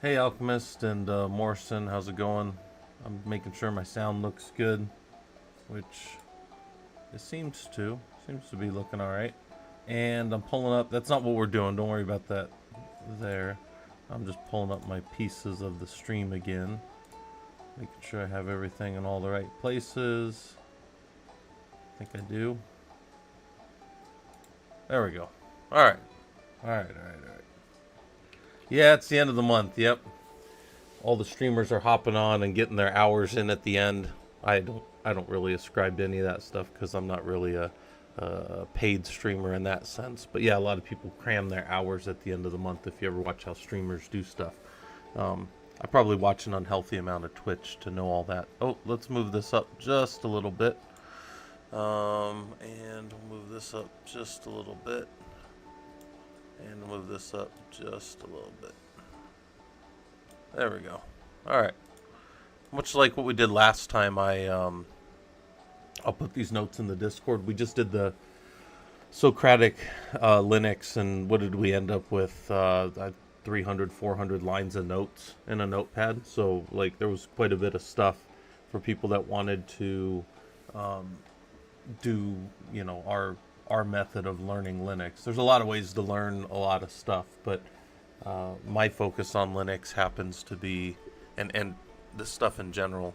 Hey Alchemist and Morrison, how's it going? I'm making sure my sound looks good, which it seems to be looking all right. And I'm pulling up. That's not what we're doing. Don't worry about that. There, I'm just pulling up my pieces of the stream again, making sure I have everything in all the right places. I think I do. There we go. All right. All right. All right. All right. Yeah, it's the end of the month. Yep. All the streamers are hopping on and getting their hours in at the end. I don't really ascribe to any of that stuff because I'm not really a paid streamer in that sense. But yeah, a lot of people cram their hours at the end of the month. If you ever watch how streamers do stuff, I probably watch an unhealthy amount of Twitch to know all that. Oh, let's move this up just a little bit, and we'll move this up just a little bit, and move this up just a little bit. There we go. All right. Much like what we did last time, I'll put these notes in the Discord. We just did the Socratic Linux, and what did we end up with? 300, 400 lines of notes in a notepad. So, like, there was quite a bit of stuff for people that wanted to do, our method of learning Linux. There's a lot of ways to learn a lot of stuff, but my focus on Linux happens to be, and this stuff in general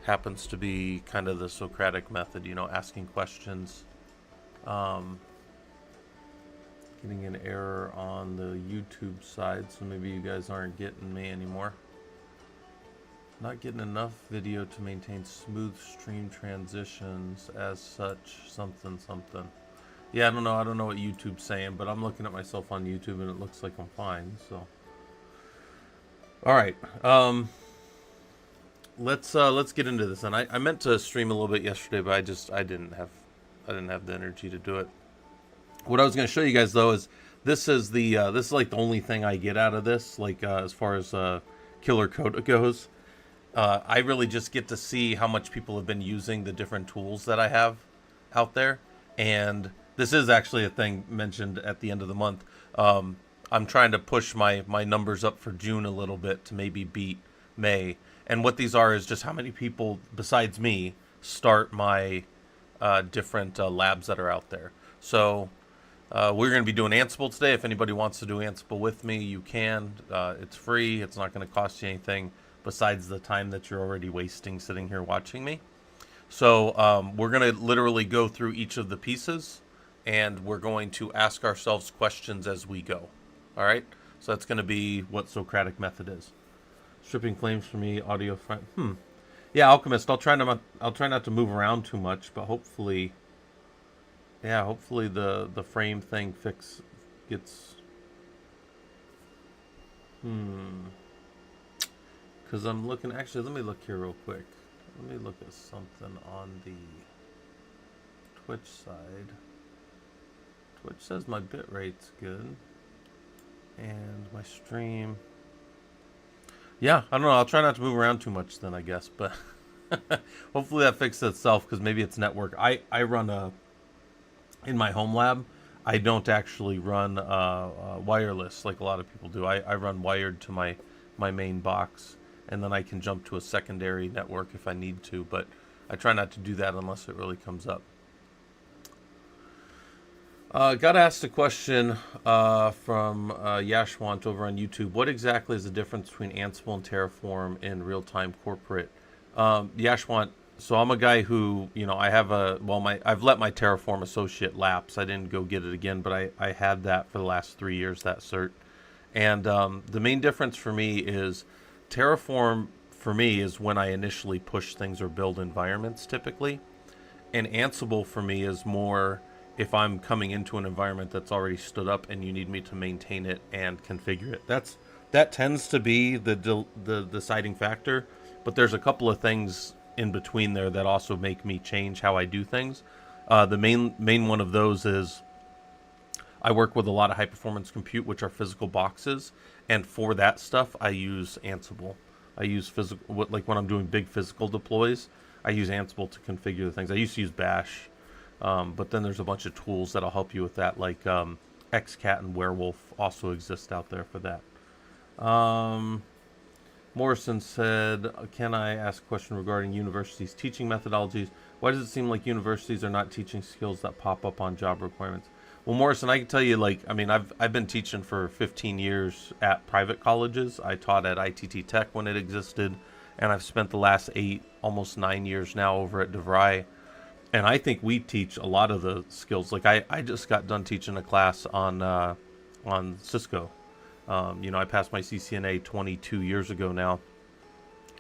happens to be kind of the Socratic method, asking questions. Getting an error on the YouTube side, so maybe you guys aren't getting me anymore. Not getting enough video to maintain smooth stream transitions as such, something. Yeah, I don't know what YouTube's saying, but I'm looking at myself on YouTube and it looks like I'm fine, so. All right. Let's get into this. And I meant to stream a little bit yesterday, but I didn't have the energy to do it. What I was going to show you guys though is this is like the only thing I get out of this, like as far as killer code goes. I really just get to see how much people have been using the different tools that I have out there, and this is actually a thing mentioned at the end of the month. I'm trying to push my numbers up for June a little bit to maybe beat May. And what these are is just how many people besides me start my different labs that are out there. So we're going to be doing Ansible today. If anybody wants to do Ansible with me, you can. It's free. It's not going to cost you anything besides the time that you're already wasting sitting here watching me. So we're going to literally go through each of the pieces, and we're going to ask ourselves questions as we go. All right? So that's going to be what Socratic method is. Stripping flames for me, audio front. Yeah, Alchemist, I'll try not to move around too much, but hopefully the frame thing gets cuz I'm looking, actually let me look here real quick. Let me look at something on the Twitch side. Twitch says my bit rate's good and my stream. Yeah, I don't know. I'll try not to move around too much then, I guess. But hopefully that fixes itself, because maybe it's network. I run in my home lab, I don't actually run wireless like a lot of people do. I run wired to my main box, and then I can jump to a secondary network if I need to. But I try not to do that unless it really comes up. Got asked a question from Yashwant over on YouTube. What exactly is the difference between Ansible and Terraform in real-time corporate? Yashwant, so I'm a guy who, I have I've let my Terraform associate lapse. I didn't go get it again, but I had that for the last 3 years, that cert. And the main difference for me is Terraform, for me, is when I initially push things or build environments, typically. And Ansible, for me, is more if I'm coming into an environment that's already stood up and you need me to maintain it and configure it. That tends to be the deciding factor, but there's a couple of things in between there that also make me change how I do things. The main one of those is I work with a lot of high performance compute, which are physical boxes, and for that stuff I use Ansible. I use physical, like when I'm doing big physical deploys, I use Ansible to configure the things. I used to use Bash. But then there's a bunch of tools that'll help you with that, like XCat and Werewolf also exist out there for that. Morrison said, can I ask a question regarding universities' teaching methodologies? Why does it seem like universities are not teaching skills that pop up on job requirements? Well, Morrison, I can tell you, I've been teaching for 15 years at private colleges. I taught at ITT Tech when it existed, and I've spent the last 8, almost 9 years now over at DeVry. And I think we teach a lot of the skills. Like I just got done teaching a class on Cisco. I passed my CCNA 22 years ago now,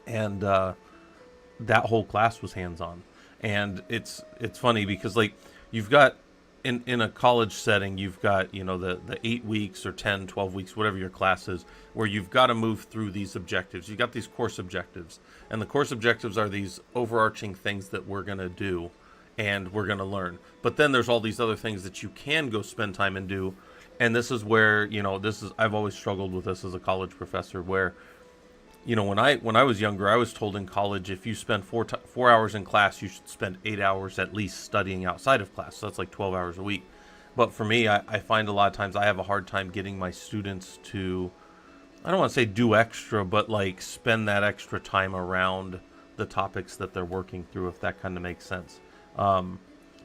and that whole class was hands-on. And it's funny because like you've got in a college setting, you've got the 8 weeks or 10, 12 weeks, whatever your class is, where you've got to move through these objectives. You've got these course objectives, and the course objectives are these overarching things that we're going to do and we're going to learn. But then there's all these other things that you can go spend time and do. And this is where, I've always struggled with this as a college professor, where, when I was younger, I was told in college, if you spend 4 hours in class, you should spend 8 hours at least studying outside of class. So that's like 12 hours a week. But for me, I find a lot of times I have a hard time getting my students to, I don't want to say do extra, but like spend that extra time around the topics that they're working through, if that kind of makes sense.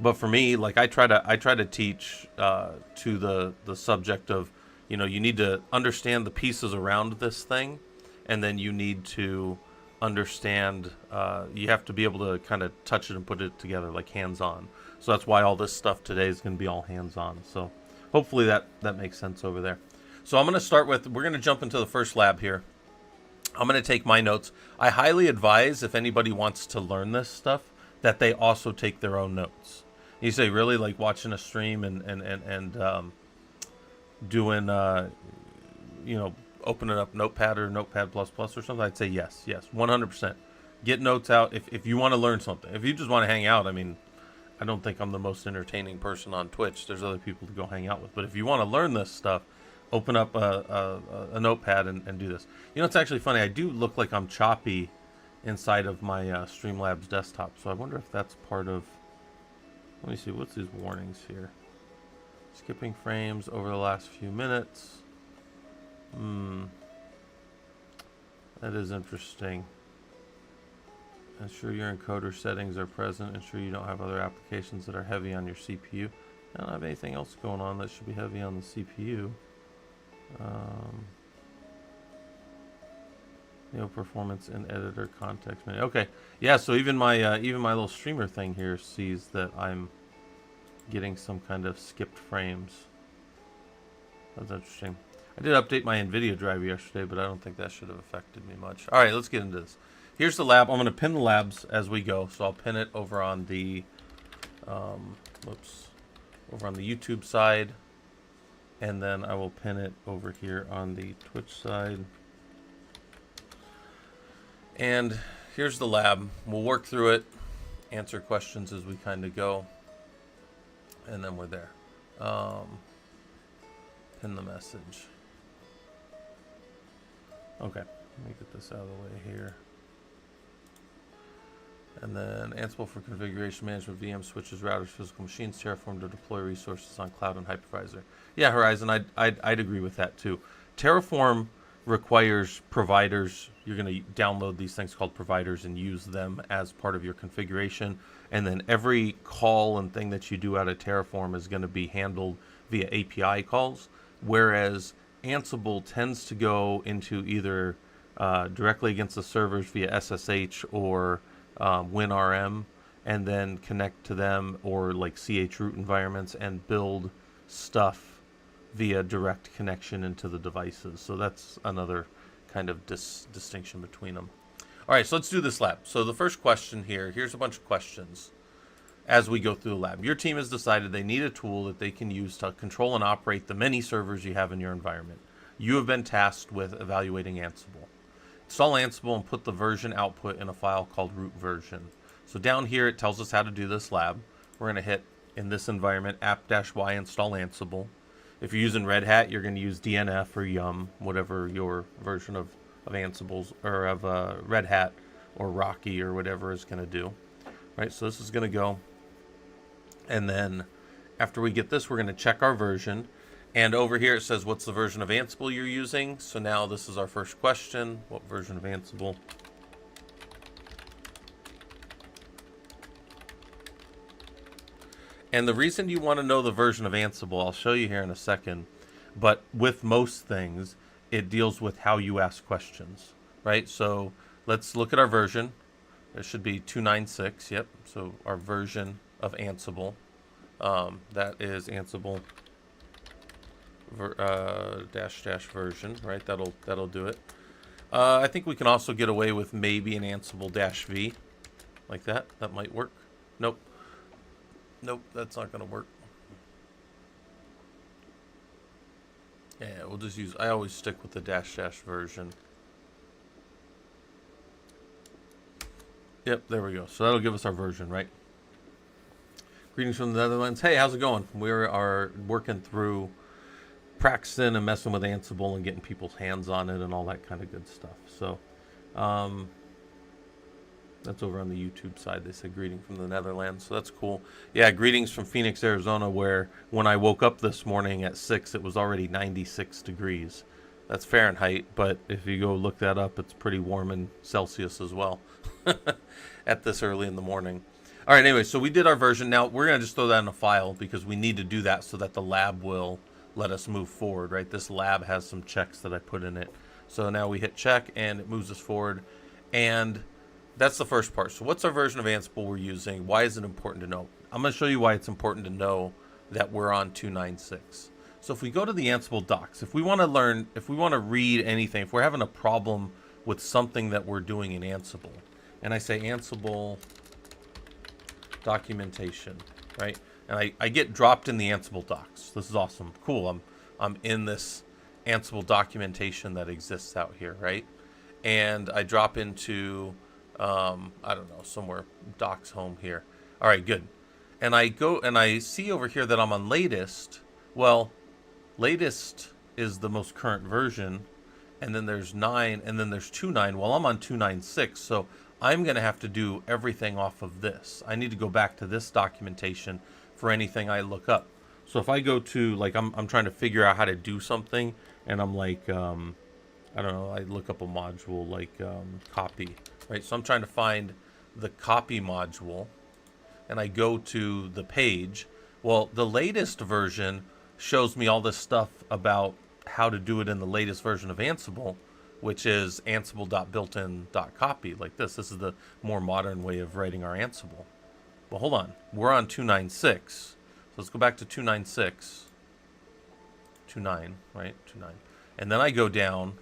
But for me, like I try to teach to the subject of, you need to understand the pieces around this thing, and then you need to understand. You have to be able to kind of touch it and put it together, like hands-on. So that's why all this stuff today is going to be all hands-on. So hopefully that makes sense over there. So I'm going to start with. We're going to jump into the first lab here. I'm going to take my notes. I highly advise, if anybody wants to learn this stuff, that they also take their own notes. You say, really, like watching a stream and doing, opening up Notepad or Notepad++ or something? I'd say yes, 100%. Get notes out if you want to learn something. If you just want to hang out, I mean, I don't think I'm the most entertaining person on Twitch. There's other people to go hang out with. But if you want to learn this stuff, open up a Notepad and do this. It's actually funny. I do look like I'm choppy inside of my Streamlabs desktop, so I wonder if that's part of. Let me see, what's these warnings here? Skipping frames over the last few minutes. That is interesting. Ensure your encoder settings are present. Ensure you don't have other applications that are heavy on your CPU. I don't have anything else going on that should be heavy on the CPU. Performance in editor context menu. Okay, yeah. So even my little streamer thing here sees that I'm getting some kind of skipped frames. That's interesting. I did update my NVIDIA driver yesterday, but I don't think that should have affected me much. All right, let's get into this. Here's the lab. I'm going to pin the labs as we go. So I'll pin it over on the, over on the YouTube side, and then I will pin it over here on the Twitch side. And here's the lab. We'll work through it, answer questions as we kind of go, and then we're there. Pin the message. Okay, let me get this out of the way here. And then Ansible for configuration management, VM switches, routers, physical machines, Terraform to deploy resources on cloud and hypervisor. Yeah, Horizon, I'd agree with that too. Terraform requires providers. You're going to download these things called providers and use them as part of your configuration. And then every call and thing that you do out of Terraform is going to be handled via API calls, whereas Ansible tends to go into either directly against the servers via SSH or WinRM, and then connect to them, or like chroot environments, and build stuff via direct connection into the devices. So that's another kind of distinction between them. All right, so let's do this lab. So the first question here's a bunch of questions as we go through the lab. Your team has decided they need a tool that they can use to control and operate the many servers you have in your environment. You have been tasked with evaluating Ansible. Install Ansible and put the version output in a file called root version. So down here it tells us how to do this lab. We're going to hit, in this environment, app-y install Ansible. If you're using Red Hat, you're going to use DNF or Yum, whatever your version of Ansible's, or of Red Hat or Rocky or whatever is going to do. Right, so this is going to go. And then after we get this, we're going to check our version. And over here it says, what's the version of Ansible you're using? So now this is our first question. What version of Ansible? And the reason you want to know the version of Ansible, I'll show you here in a second, but with most things, it deals with how you ask questions, right? So let's look at our version. It should be 296, yep. So our version of Ansible, that is Ansible dash version, right? That'll do it. I think we can also get away with maybe an Ansible dash V, like that. That might work. Nope. Nope, that's not going to work. Yeah, we'll just use, I always stick with the dash version. Yep, there we go. So that'll give us our version, right? Greetings from the Netherlands. Hey, how's it going? We are working through practicing and messing with Ansible and getting people's hands on it and all that kind of good stuff. So, that's over on the YouTube side. They said greeting from the Netherlands, so that's cool. Yeah, greetings from Phoenix, Arizona, where when I woke up this morning at 6, it was already 96 degrees. That's Fahrenheit, but if you go look that up, it's pretty warm in Celsius as well at this early in the morning. All right, anyway, so we did our version. Now, we're going to just throw that in a file because we need to do that so that the lab will let us move forward, right? This lab has some checks that I put in it. So now we hit check, and it moves us forward. And that's the first part. So what's our version of Ansible we're using? Why is it important to know? I'm going to show you why it's important to know that we're on 296. So if we go to the Ansible docs, if we want to learn, if we want to read anything, if we're having a problem with something that we're doing in Ansible, and I say Ansible documentation, right? And I get dropped in the Ansible docs. This is awesome. Cool. I'm in this Ansible documentation that exists out here, right? And I drop into I don't know, somewhere docs home here. All right, good. And I go and I see over here that I'm on latest. Well, latest is the most current version, and then there's 9, and then there's 2.9. Well, I'm on 2.96, so I'm going to have to do everything off of this. I need to go back to this documentation for anything I look up. So if I go to, like, I'm trying to figure out how to do something, and I'm like, I don't know, I look up a module like copy, right? So I'm trying to find the copy module, and I go to the page. Well, the latest version shows me all this stuff about how to do it in the latest version of Ansible, which is ansible.builtin.copy, like this. This is the more modern way of writing our Ansible. Well, hold on. We're on 296. So let's go back to 296. 2.9, right? 2.9. And then I go down.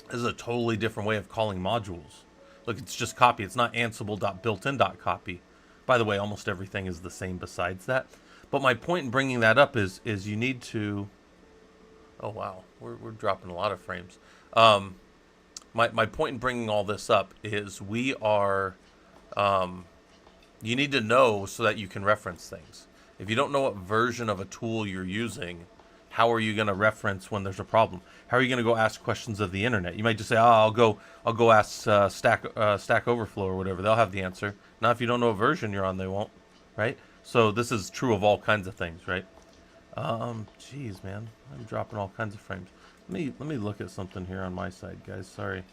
This is a totally different way of calling modules. Look, it's just copy. It's not ansible.builtin.copy. By the way, almost everything is the same besides that. But my point in bringing that up is you need to... Oh, wow. We're dropping a lot of frames. My point in bringing all this up is we are... you need to know so that you can reference things. If you don't know what version of a tool you're using, how are you going to reference when there's a problem? How are you going to go ask questions of the internet? You might just say, "Oh, I'll go ask Stack Overflow or whatever. They'll have the answer." Now, if you don't know what version you're on, they won't, right? So this is true of all kinds of things, right? Geez, man, I'm dropping all kinds of frames. Let me look at something here on my side, guys. Sorry.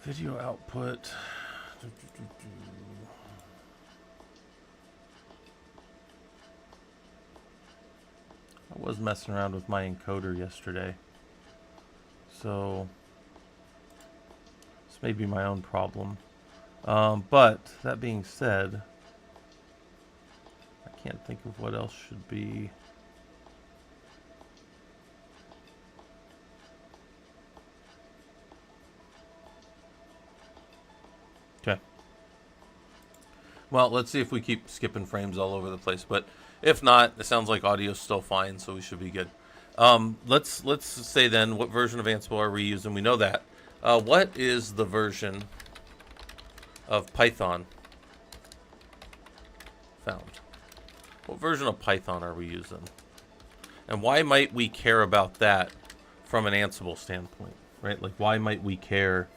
Video output. I was messing around with my encoder yesterday, so this may be my own problem. But that being said, I can't think of what else should be. Okay. Well, let's see if we keep skipping frames all over the place, but if not, it sounds like audio's still fine, so we should be good. Let's say then, what version of Ansible are we using? We know that. What is the version of Python found? What version of Python are we using? And why might we care about that from an Ansible standpoint, right? Like, why might we care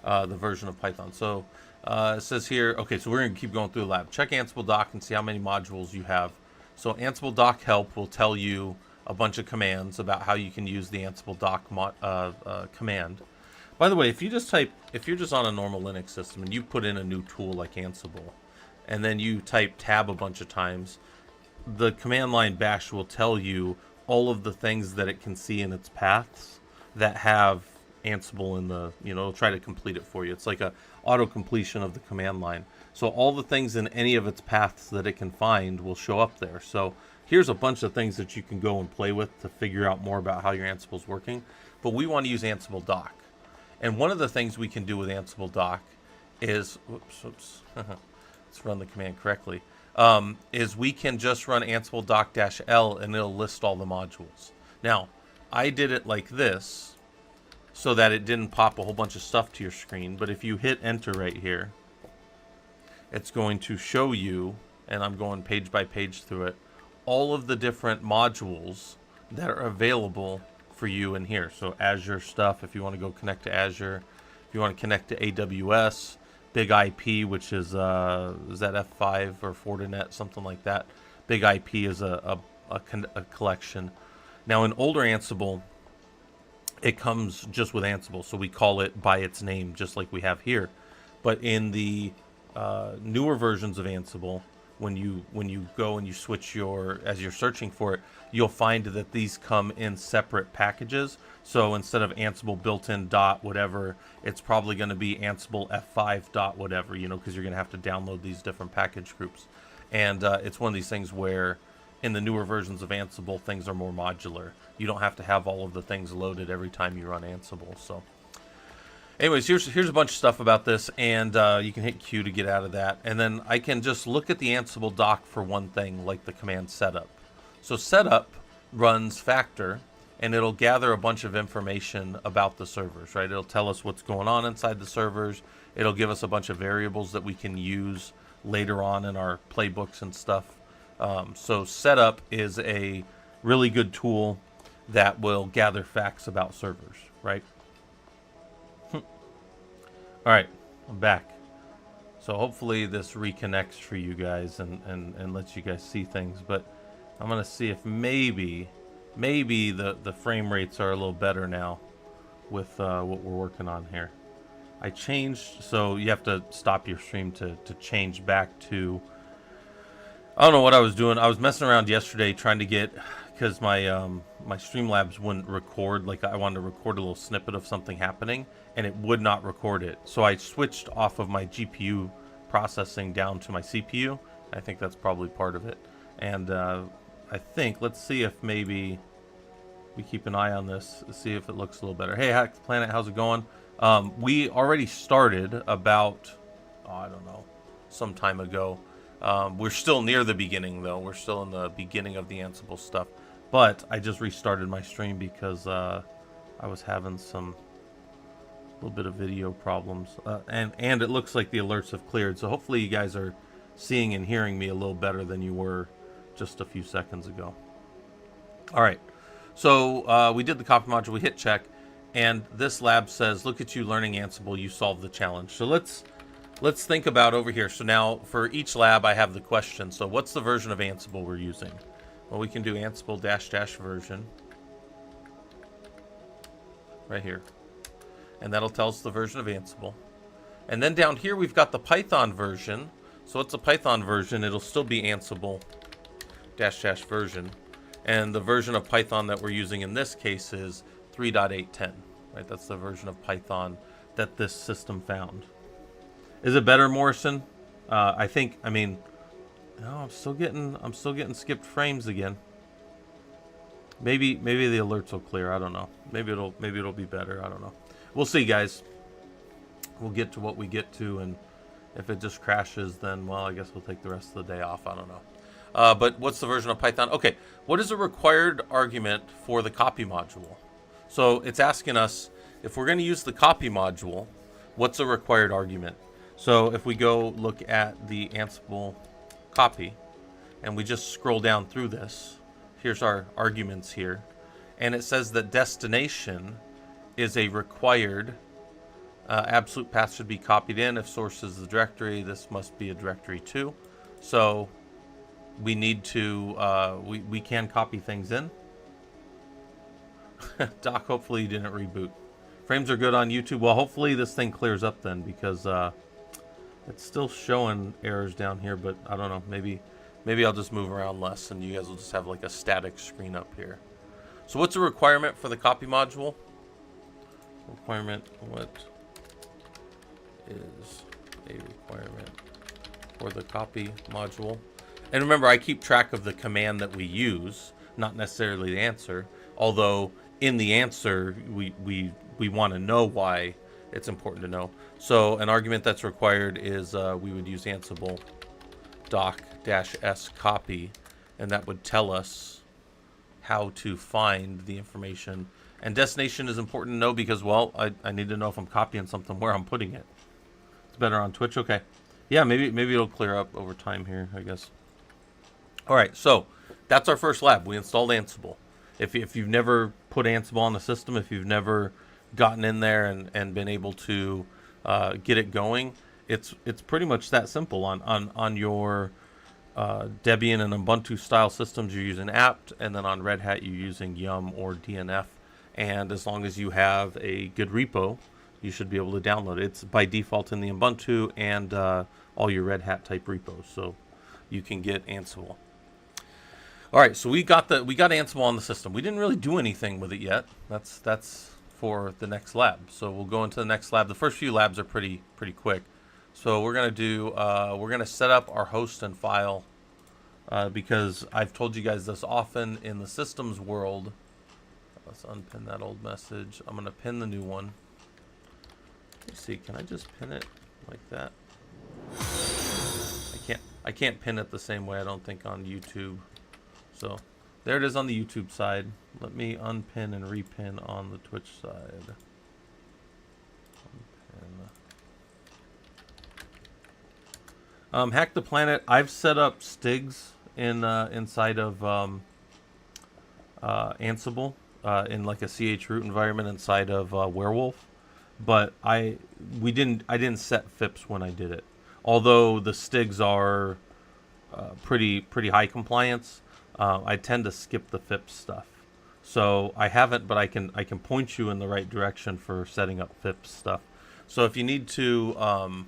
the version of Python? So It says here, okay, so we're going to keep going through the lab. Check Ansible doc and see how many modules you have. So Ansible doc help will tell you a bunch of commands about how you can use the Ansible doc command. By the way, if you're just on a normal Linux system and you put in a new tool like Ansible, and then you type tab a bunch of times, the command line bash will tell you all of the things that it can see in its paths that have Ansible in the, it'll try to complete it for you. It's like a auto completion of the command line. So all the things in any of its paths that it can find will show up there. So here's a bunch of things that you can go and play with to figure out more about how your Ansible's working. But we want to use Ansible doc. And one of the things we can do with Ansible doc is, whoops, let's run the command correctly, is we can just run Ansible doc-L and it'll list all the modules. Now, I did it like this so that it didn't pop a whole bunch of stuff to your screen. But if you hit enter right here, it's going to show you, and I'm going page by page through it, all of the different modules that are available for you in here. So Azure stuff, if you want to go connect to Azure, if you want to connect to AWS, Big IP, which is that F5 or Fortinet, something like that. Big IP is a collection. Now in older Ansible, it comes just with Ansible, so we call it by its name, just like we have here. But in the newer versions of Ansible, when you go and you switch as you're searching for it, you'll find that these come in separate packages. So instead of Ansible built-in dot whatever, it's probably going to be Ansible F5 dot whatever, because you're going to have to download these different package groups. And it's one of these things where in the newer versions of Ansible, things are more modular. You don't have to have all of the things loaded every time you run Ansible. So anyways, here's a bunch of stuff about this, and you can hit Q to get out of that. And then I can just look at the Ansible doc for one thing, like the command setup. So setup runs factor, and it'll gather a bunch of information about the servers, right? It'll tell us what's going on inside the servers. It'll give us a bunch of variables that we can use later on in our playbooks and stuff. So setup is a really good tool that will gather facts about servers, right? All right, I'm back. So hopefully this reconnects for you guys and lets you guys see things. But I'm going to see if maybe the frame rates are a little better now with what we're working on here. I changed, so you have to stop your stream to change back to, I don't know what I was doing. I was messing around yesterday trying to get, because my my Streamlabs wouldn't record. Like I wanted to record a little snippet of something happening, and it would not record it. So I switched off of my GPU processing down to my CPU. I think that's probably part of it. And I think, let's see if maybe we keep an eye on this, see if it looks a little better. Hey, Hack Planet, how's it going? We already started about, I don't know, some time ago. We're still near the beginning, though. We're still in the beginning of the Ansible stuff. But I just restarted my stream because I was having some little bit of video problems. And it looks like the alerts have cleared. So hopefully you guys are seeing and hearing me a little better than you were just a few seconds ago. All right. So we did the copy module. We hit check. And this lab says, look at you learning Ansible. You solved the challenge. So let's think about over here. So now for each lab, I have the question. So what's the version of Ansible we're using? Well, we can do Ansible -- version right here. And that'll tell us the version of Ansible. And then down here, we've got the Python version. So what's a Python version? It'll still be Ansible -- version. And the version of Python that we're using in this case is 3.810, right? That's the version of Python that this system found. Is it better, Morrison? I mean, no, I'm still getting skipped frames again. Maybe the alerts will clear. I don't know. Maybe it'll be better. I don't know. We'll see, guys. We'll get to what we get to, and if it just crashes, then well, I guess we'll take the rest of the day off. I don't know. But what's the version of Python? Okay, what is a required argument for the copy module? So it's asking us if we're going to use the copy module, what's a required argument? So if we go look at the Ansible copy and we just scroll down through this, here's our arguments here. And it says that destination is a required Absolute path should be copied in. If source is the directory, this must be a directory too. So we need to, we can copy things in. Doc, hopefully you didn't reboot. Frames are good on YouTube. Well, hopefully this thing clears up then, because it's still showing errors down here, but I don't know. Maybe I'll just move around less and you guys will just have like a static screen up here. So what's a requirement for the copy module? Requirement, what is a requirement for the copy module? And remember, I keep track of the command that we use, not necessarily the answer, although in the answer we want to know why it's important to know. So an argument that's required is we would use Ansible doc-s copy, and that would tell us how to find the information. And destination is important to know because, well, I need to know if I'm copying something where I'm putting it. It's better on Twitch. Okay. Yeah, maybe it'll clear up over time here, I guess. All right, so that's our first lab. We installed Ansible. If you've never put Ansible on the system, if you've never gotten in there and been able to get it going, it's pretty much that simple. On your Debian and Ubuntu style systems, you're using apt, and then on Red Hat you're using yum or DNF. And as long as you have a good repo, you should be able to download it. It's by default in the Ubuntu and all your Red Hat type repos, so you can get Ansible. All right, so we got Ansible on the system. We didn't really do anything with it yet. That's for the next lab. So we'll go into the next lab. The first few labs are pretty quick. So we're gonna set up our host and file because I've told you guys this often in the systems world. Let's unpin that old message. I'm gonna pin the new one. Let's see, can I just pin it like that? I can't pin it the same way, I don't think, on YouTube. So there it is on the YouTube side. Let me unpin and repin on the Twitch side. Unpin. Hack the Planet. I've set up stigs in inside of Ansible in like a chroot environment inside of Werewolf, but I didn't set FIPS when I did it. Although the stigs are pretty high compliance. I tend to skip the FIPS stuff, so I haven't, but I can point you in the right direction for setting up FIPS stuff. So if you need to,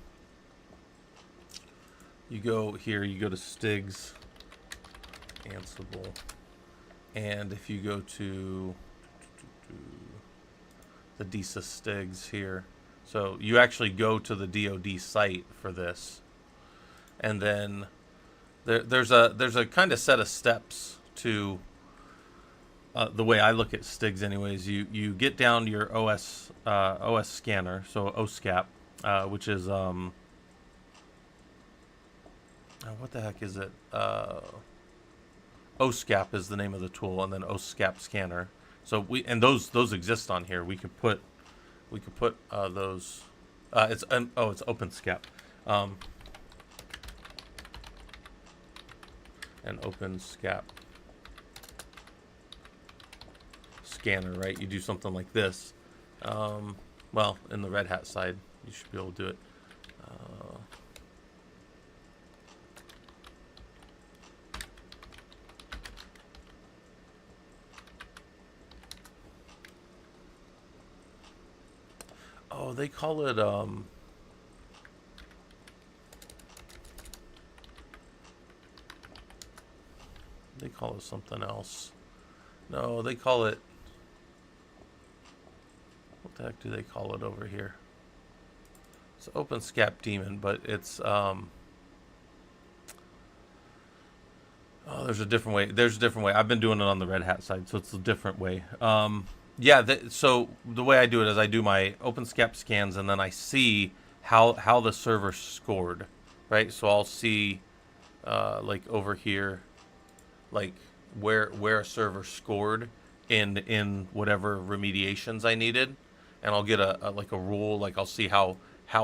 you go here, you go to Stigs, Ansible, and if you go to the DISA Stigs here, so you actually go to the DoD site for this, and then there's a kind of set of steps to the way I look at Stigs anyways. You get down your OS scanner, so OSCAP, which is what the heck is it? OSCAP is the name of the tool, and then OSCAP scanner. So those exist on here. We could put those. It's OpenSCAP. An OpenSCAP scanner, right? You do something like this. Well, in the Red Hat side, you should be able to do it. Oh, they call it they call it something else. No, they call it, what the heck do they call it over here? It's OpenSCAP daemon, but it's oh, there's a different way. There's a different way. I've been doing it on the Red Hat side, so it's a different way. Yeah, so the way I do it is I do my OpenSCAP scans, and then I see how the server scored, right? So I'll see like over here, like where a server scored in whatever remediations I needed, and I'll get a like a rule, like I'll see how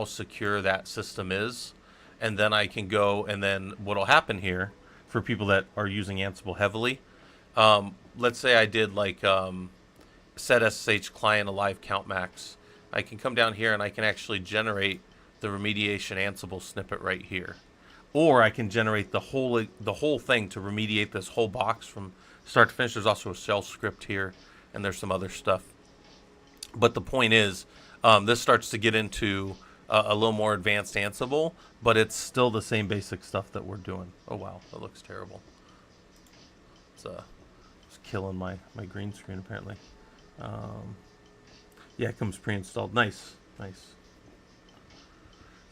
secure that system is, and then I can go, and then what'll happen here for people that are using Ansible heavily, let's say I did like set SSH client alive count max, I can come down here and I can actually generate the remediation Ansible snippet right here. Or I can generate the whole thing to remediate this whole box from start to finish. There's also a shell script here, and there's some other stuff. But the point is, this starts to get into a little more advanced Ansible, but it's still the same basic stuff that we're doing. Oh wow, that looks terrible. It's killing my green screen apparently. Yeah, it comes pre-installed. Nice.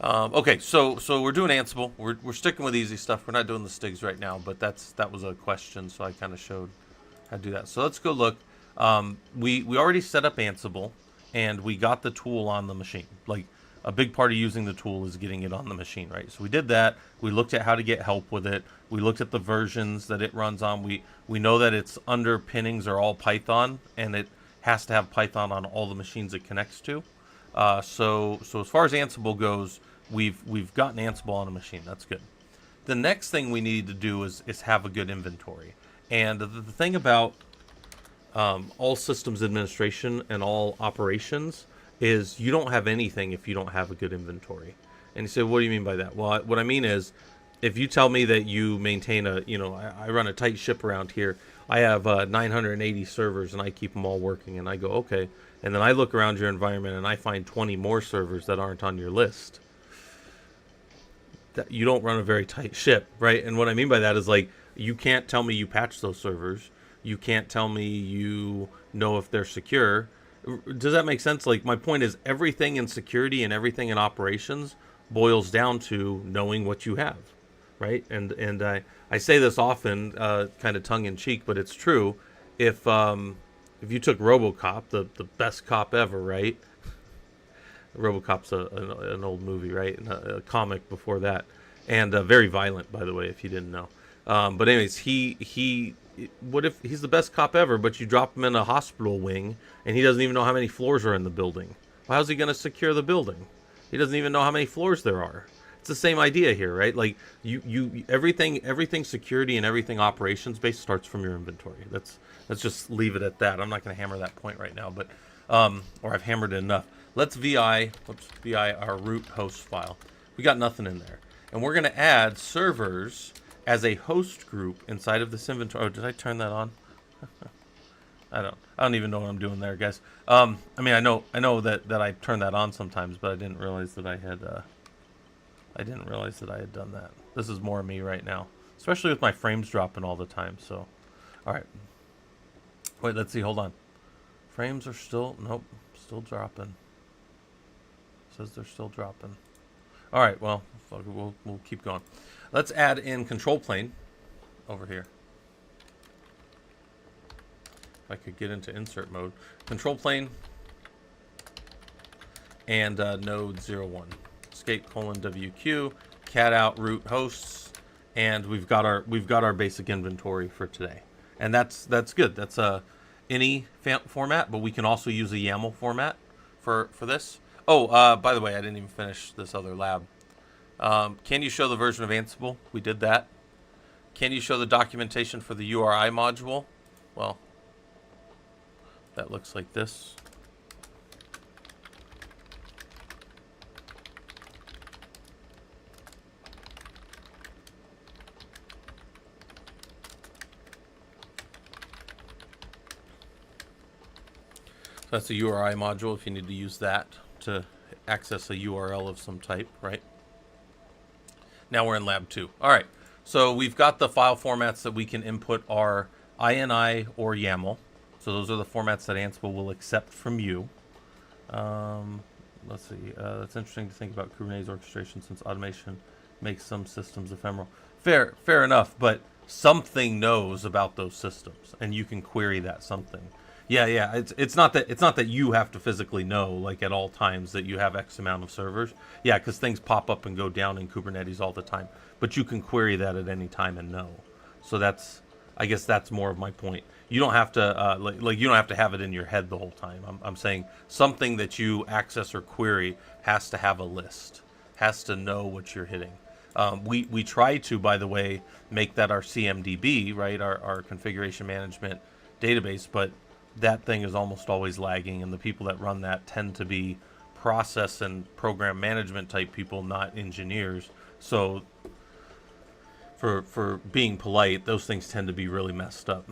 Okay, so we're doing Ansible. We're sticking with easy stuff. We're not doing the stigs right now, but that was a question, so I kind of showed how to do that. So let's go look. We already set up Ansible, and we got the tool on the machine. Like, a big part of using the tool is getting it on the machine, right? So we did that. We looked at how to get help with it. We looked at the versions that it runs on. We know that its underpinnings are all Python, and it has to have Python on all the machines it connects to. So as far as Ansible goes, we've gotten Ansible on a machine. That's good. The next thing we need to do is have a good inventory. And the thing about all systems administration and all operations is you don't have anything if you don't have a good inventory. And you say, what do you mean by that? Well, what I mean is, if you tell me that you maintain I run a tight ship around here. I have 980 servers and I keep them all working, and I go, okay. And then I look around your environment and I find 20 more servers that aren't on your list. That you don't run a very tight ship, right? And what I mean by that is, like, you can't tell me you patch those servers. You can't tell me you know if they're secure. Does that make sense? Like, my point is, everything in security and everything in operations boils down to knowing what you have, right? And I say this often, kind of tongue in cheek, but it's true. If you took RoboCop, the best cop ever, right? RoboCop's an old movie, right? And a comic before that, and very violent, by the way, if you didn't know. But anyways, what if he's the best cop ever, but you drop him in a hospital wing and he doesn't even know how many floors are in the building? Well, how's he going to secure the building? He doesn't even know how many floors there are. It's the same idea here, right? Like, everything security and everything operations based starts from your inventory. Let's just leave it at that. I'm not going to hammer that point right now, but or I've hammered it enough. Let's VI our root host file. We got nothing in there, and we're going to add servers as a host group inside of this inventory. Oh, did I turn that on? I don't even know what I'm doing there, guys. I mean, I know that I turn that on sometimes, but I didn't realize that I had done that. This is more me right now, especially with my frames dropping all the time. So, all right. Wait, let's see. Hold on. Frames are still still dropping. Says they're still dropping. All right. Well, we'll keep going. Let's add in control plane over here. If I could get into insert mode. Control plane and node 01. Escape WQ, cat out root hosts, and we've got our basic inventory for today. And that's good. That's any format, but we can also use a YAML format for this. Oh, by the way, I didn't even finish this other lab. Can you show the version of Ansible? We did that. Can you show the documentation for the URI module? Well, that looks like this. So that's a URI module if you need to use that to access a URL of some type, right? Now we're in lab 2. All right, so we've got the file formats that we can input are INI or YAML. So those are the formats that Ansible will accept from you. Let's see. That's interesting to think about Kubernetes orchestration, since automation makes some systems ephemeral. Fair enough, but something knows about those systems, and you can query that something. Yeah. It's not that you have to physically know, like, at all times that you have X amount of servers. Yeah, because things pop up and go down in Kubernetes all the time. But you can query that at any time and know. So I guess that's more of my point. You don't have to you don't have to have it in your head the whole time. I'm saying something that you access or query has to have a list, has to know what you're hitting. We try to, by the way, make that our CMDB, right, our configuration management database, but that thing is almost always lagging, and the people that run that tend to be process and program management type people, not engineers. So for being polite, those things tend to be really messed up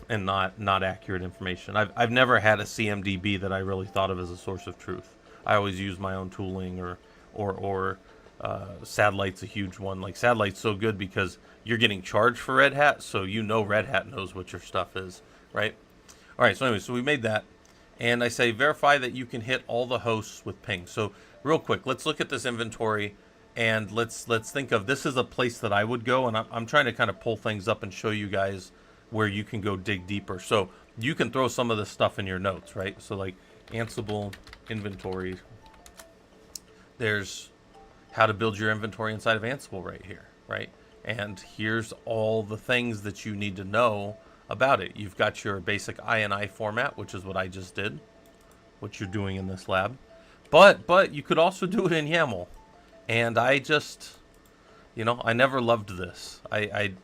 and not accurate information. I've never had a CMDB that I really thought of as a source of truth. I always use my own tooling, or Satellite's a huge one. Like, Satellite's so good because you're getting charged for Red Hat, so you know Red Hat knows what your stuff is, right? All right, so anyway, so we made that, and I say verify that you can hit all the hosts with ping. So real quick, let's look at this inventory, and let's think of, this is a place that I would go, and I'm trying to kind of pull things up and show you guys where you can go dig deeper. So you can throw some of this stuff in your notes, right? So like Ansible inventory, there's how to build your inventory inside of Ansible right here, right? And here's all the things that you need to know about it. You've got your basic INI format, which is what I just did, what you're doing in this lab. But you could also do it in YAML. And I just, I never loved this. I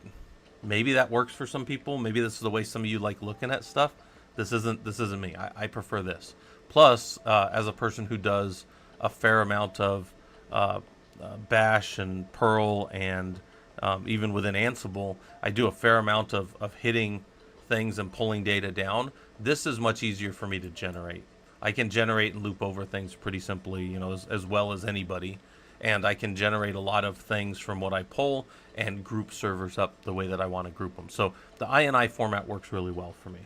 maybe that works for some people. Maybe this is the way some of you like looking at stuff. This isn't me. I prefer this. Plus, as a person who does a fair amount of Bash and Perl, and even within Ansible, I do a fair amount of hitting things and pulling data down. This is much easier for me to generate. I can generate and loop over things pretty simply, as well as anybody. And I can generate a lot of things from what I pull and group servers up the way that I want to group them. So the INI format works really well for me.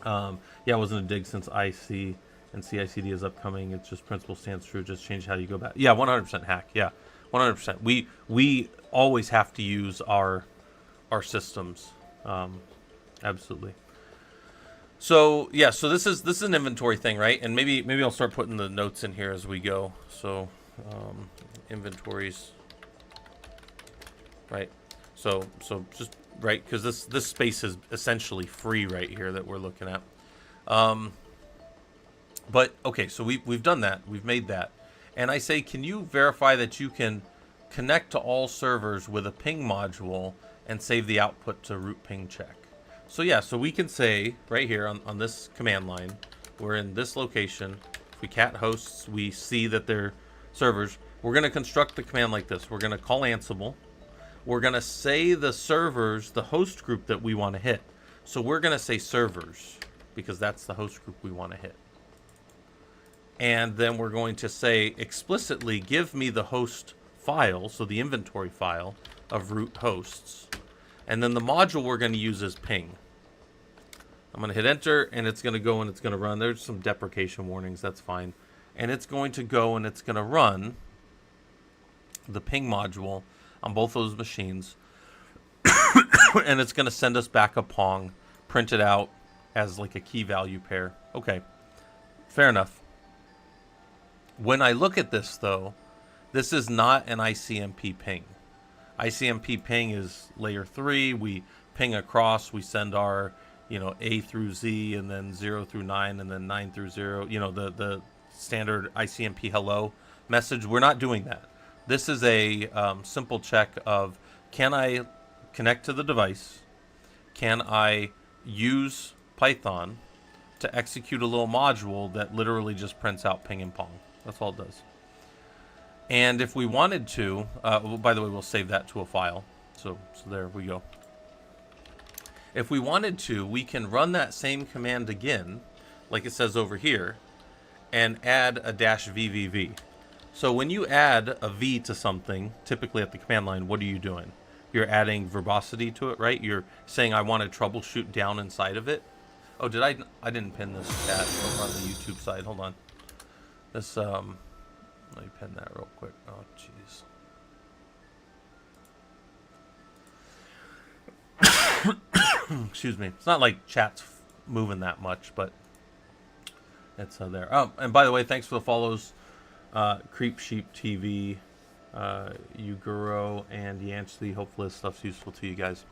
Yeah, it wasn't a dig since IC and CICD is upcoming. It's just principle stands true. Just change how you go back. Yeah, 100% hack. Yeah, 100%. We always have to use our systems. Absolutely. So yeah, so this is an inventory thing, right? And maybe I'll start putting the notes in here as we go. So inventories, right? So just right, because this space is essentially free right here that we're looking at. But okay, so we've done that. We've made that. And I say, can you verify that you can connect to all servers with a ping module and save the output to root ping check? So yeah, so we can say right here on this command line, we're in this location. If we cat hosts, we see that they're servers. We're going to construct the command like this. We're going to call Ansible. We're going to say the servers, the host group that we want to hit. So we're going to say servers because that's the host group we want to hit. And then we're going to say explicitly, give me the host file, so the inventory file of root hosts. And then the module we're going to use is ping. I'm going to hit enter, and it's going to go and it's going to run. There's some deprecation warnings. That's fine. And it's going to go and it's going to run the ping module on both those machines. And it's going to send us back a Pong printed out as like a key value pair. Okay, fair enough. When I look at this, though, this is not an ICMP ping. ICMP ping is layer 3. We ping across. We send our, A through Z, and then 0 through 9, and then 9 through 0. The standard ICMP hello message. We're not doing that. This is a simple check of, can I connect to the device? Can I use Python to execute a little module that literally just prints out ping and pong? That's all it does. And if we wanted to, by the way, we'll save that to a file. So there we go. If we wanted to, we can run that same command again, like it says over here, and add a -VVV. So when you add a V to something, typically at the command line, what are you doing? You're adding verbosity to it, right? You're saying, I want to troubleshoot down inside of it. Oh, I didn't pin this chat over on the YouTube side. Hold on. This, let me pin that real quick. Oh, jeez. Excuse me. It's not like chat's moving that much, but it's there. Oh, and by the way, thanks for the follows. Creep Sheep TV, Uguro, and Yancey. Hopefully this stuff's useful to you guys.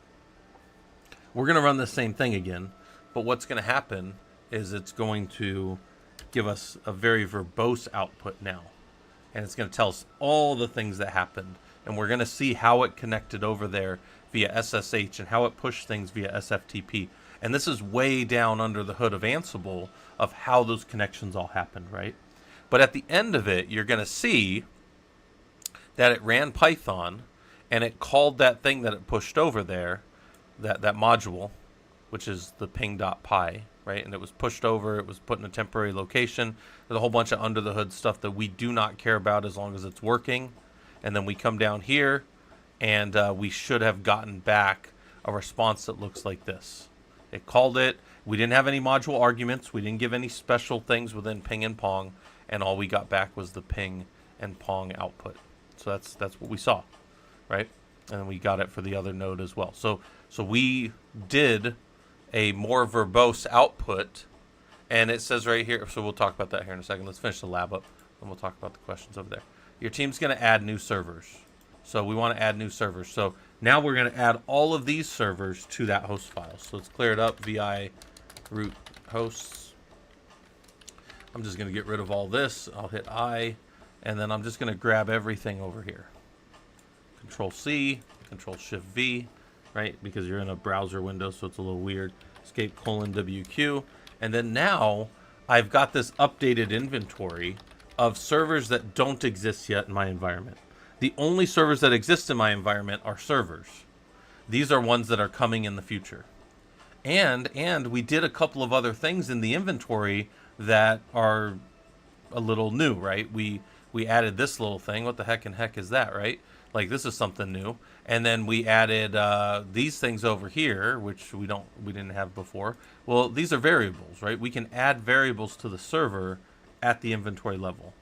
We're going to run the same thing again, but what's going to happen is it's going to give us a very verbose output now. And it's going to tell us all the things that happened. And we're going to see how it connected over there via SSH and how it pushed things via SFTP. And this is way down under the hood of Ansible of how those connections all happened, right? But at the end of it, you're going to see that it ran Python, and it called that thing that it pushed over there, that module, which is the ping.py, right? And it was pushed over, it was put in a temporary location. There's a whole bunch of under the hood stuff that we do not care about as long as it's working. And then we come down here, and we should have gotten back a response that looks like this. It called it. We didn't have any module arguments. We didn't give any special things within ping and pong, and all we got back was the ping and pong output. So that's what we saw, right? And we got it for the other node as well. So we did a more verbose output, and it says right here, so we'll talk about that here in a second. Let's finish the lab up, and we'll talk about the questions over there. Your team's going to add new servers. So we want to add new servers. So now we're going to add all of these servers to that host file. So let's clear it up, vi root hosts. I'm just going to get rid of all this. I'll hit I, and then I'm just going to grab everything over here. Control C, Control Shift V, right? Because you're in a browser window, so it's a little weird. Escape : WQ. And then now I've got this updated inventory of servers that don't exist yet in my environment. The only servers that exist in my environment are servers. These are ones that are coming in the future. And we did a couple of other things in the inventory that are a little new, right? We added this little thing. What the heck is that, right? Like, this is something new. And then we added these things over here, which we didn't have before. Well, these are variables, right? We can add variables to the server at the inventory level.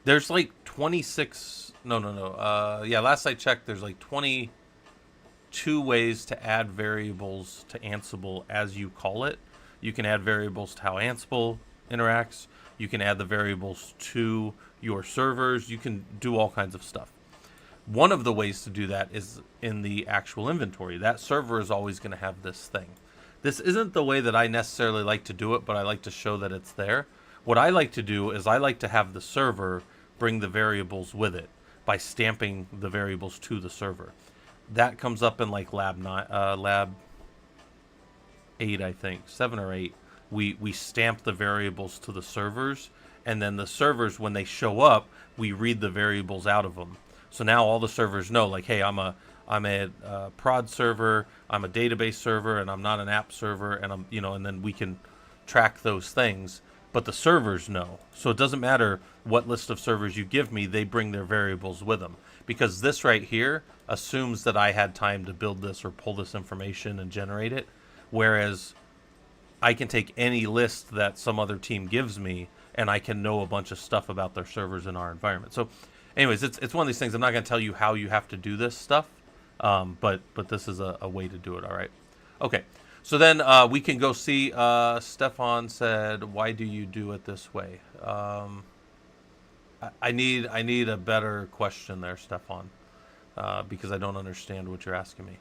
There's like 26. Yeah, last I checked, there's like 22 ways to add variables to Ansible as you call it. You can add variables to how Ansible interacts. You can add the variables to your servers. You can do all kinds of stuff. One of the ways to do that is in the actual inventory. That server is always going to have this thing. This isn't the way that I necessarily like to do it, but I like to show that it's there. What I like to do is I like to have the server bring the variables with it by stamping the variables to the server. That comes up in like lab 8, I think, 7 or 8. We stamp the variables to the servers, and then the servers, when they show up, we read the variables out of them. So now all the servers know, like, hey, I'm a prod server, I'm a database server, and I'm not an app server, and and then we can track those things. But the servers know. So it doesn't matter what list of servers you give me, they bring their variables with them. Because this right here assumes that I had time to build this or pull this information and generate it. Whereas I can take any list that some other team gives me, and I can know a bunch of stuff about their servers in our environment. So anyways, it's one of these things. I'm not going to tell you how you have to do this stuff, but this is a way to do it, all right? Okay. So then we can go see, Stefan said, why do you do it this way? I need a better question there, Stefan, because I don't understand what you're asking me.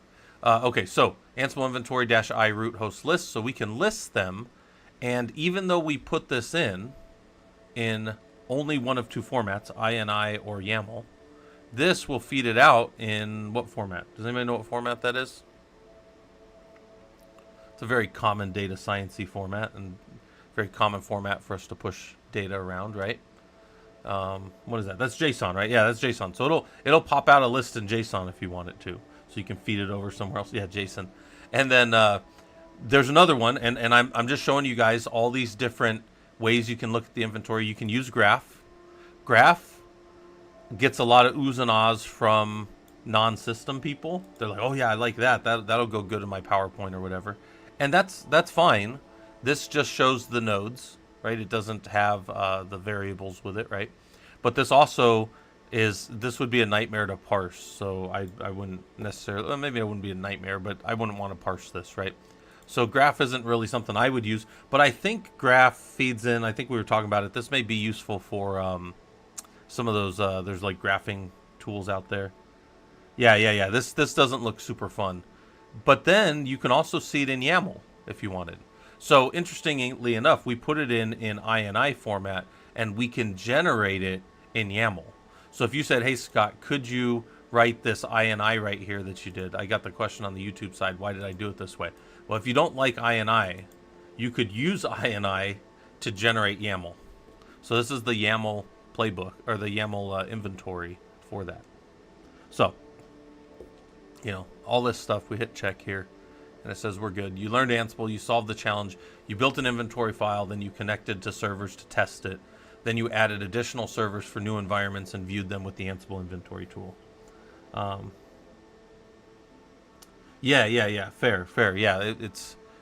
Okay, so Ansible inventory -I root host list. So we can list them, and even though we put this in only one of two formats, INI or YAML, this will feed it out in what format? Does anybody know what format that is? It's a very common data science-y format and very common format for us to push data around, right? What is that? That's JSON, right? Yeah, that's JSON. So it'll pop out a list in JSON if you want it to. So you can feed it over somewhere else. Yeah, JSON. And then there's another one, and I'm just showing you guys all these different ways you can look at the inventory. You can use Graph. Graph gets a lot of oohs and ahs from non-system people. They're like, oh yeah, I like that. That'll go good in my PowerPoint or whatever. And that's fine. This just shows the nodes, right? It doesn't have the variables with it, right? But this also this would be a nightmare to parse. So I wouldn't necessarily, well, maybe it wouldn't be a nightmare, but I wouldn't want to parse this, right? So Graph isn't really something I would use, but I think Graph feeds in, I think we were talking about it. This may be useful for some of those, there's like graphing tools out there. Yeah. This doesn't look super fun. But then you can also see it in YAML if you wanted. So interestingly enough, we put it in INI format, and we can generate it in YAML. So if you said, hey, Scott, could you write this INI right here that you did? I got the question on the YouTube side. Why did I do it this way? Well, if you don't like INI, you could use INI to generate YAML. So this is the YAML playbook, or the YAML inventory for that. So, all this stuff, we hit check here, and it says we're good. You learned Ansible, you solved the challenge, you built an inventory file, then you connected to servers to test it, then you added additional servers for new environments and viewed them with the Ansible inventory tool. Yeah. Fair. Yeah,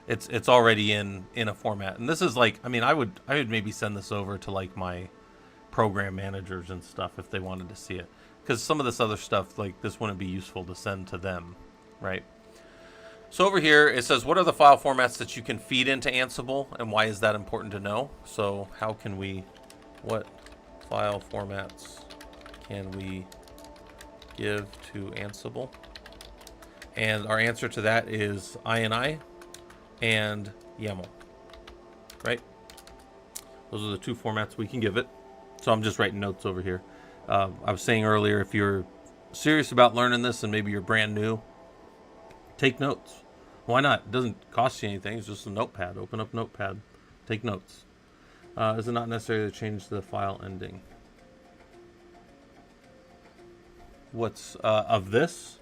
it's already in a format, and this is like, I would maybe send this over to like my program managers and stuff if they wanted to see it, because some of this other stuff, like, this wouldn't be useful to send to them, right? So over here it says, what are the file formats that you can feed into Ansible, and why is that important to know? So what file formats can we give to Ansible? And our answer to that is INI and YAML, right? Those are the two formats we can give it. So I'm just writing notes over here. I was saying earlier, if you're serious about learning this and maybe you're brand new, take notes. Why not? It doesn't cost you anything. It's just a notepad. Open up Notepad. Take notes. Is it not necessary to change the file ending? What's of this?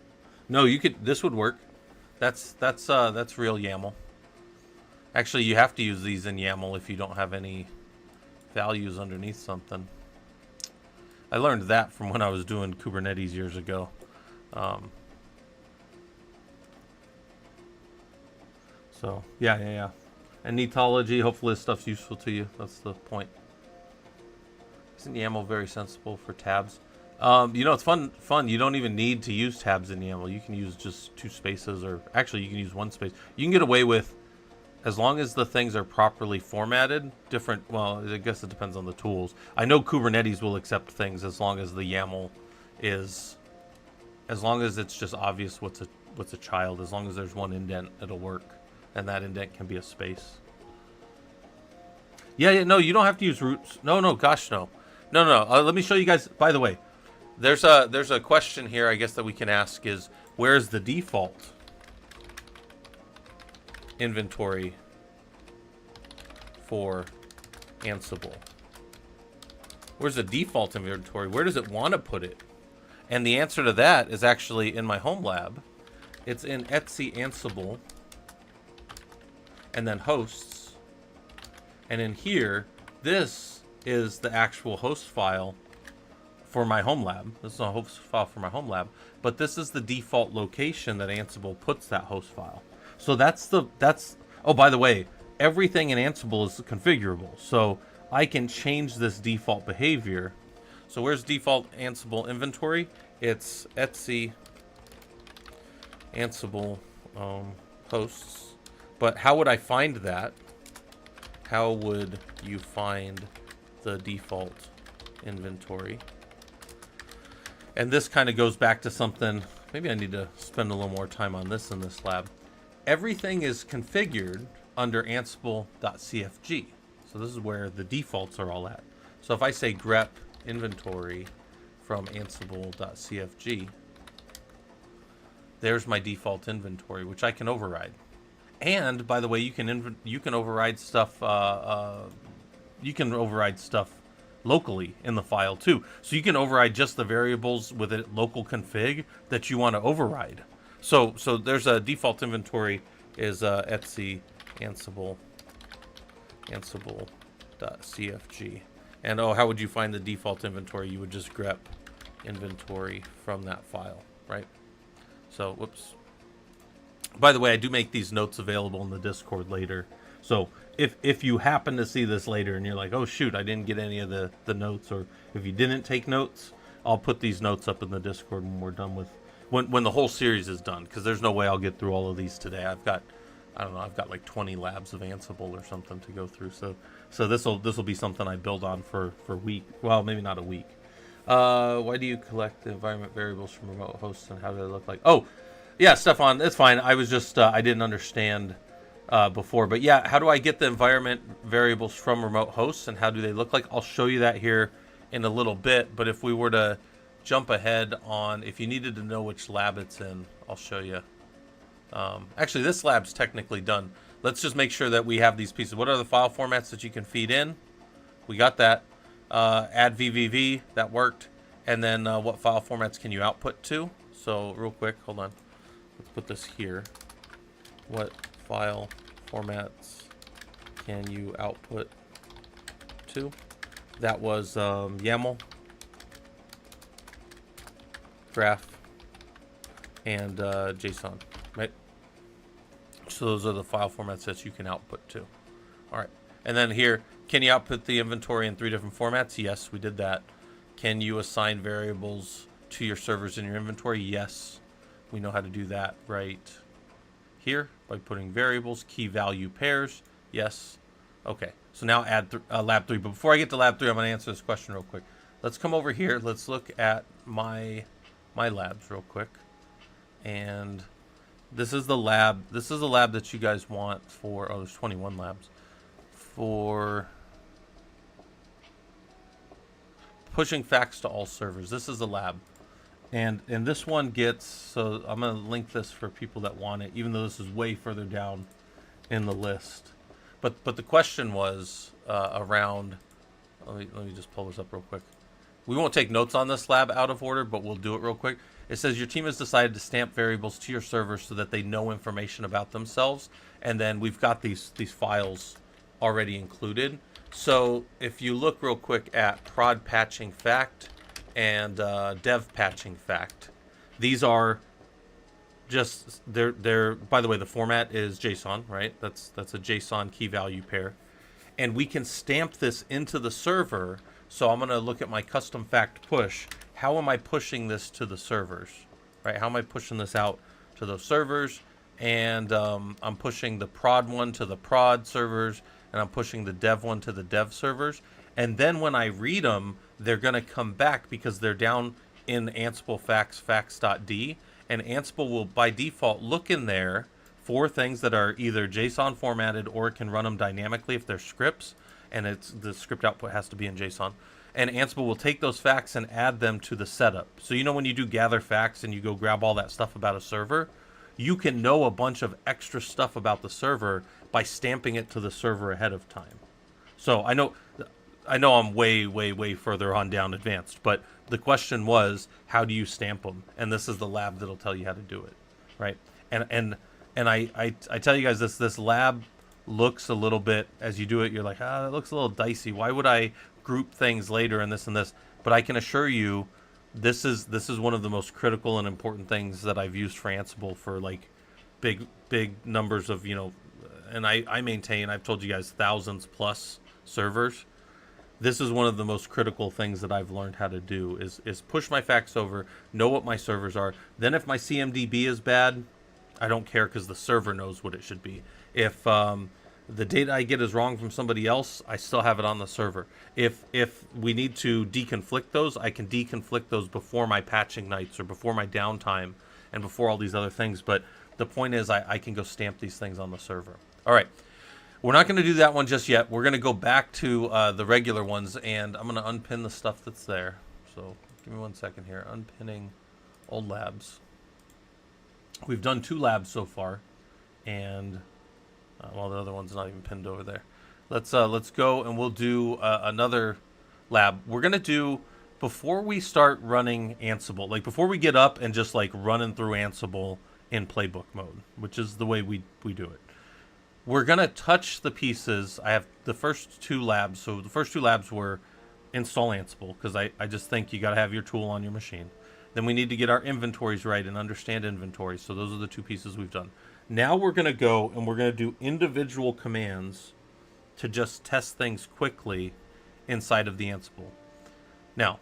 No, you could. This would work. That's real YAML. Actually, you have to use these in YAML if you don't have any values underneath something. I learned that from when I was doing Kubernetes years ago. So yeah. And Neatology, hopefully this stuff's useful to you. That's the point. Isn't YAML very sensible for tabs? It's fun. You don't even need to use tabs in YAML. You can use just 2 spaces, or actually you can use 1 space. You can get away with, as long as the things are properly formatted, well, I guess it depends on the tools. I know Kubernetes will accept things as long as the YAML is, as long as it's just obvious what's a child. As long as there's 1 indent, it'll work. And that indent can be a space. Yeah, no, you don't have to use roots. No, gosh, no. No. Let me show you guys. By the way, there's a question here, I guess, that we can ask is, where's the default inventory for Ansible? Where's the default inventory? Where does it want to put it? And the answer to that is actually in my home lab. It's in etc Ansible, and then hosts, and in here, this is the actual host file for my home lab. This is a host file for my home lab, but this is the default location that Ansible puts that host file. So oh, by the way, everything in Ansible is configurable, so I can change this default behavior. So where's default Ansible inventory? It's etc Ansible hosts. But how would I find that? How would you find the default inventory? And this kind of goes back to something, maybe I need to spend a little more time on this in this lab. Everything is configured under ansible.cfg. So this is where the defaults are all at. So if I say grep inventory from ansible.cfg, there's my default inventory, which I can override. And by the way, you can override stuff. You can override stuff locally in the file too. So you can override just the variables with a local config that you want to override. So there's a default inventory is etc ansible.cfg. And how would you find the default inventory? You would just grep inventory from that file, right? So whoops. By the way, I do make these notes available in the Discord later. So if you happen to see this later and you're like, oh shoot, I didn't get any of the notes, or if you didn't take notes, I'll put these notes up in the Discord when we're done with, when the whole series is done, because there's no way I'll get through all of these today. I've got like 20 labs of Ansible or something to go through. So this will be something I build on for a week. Well, maybe not a week. Why do you collect the environment variables from remote hosts, and how do they look like? Oh, yeah, Stefan, it's fine. I was just, I didn't understand before. But yeah, how do I get the environment variables from remote hosts, and how do they look like? I'll show you that here in a little bit. But if we were to jump ahead on, if you needed to know which lab it's in, I'll show you Actually, this lab's technically done. Let's just make sure that we have these pieces. What are the file formats that you can feed in? We got that. Add VVV, that worked. And then what file formats can you output to? So real quick, hold on. Let's put this here. What file formats can you output to? That was YAML, graph, and JSON, right? So those are the file formats that you can output to. All right. And then here, can you output the inventory in 3 different formats? Yes, we did that. Can you assign variables to your servers in your inventory? Yes, we know how to do that right here by putting variables, key value pairs. Yes. Okay, so now add lab 3. But before I get to lab 3, I'm going to answer this question real quick. Let's come over here. Let's look at my labs real quick. And this is the lab. This is the lab that you guys want for, oh, there's 21 labs. For pushing facts to all servers. This is the lab. And this one gets, so I'm going to link this for people that want it, even though this is way further down in the list. But the question was around, let me just pull this up real quick. We won't take notes on this lab out of order, but we'll do it real quick. It says your team has decided to stamp variables to your servers so that they know information about themselves. And then we've got these files already included. So if you look real quick at prod patching fact and dev patching fact, these are just, they're by the way, the format is JSON, right? That's a JSON key value pair. And we can stamp this into the server. So I'm going to look at my custom fact push. How am I pushing this to the servers, right? How am I pushing this out to those servers? And I'm pushing the prod one to the prod servers, and I'm pushing the dev one to the dev servers. And then when I read them, they're going to come back because they're down in Ansible facts, facts.d. And Ansible will, by default, look in there for things that are either JSON formatted or it can run them dynamically if they're scripts. And it's the script output has to be in JSON. And Ansible will take those facts and add them to the setup. So you know when you do gather facts and you go grab all that stuff about a server, you can know a bunch of extra stuff about the server by stamping it to the server ahead of time. So I know I'm way further on down advanced, but the question was, how do you stamp them? And this is the lab that'll tell you how to do it, right? And I tell you guys this lab looks a little bit, as you do it, you're like, that looks a little dicey. Why would I group things later and this and this? But I can assure you, this is one of the most critical and important things that I've used for Ansible for like big numbers of, and I maintain, I've told you guys, thousands plus servers. This is one of the most critical things that I've learned how to do is push my facts over, know what my servers are. Then if my CMDB is bad, I don't care because the server knows what it should be. If the data I get is wrong from somebody else, I still have it on the server. If we need to deconflict those, I can deconflict those before my patching nights or before my downtime and before all these other things. But the point is I can go stamp these things on the server. All right. We're not going to do that one just yet. We're going to go back to the regular ones, and I'm going to unpin the stuff that's there. So give me 1 second here. Unpinning old labs. We've done 2 labs so far, and well, the other one's not even pinned over there. Let's go and we'll do another lab. We're going to do, before we start running Ansible, like before we get up and just like running through Ansible in playbook mode, which is the way we do it. We're going to touch the pieces. I have the first 2 labs. So the first 2 labs were install Ansible, because I just think you got to have your tool on your machine. Then we need to get our inventories right and understand inventory. So those are the 2 pieces we've done. Now we're going to go and we're going to do individual commands to just test things quickly inside of the Ansible. Now,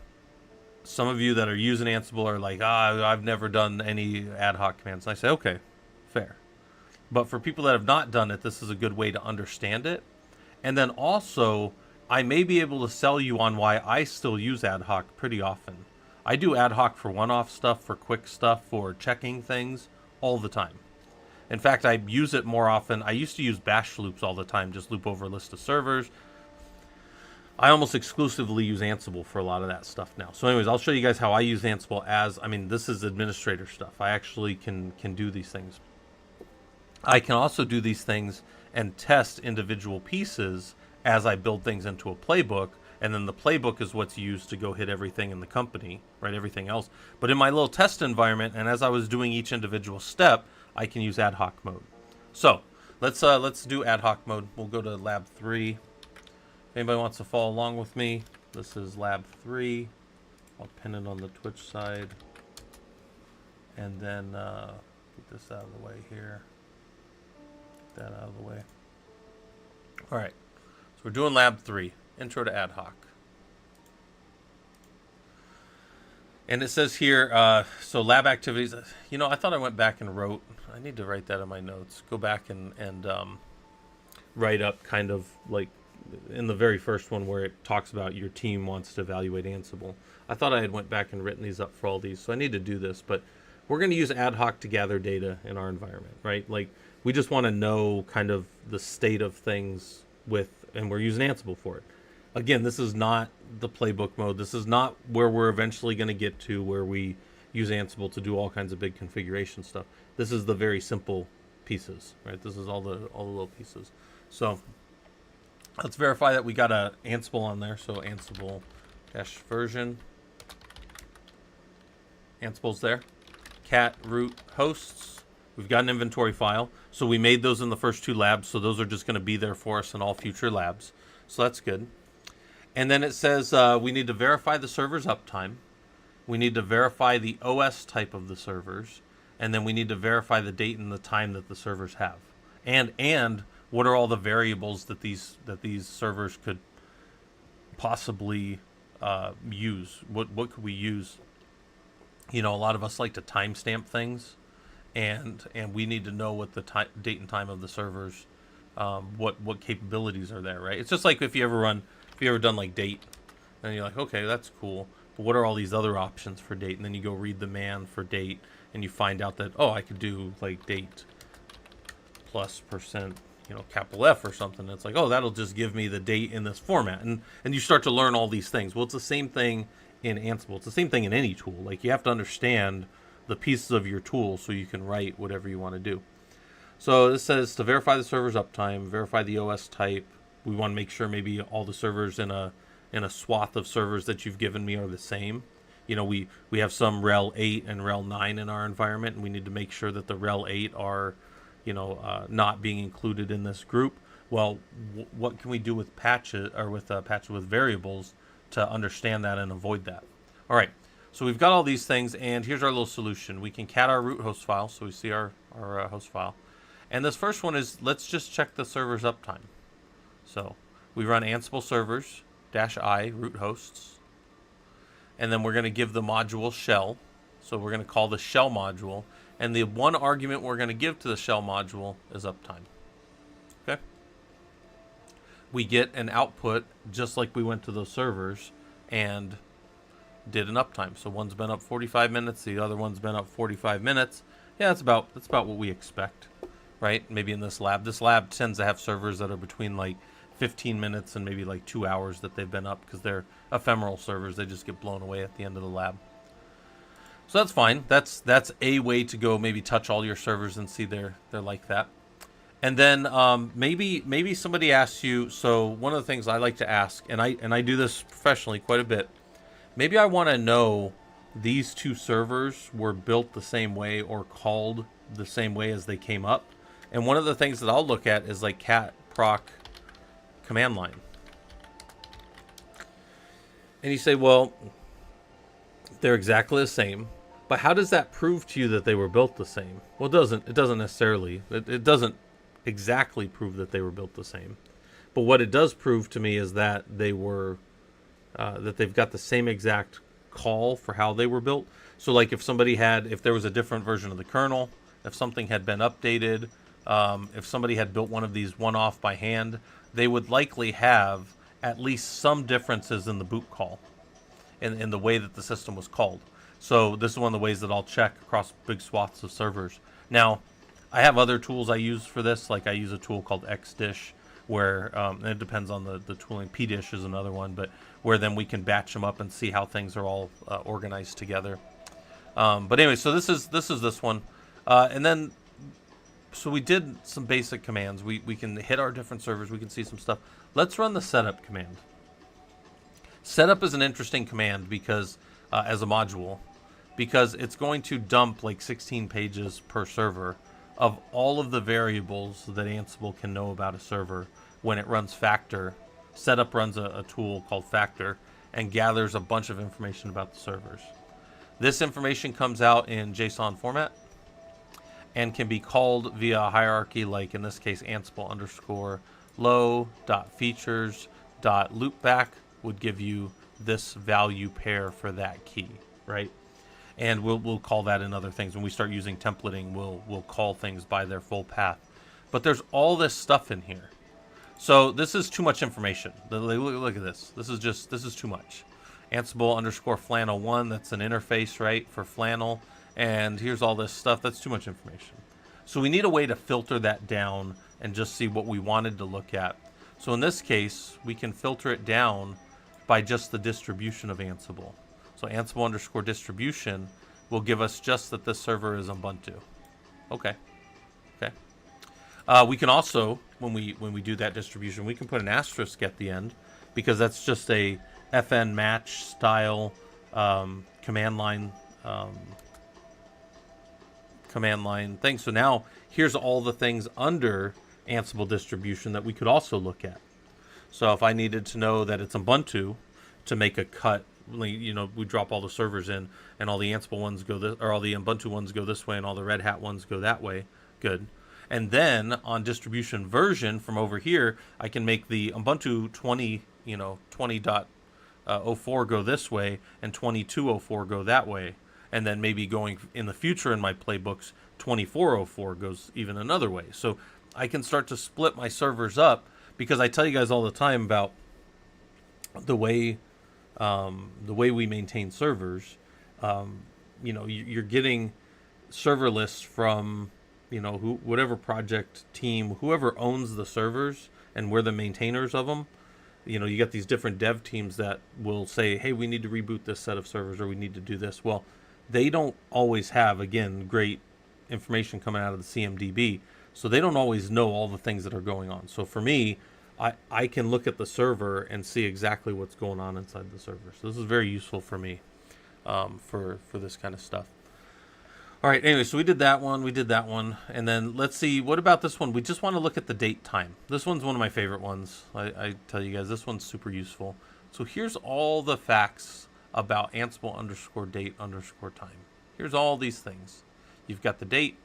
some of you that are using Ansible are like, I've never done any ad hoc commands. And I say, okay, fair. But for people that have not done it, this is a good way to understand it. And then also, I may be able to sell you on why I still use ad hoc pretty often. I do ad hoc for one-off stuff, for quick stuff, for checking things all the time. In fact, I use it more often. I used to use bash loops all the time, just loop over a list of servers. I almost exclusively use Ansible for a lot of that stuff now. So anyways, I'll show you guys how I use Ansible this is administrator stuff. I actually can do these things. I can also do these things and test individual pieces as I build things into a playbook, and then the playbook is what's used to go hit everything in the company, right? Everything else. But in my little test environment, and as I was doing each individual step, I can use ad hoc mode. So let's do ad hoc mode. We'll go to lab 3. If anybody wants to follow along with me, this is lab 3. I'll pin it on the Twitch side, and then get this out of the way here. Get that out of the way. All right. So we're doing lab 3, intro to ad hoc. And it says here, so lab activities, you know, I thought I went back and wrote, I need to write that in my notes. Go back and write up kind of like in the very first one where it talks about your team wants to evaluate Ansible. I thought I had went back and written these up for all these, so I need to do this. But we're going to use ad hoc to gather data in our environment, right? Like we just want to know kind of the state of things with, and we're using Ansible for it. Again, this is not the playbook mode. This is not where we're eventually going to get to where we use Ansible to do all kinds of big configuration stuff. This is the very simple pieces, right? This is all the little pieces. So let's verify that we got a Ansible on there. So Ansible -version. Ansible's there. Cat root hosts. We've got an inventory file. So we made those in the first 2 labs. So those are just going to be there for us in all future labs. So that's good. And then it says we need to verify the server's uptime. We need to verify the OS type of the servers. And then we need to verify the date and the time that the servers have. And what are all the variables that these servers could possibly use? What could we use? You know, a lot of us like to timestamp things, and we need to know what the date and time of the servers, what capabilities are there, right? It's just like if you ever done like date, and you're like, okay, that's cool, but what are all these other options for date? And then you go read the man for date, and you find out that, oh, I could do like date plus %, you know, capital F or something. It's like, oh, that'll just give me the date in this format, and you start to learn all these things. Well, it's the same thing in Ansible. It's the same thing in any tool. Like you have to understand the pieces of your tool so you can write whatever you want to do. So this says to verify the server's uptime, verify the OS type. We want to make sure maybe all the servers in a swath of servers that you've given me are the same. You know, we have some RHEL 8 and RHEL 9 in our environment, and we need to make sure that the RHEL 8 are, you know, not being included in this group. Well, what can we do with patches or with patches with variables to understand that and avoid that? All right, so we've got all these things, and here's our little solution. We can cat our root host file, so we see our host file. And this first one is, let's just check the server's uptime. So we run Ansible servers -i root hosts, and then we're going to give the module shell. So we're going to call the shell module, and the one argument we're going to give to the shell module is uptime. Okay. We get an output just like we went to those servers and did an uptime. So one's been up 45 minutes, the other one's been up 45 minutes. Yeah, that's about what we expect, right? Maybe in this lab. This lab tends to have servers that are between like 15 minutes and maybe like 2 hours that they've been up because they're ephemeral servers. They just get blown away at the end of the lab. So that's fine. That's a way to go maybe touch all your servers and see they're like that. And then maybe somebody asks you, so one of the things I like to ask, and I do this professionally quite a bit, maybe I want to know these 2 servers were built the same way or called the same way as they came up. And one of the things that I'll look at is like cat proc command line. And you say, well, they're exactly the same, but how does that prove to you that they were built the same? Well, it doesn't necessarily. It doesn't exactly prove that they were built the same. But what it does prove to me is that they were that they've got the same exact call for how they were built. So like if there was a different version of the kernel, if something had been updated, if somebody had built one of these one-off by hand, they would likely have at least some differences in the boot call, in the way that the system was called. So this is one of the ways that I'll check across big swaths of servers. Now, I have other tools I use for this. Like I use a tool called XDish, where and it depends on the tooling. PDish is another one, but where then we can batch them up and see how things are all organized together. But anyway, so this is this one, and then so we did some basic commands. We can hit our different servers. We can see some stuff. Let's run the setup command. Setup is an interesting command because as a module, because it's going to dump like 16 pages per server of all of the variables that Ansible can know about a server when it runs factor. Setup runs a tool called factor and gathers a bunch of information about the servers. This information comes out in JSON format and can be called via a hierarchy, like in this case Ansible underscore low.features.loopback would give you this value pair for that key, right? And we'll call that in other things. When we start using templating, we'll call things by their full path. But there's all this stuff in here. So this is too much information. Look at this. This is too much. Ansible underscore flannel1, that's an interface, right, for flannel. And here's all this stuff. That's too much information. So we need a way to filter that down and just see what we wanted to look at. So in this case, we can filter it down by just the distribution of Ansible. So Ansible underscore distribution will give us just that this server is Ubuntu. Okay. Okay. We can also, when we do that distribution, we can put an asterisk at the end because that's just a FN match style command line thing. So now here's all the things under Ansible distribution that we could also look at. So if I needed to know that it's Ubuntu to make a cut, you know, we drop all the servers in and all the Ansible ones go this, or all the Ubuntu ones go this way and all the Red Hat ones go that way. Good. And then on distribution version from over here, I can make the Ubuntu 20.04 go this way and 22.04 go that way. And then maybe going in the future in my playbooks, 24.04 goes even another way. So I can start to split my servers up because I tell you guys all the time about the way we maintain servers. You know, you're getting server lists from, you know, whatever project team, whoever owns the servers, and we're the maintainers of them. You know, you got these different dev teams that will say, hey, we need to reboot this set of servers, or we need to do this. Well, they don't always have, again, great information coming out of the CMDB, so they don't always know all the things that are going on. So for me, I can look at the server and see exactly what's going on inside the server. So this is very useful for me for this kind of stuff. All right, anyway, so we did that one, and then let's see, what about this one? We just want to look at the date time. This one's one of my favorite ones. I tell you guys, this one's super useful. So here's all the facts about Ansible underscore date underscore time. Here's all these things. You've got the date,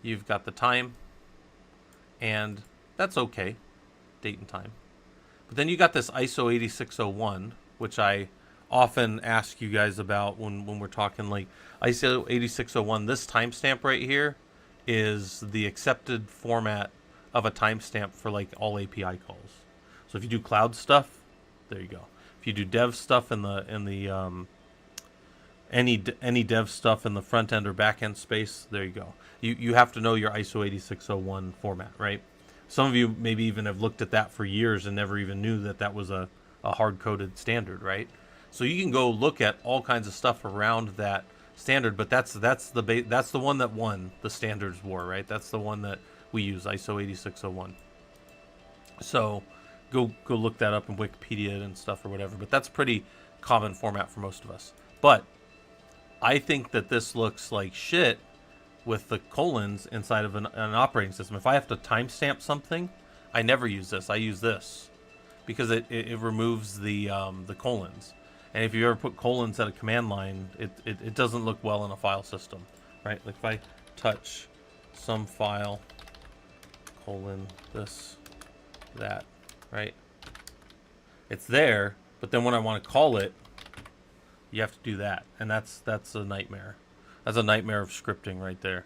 you've got the time, and that's okay, date and time. But then you got this ISO 8601, which I often ask you guys about when we're talking like ISO 8601. This timestamp right here is the accepted format of a timestamp for like all API calls. So if you do cloud stuff, there you go. If you do dev stuff in the any dev stuff in the front end or back end space, there you go. You have to know your ISO 8601 format, right? Some of you maybe even have looked at that for years and never even knew that that was a hard-coded standard, right? So you can go look at all kinds of stuff around that standard, but that's the one that won the standards war, right? That's the one that we use, ISO 8601. So go look that up in Wikipedia and stuff or whatever, but that's pretty common format for most of us. But I think that this looks like shit with the colons inside of an operating system. If I have to timestamp something, I never use this. I use this because it removes the colons. And if you ever put colons at a command line, it doesn't look well in a file system, right? Like if I touch some file, colon, this, that, right? It's there, but then when I want to call it, you have to do that. And that's a nightmare. That's a nightmare of scripting right there,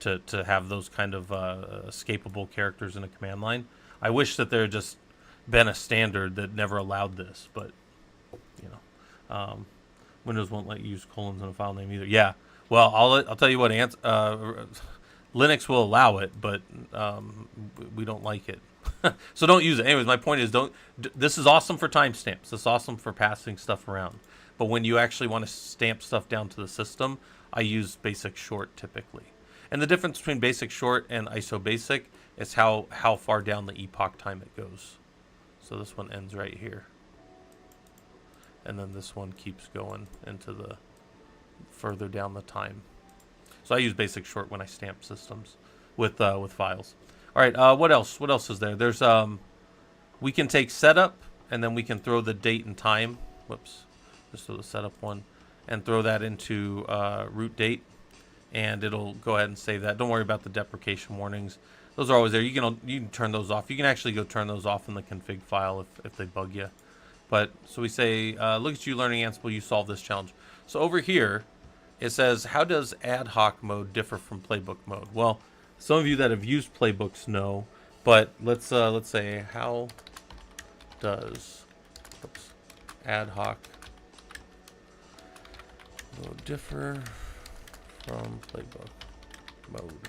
to have those kind of escapable characters in a command line. I wish that there had just been a standard that never allowed this, but, you know. Windows won't let you use colons in a file name either. Yeah, well, I'll tell you what, Linux will allow it, but we don't like it. So don't use it. Anyways, my point is, this is awesome for timestamps. This is awesome for passing stuff around. But when you actually want to stamp stuff down to the system, I use basic short typically. And the difference between basic short and ISO basic is how far down the epoch time it goes. So this one ends right here. And then this one keeps going into the further down the time. So I use basic short when I stamp systems with files. All right, what else? What else is there? There's we can take setup and then we can throw the date and time. Whoops, just throw the setup one and throw that into root date, and it'll go ahead and save that. Don't worry about the deprecation warnings; those are always there. You can turn those off. You can actually go turn those off in the config file if they bug you. But so we say, look at you learning Ansible. You solved this challenge. So over here, it says, how does ad hoc mode differ from playbook mode? Well, some of you that have used playbooks know, but let's say, how does ad hoc mode differ from playbook mode?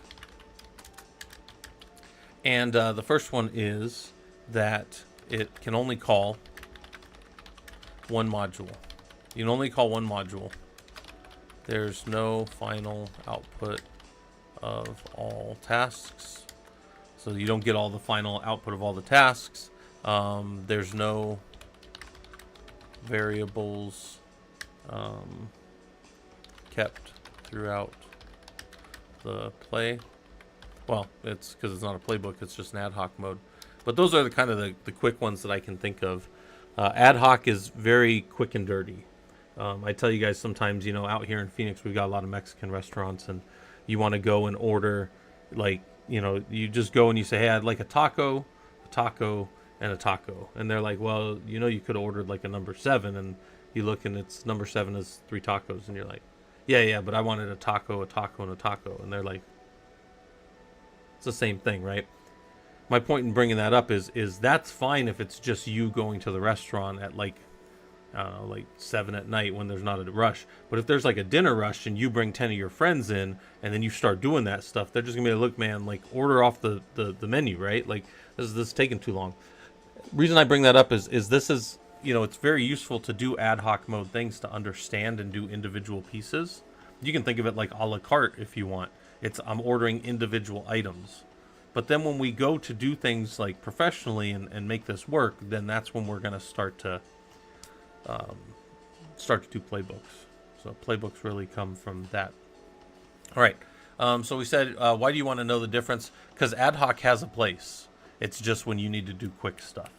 And the first one is that it can only call one module. You can only call one module. There's no final output of all tasks. So you don't get all the final output of all the tasks. There's no variables kept throughout the play. Well, it's because it's not a playbook, it's just an ad hoc mode. But those are the kind of the quick ones that I can think of. Ad hoc is very quick and dirty. I tell you guys sometimes, you know, out here in Phoenix, we've got a lot of Mexican restaurants, and you want to go and order, like, you know, you just go and you say, hey, I'd like a taco, and a taco. And they're like, well, you know, you could have ordered like a number 7, and you look and it's number 7 is 3 tacos. And you're like, yeah, but I wanted a taco, and a taco. And they're like, it's the same thing, right? My point in bringing that up is that's fine if it's just you going to the restaurant at like 7 at night when there's not a rush. But if there's like a dinner rush and you bring 10 of your friends in and then you start doing that stuff, they're just gonna be like, look, man, like, order off the menu, right? Like, this is taking too long. Reason I bring that up is this is, you know, it's very useful to do ad hoc mode things to understand and do individual pieces. You can think of it like a la carte if you want. I'm ordering individual items. But then when we go to do things like professionally and make this work, then that's when we're going to start to do playbooks. So playbooks really come from that. All right. So we said, why do you want to know the difference? Because ad hoc has a place. It's just when you need to do quick stuff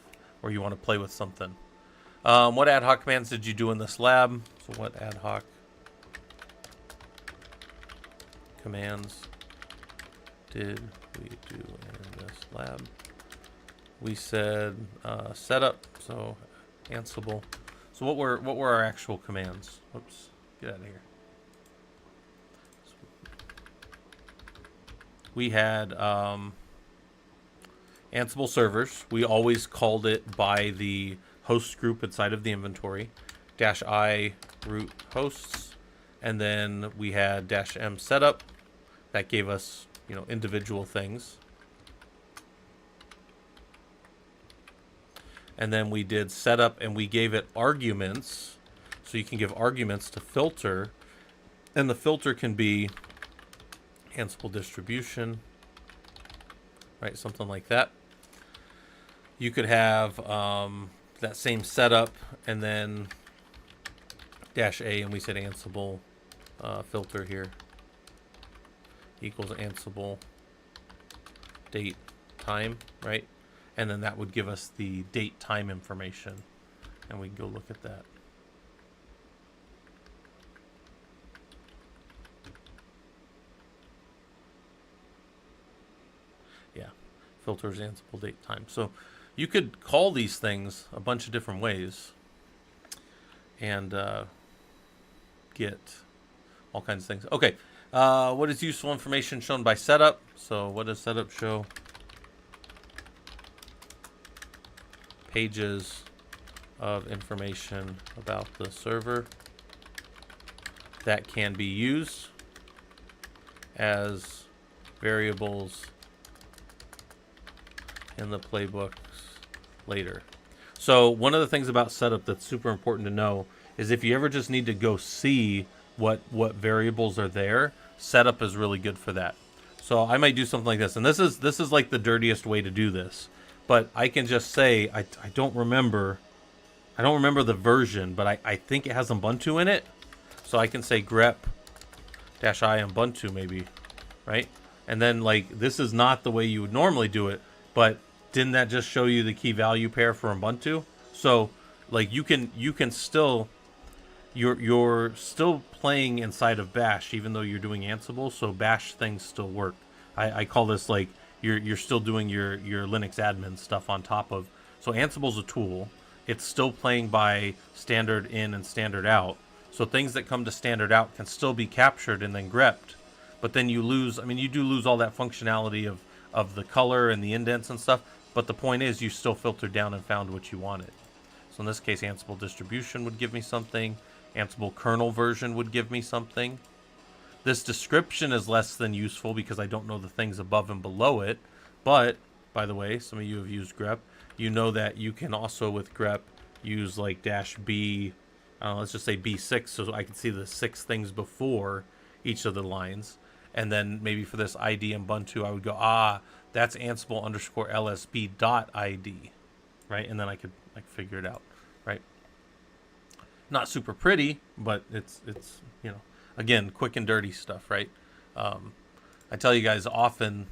or you want to play with something. What ad hoc commands did you do in this lab? So what ad hoc commands did we do in this lab? We said setup, so Ansible. So what were our actual commands? Whoops, get out of here. We had Ansible servers. We always called it by the host group inside of the inventory, -i root hosts, and then we had -m setup. That gave us, you know, individual things. And then we did setup and we gave it arguments. So you can give arguments to filter, and the filter can be Ansible distribution, right? Something like that. You could have that same setup and then -a, and we said Ansible filter here equals Ansible date time, right? And then that would give us the date time information, and we can go look at that. Yeah, filters Ansible date time. So you could call these things a bunch of different ways and get all kinds of things. Okay. What is useful information shown by setup? So what does setup show? Pages of information about the server that can be used as variables in the playbooks later. So one of the things about setup that's super important to know is if you ever just need to go see what variables are there, setup is really good for that. So I might do something like this, and this is like the dirtiest way to do this. But I can just say I don't remember. I don't remember the version, but I think it has Ubuntu in it. So I can say grep -I Ubuntu maybe, right? And then like this is not the way you would normally do it, but didn't that just show you the key value pair for Ubuntu? So like you can still you're still playing inside of Bash even though you're doing Ansible, so Bash things still work. I call this like you're still doing your Linux admin stuff on top of. So Ansible's a tool. It's still playing by standard in and standard out. So things that come to standard out can still be captured and then grepped. But then you lose, I mean, you do lose all that functionality of the color and the indents and stuff. But the point is you still filtered down and found what you wanted. So in this case, Ansible distribution would give me something. Ansible kernel version would give me something. This description is less than useful because I don't know the things above and below it. But, by the way, some of you have used grep. You know that you can also, with grep, use like -B, let's just say B6, so I can see the 6 things before each of the lines. And then maybe for this ID Ubuntu, I would go, that's Ansible _LSB.ID, right? And then I could figure it out, right? Not super pretty, but it's you know, again, quick and dirty stuff, right? I tell you guys often,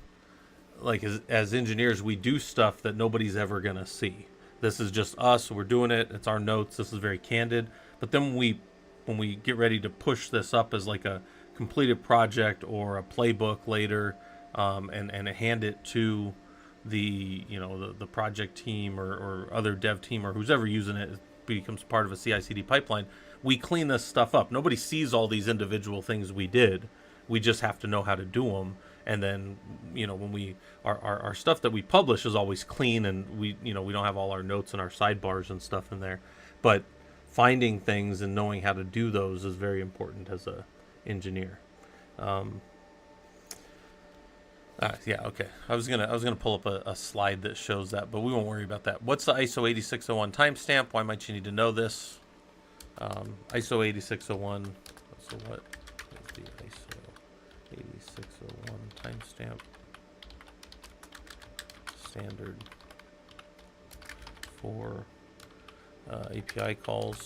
like as engineers, we do stuff that nobody's ever gonna see. This is just us. We're doing it. It's our notes. This is very candid. But then when we get ready to push this up as like a completed project or a playbook later, and hand it to the the project team or other dev team or who's ever using it, becomes part of a CI/CD pipeline. We clean this stuff up. Nobody sees all these individual things we did. We just have to know how to do them. And then, when we our stuff that we publish is always clean, and we don't have all our notes and our sidebars and stuff in there. But finding things and knowing how to do those is very important as a engineer. Yeah, okay. I was gonna pull up a slide that shows that, but we won't worry about that. What's the ISO 8601 timestamp? Why might you need to know this? ISO 8601. So what is the ISO 8601 timestamp? Standard for API calls.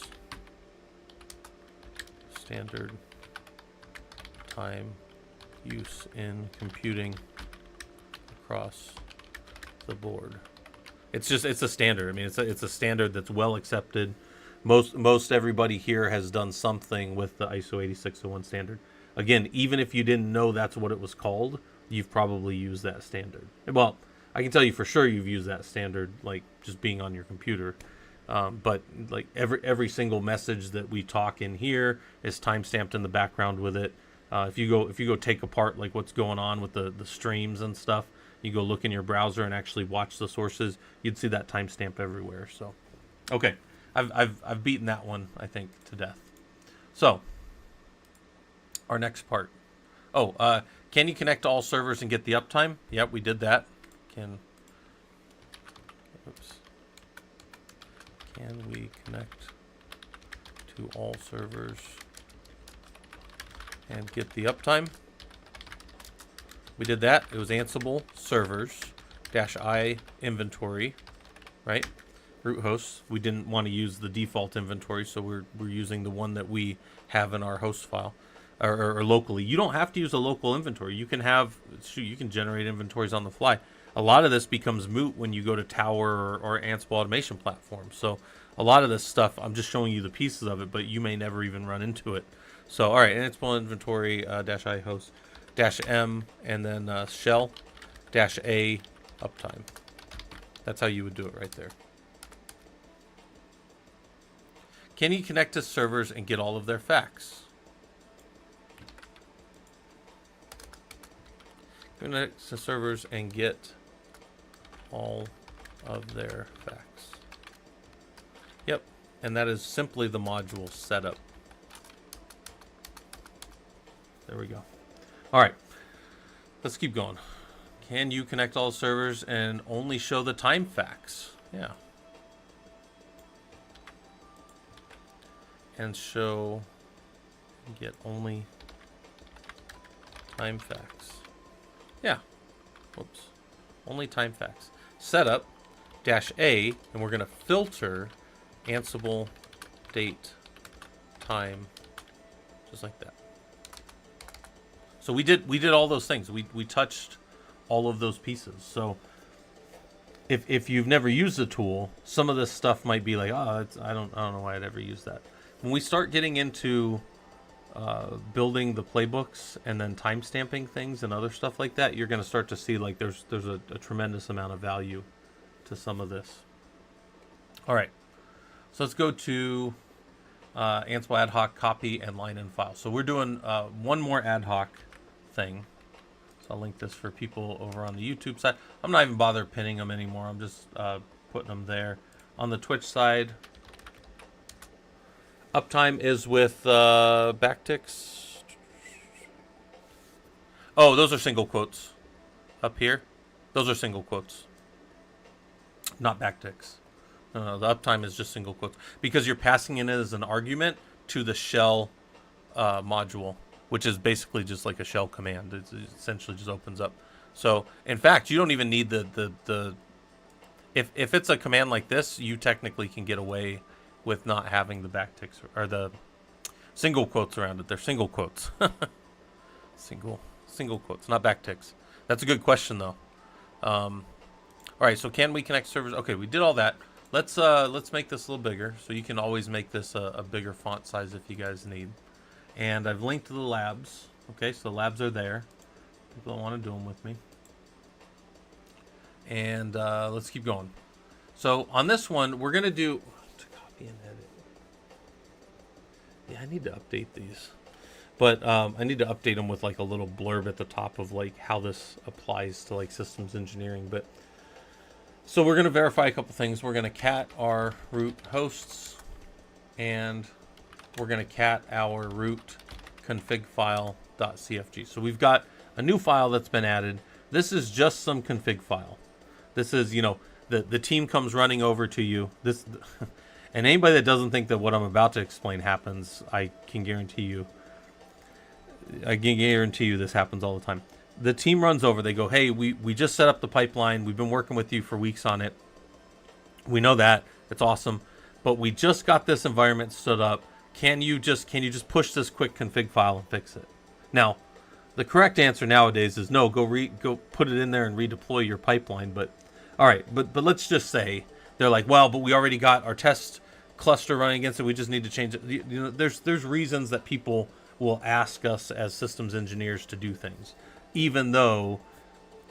Standard time use in computing across the board. It's a standard. I mean, it's a standard that's well accepted. Most everybody here has done something with the ISO 8601 standard. Again, even if you didn't know that's what it was called, you've probably used that standard. Well, I can tell you for sure you've used that standard, like just being on your computer. But like every single message that we talk in here is timestamped in the background with it. If you go take apart like what's going on with the streams and stuff, you go look in your browser and actually watch the sources, you'd see that timestamp everywhere. So, okay, I've beaten that one, I think, to death. So, our next part. Can you connect to all servers and get the uptime? Yep, we did that. Can we connect to all servers and get the uptime? We did that. It was Ansible servers -I inventory, right? Root hosts. We didn't want to use the default inventory, so we're using the one that we have in our host file or locally. You don't have to use a local inventory. You can you can generate inventories on the fly. A lot of this becomes moot when you go to Tower or Ansible automation platforms. So a lot of this stuff, I'm just showing you the pieces of it, but you may never even run into it. So, all right, Ansible inventory -I host -M and then shell -A uptime. That's how you would do it right there. Can you connect to servers and get all of their facts? Connect to servers and get all of their facts. Yep, and that is simply the module setup. There we go. All right, let's keep going. Can you connect all servers and only show the time facts? Yeah. And get only time facts. Yeah. Whoops. Only time facts. Setup -A, and we're going to filter Ansible date time, just like that. So we did all those things. We touched all of those pieces. So if you've never used the tool, some of this stuff might be like, oh, I don't know why I'd ever use that. When we start getting into building the playbooks and then time stamping things and other stuff like that, you're going to start to see like there's a tremendous amount of value to some of this. All right, so let's go to Ansible ad hoc copy and line in file. So we're doing one more ad hoc thing. So I'll link this for people over on the YouTube side. I'm not even bother pinning them anymore. I'm just putting them there. On the Twitch side, uptime is with backticks. Oh, those are single quotes. Up here, those are single quotes, not backticks. No, the uptime is just single quotes because you're passing in it as an argument to the shell module, which is basically just like a shell command. It essentially just opens up. So, in fact, you don't even need the if it's a command like this, you technically can get away with not having the backticks or the single quotes around it. They're single quotes. single quotes, not backticks. That's a good question though. All right, so can we connect servers? Okay, we did all that. Let's make this a little bigger, so you can always make this a bigger font size if you guys need. And I've linked to the labs. Okay, so the labs are there. People don't want to do them with me. And let's keep going. So on this one, we're gonna do to copy and edit. Yeah, I need to update these, but I need to update them with like a little blurb at the top of like how this applies to like systems engineering. But so we're gonna verify a couple things. We're gonna cat our root hosts, and we're gonna cat our root config file.cfg. So we've got a new file that's been added. This is just some config file. This is, you know, the team comes running over to you. This, and anybody that doesn't think that what I'm about to explain happens, I can guarantee you this happens all the time. The team runs over. They go, hey, we just set up the pipeline. We've been working with you for weeks on it. We know that. It's awesome. But we just got this environment stood up. Can you just push this quick config file and fix it? Now, the correct answer nowadays is no. Go put it in there and redeploy your pipeline. But all right, but let's just say they're like, well, but we already got our test cluster running against it. We just need to change it. You know, there's reasons that people will ask us as systems engineers to do things, even though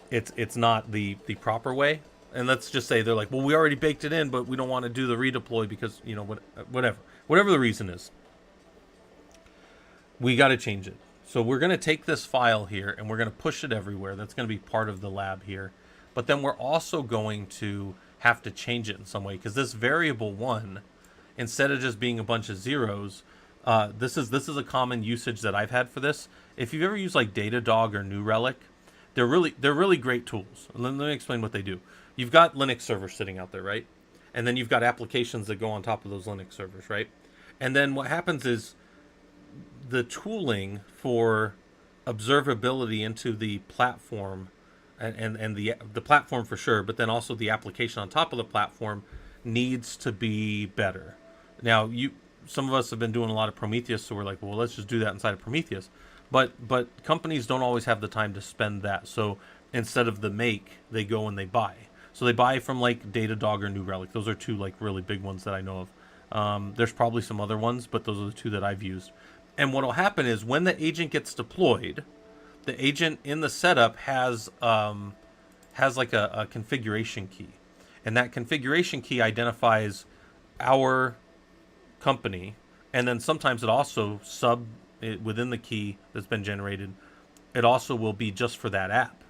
it's not the proper way. And let's just say they're like, well, we already baked it in, but we don't want to do the redeploy because, you know, whatever the reason is, we got to change it. So we're going to take this file here and we're going to push it everywhere. That's going to be part of the lab here. But then we're also going to have to change it in some way, because this variable 1, instead of just being a bunch of zeros, this is a common usage that I've had for this. If you've ever used like Datadog or New Relic, they're really great tools. Let me explain what they do. You've got Linux servers sitting out there, right? And then you've got applications that go on top of those Linux servers, right? And then what happens is the tooling for observability into the platform and the platform for sure, but then also the application on top of the platform needs to be better. Now, some of us have been doing a lot of Prometheus, so we're like, well, let's just do that inside of Prometheus. But companies don't always have the time to spend that. So instead of the make, they go and they buy. So they buy from like Datadog or New Relic. Those are two like really big ones that I know of. There's probably some other ones, but those are the two that I've used. And what will happen is when the agent gets deployed, the agent in the setup has like a configuration key, and that configuration key identifies our company, and then sometimes it also within the key that's been generated, it also will be just for that app.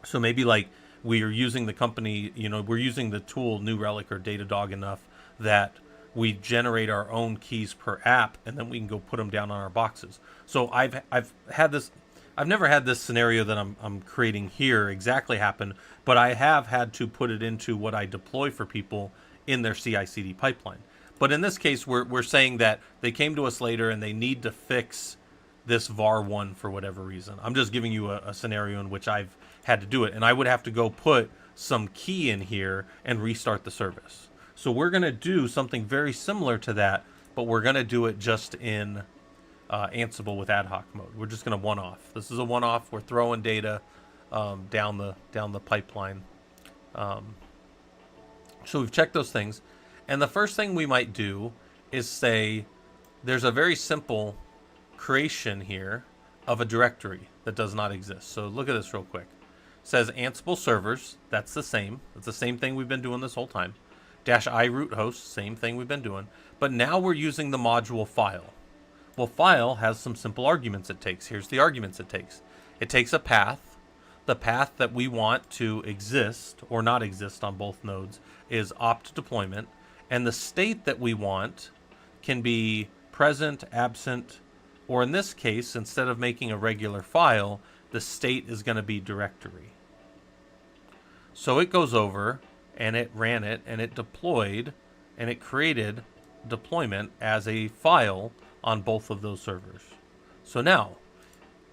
So maybe like we are using the company, you know, we're using the tool New Relic or Datadog enough that we generate our own keys per app, and then we can go put them down on our boxes. So I've had this. I've never had this scenario that I'm creating here exactly happen, but I have had to put it into what I deploy for people in their CI/CD pipeline. But in this case, we're saying that they came to us later and they need to fix this var1 for whatever reason. I'm just giving you a scenario in which I've had to do it, and I would have to go put some key in here and restart the service. So we're going to do something very similar to that, but we're going to do it just in Ansible with ad hoc mode. We're just going to one-off. This is a one-off. We're throwing data down the pipeline. So we've checked those things, and the first thing we might do is say there's a very simple creation here of a directory that does not exist. So look at this real quick. It says Ansible servers. That's the same. It's the same thing we've been doing this whole time. -i root host, same thing we've been doing. But now we're using the module file. Well, file has some simple arguments it takes. Here's the arguments it takes. It takes a path. The path that we want to exist or not exist on both nodes is opt deployment. And the state that we want can be present, absent, or in this case, instead of making a regular file, the state is going to be directory. So it goes over and it ran it and it deployed and it created deployment as a file on both of those servers. So now,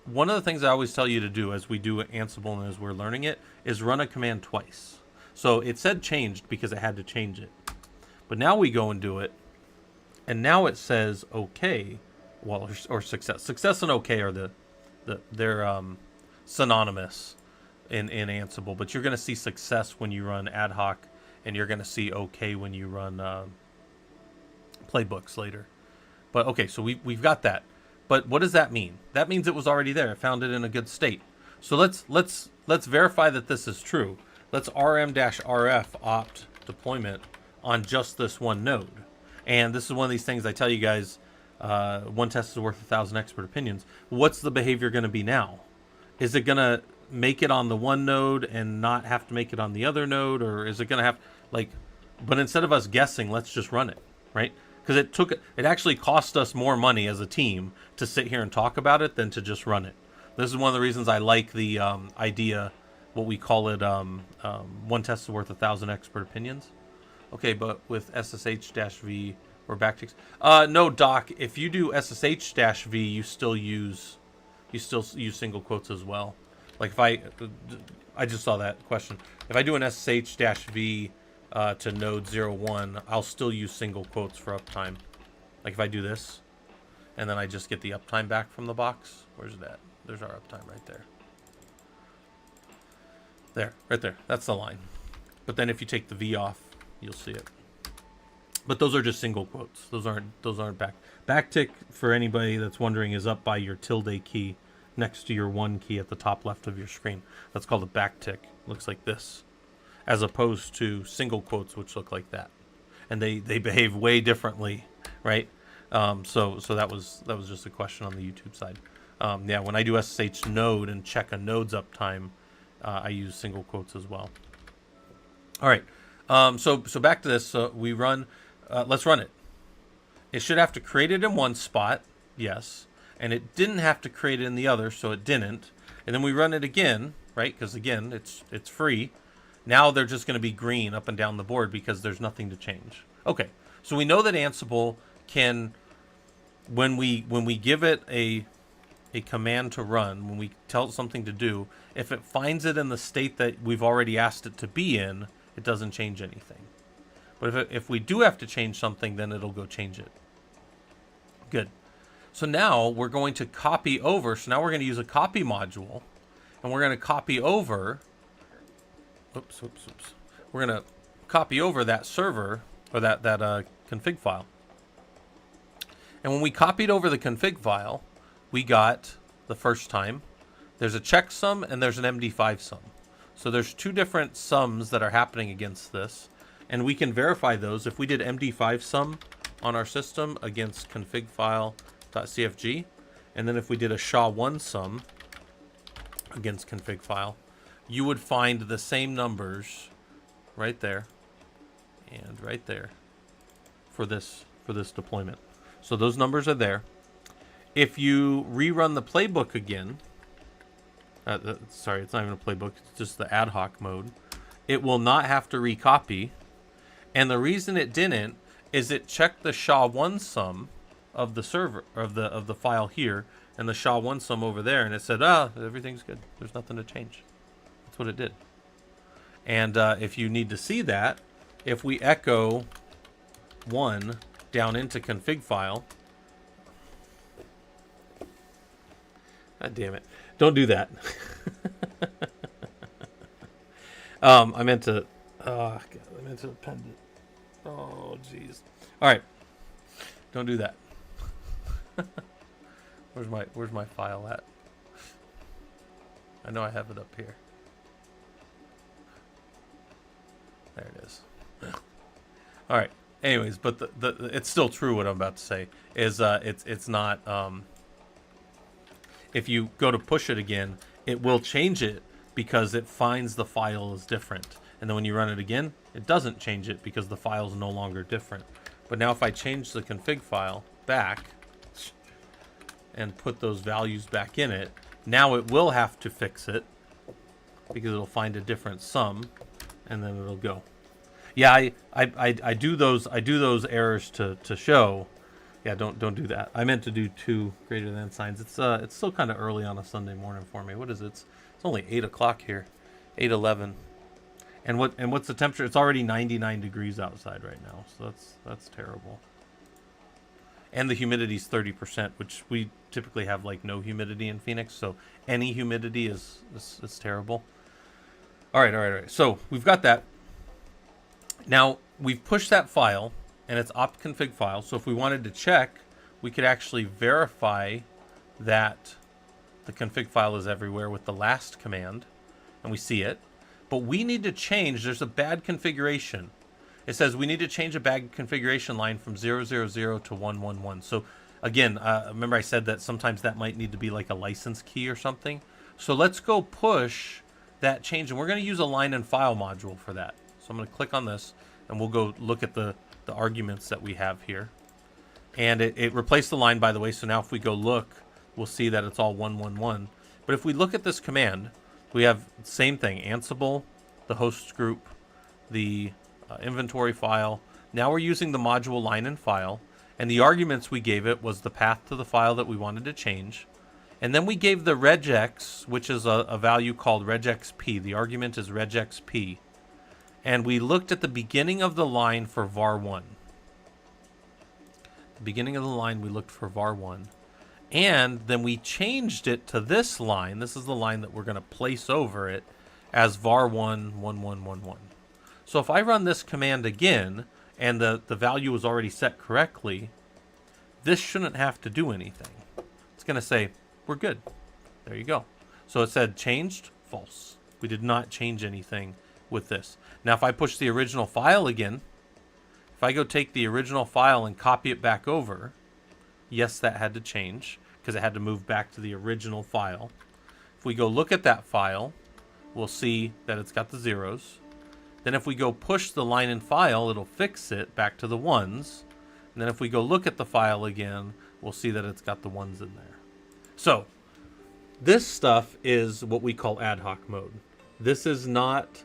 one of the things I always tell you to do as we do Ansible and as we're learning it is run a command twice. So it said changed because it had to change it. But now we go and do it, and now it says okay, well, or success. Success and okay are they're synonymous in Ansible, but you're going to see success when you run ad hoc, and you're going to see okay when you run playbooks later. But okay, so we've got that. But what does that mean? That means it was already there. It found it in a good state. So let's verify that this is true. Let's rm-rf opt deployment on just this one node. And this is one of these things I tell you guys, one test is worth 1,000 expert opinions. What's the behavior going to be now? Is it going to make it on the one node and not have to make it on the other node? Or is it going to have, but instead of us guessing, let's just run it, right? Because it actually cost us more money as a team to sit here and talk about it than to just run it. This is one of the reasons I like the idea, what we call it, one test is worth 1,000 expert opinions. Okay, but with SSH-V or backticks. No, Doc, if you do SSH-V, you still use single quotes as well. Like if I just saw that question. If I do an SSH-V to node 01, I'll still use single quotes for uptime. Like if I do this, and then I just get the uptime back from the box. Where's that? There's our uptime right there. There, right there. That's the line. But then if you take the V off, you'll see it. But those are just single quotes. Those aren't back. Backtick, for anybody that's wondering, is up by your tilde key next to your 1 key at the top left of your screen. That's called a backtick. Looks like this, as opposed to single quotes, which look like that, and they behave way differently, right? So that was just a question on the YouTube side. Yeah, when I do SSH node and check a node's uptime, I use single quotes as well. All right. So back to this. So we run. Let's run it. It should have to create it in one spot, yes, and it didn't have to create it in the other, so it didn't. And then we run it again, right? Because again, it's free. Now they're just going to be green up and down the board because there's nothing to change. Okay, so we know that Ansible can, when we give it a command to run, when we tell it something to do, if it finds it in the state that we've already asked it to be in, it doesn't change anything. But if we do have to change something, then it'll go change it. Good. So now we're going to copy over. So now we're going to use a copy module, and we're going to copy over. Oops. We're going to copy over that server or that config file. And when we copied over the config file, we got the first time there's a checksum and there's an MD5 sum. So there's two different sums that are happening against this, and we can verify those if we did MD5 sum on our system against config file.cfg, and then if we did a SHA-1 sum against config file, you would find the same numbers right there and right there for this deployment. So those numbers are there. If you rerun the playbook again, sorry, it's not even a playbook, it's just the ad hoc mode, it will not have to recopy. And the reason it didn't is it checked the SHA-1 sum of the server of the file here and the SHA-1 sum over there, and it said, everything's good. There's nothing to change. That's what it did. And if you need to see that, if we echo 1 down into config file, God damn it! Don't do that. I meant to. Oh, God, I meant to append it. Oh, jeez. All right. Don't do that. Where's my file at? I know I have it up here. There it is. All right. Anyways, but it's still true what I'm about to say is it's not if you go to push it again, it will change it because it finds the file is different. And then when you run it again, it doesn't change it because the file is no longer different. But now if I change the config file back and put those values back in it, now it will have to fix it because it'll find a different sum and then it'll go. Yeah, I do those errors to show. Yeah, don't do that. I meant to do 2 greater than signs. It's still kind of early on a Sunday morning for me. What is it? It's only 8 o'clock here, 8:11. And what's the temperature? It's already 99 degrees outside right now, so that's terrible. And the humidity is 30%, which we typically have like no humidity in Phoenix, so any humidity is terrible. All right. So we've got that. Now we've pushed that file, and it's opt-config file. So if we wanted to check, we could actually verify that the config file is everywhere with the last command, and we see it. But we need to change. There's a bad configuration. It says we need to change a bad configuration line from 000 to 111. So again, remember I said that sometimes that might need to be like a license key or something. So let's go push that change, and we're going to use a line and file module for that. So I'm going to click on this, and we'll go look at the arguments that we have here. And it replaced the line, by the way, so now if we go look, we'll see that it's all 111. But if we look at this command, we have the same thing, Ansible, the hosts group, the inventory file. Now we're using the module line and file, and the arguments we gave it was the path to the file that we wanted to change. And then we gave the regex, which is a value called regexp. The argument is regexp. And we looked at the beginning of the line for var1. The beginning of the line, we looked for var1. And then we changed it to this line. This is the line that we're going to place over it as var1 1111. So if I run this command again, and the value is already set correctly, this shouldn't have to do anything. It's going to say, we're good. There you go. So it said changed, false. We did not change anything with this. Now if I push the original file again, if I go take the original file and copy it back over, yes, that had to change because it had to move back to the original file. If we go look at that file, we'll see that it's got the zeros. Then if we go push the line and file, it'll fix it back to the ones. And then if we go look at the file again, we'll see that it's got the ones in there. So this stuff is what we call ad hoc mode. This is not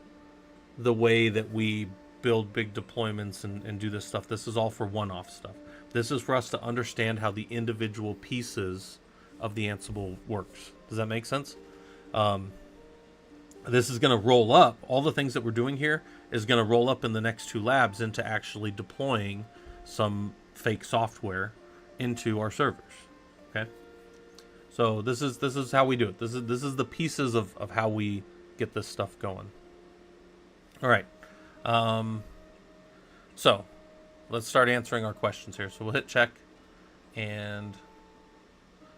the way that we build big deployments and do this stuff. This is all for one-off stuff. This is for us to understand how the individual pieces of the Ansible works. Does that make sense? This is going to roll up. All the things that we're doing here is going to roll up in the next 2 labs into actually deploying some fake software into our servers. Okay. So this is how we do it. This is the pieces of how we get this stuff going. All right. So let's start answering our questions here. So we'll hit check, and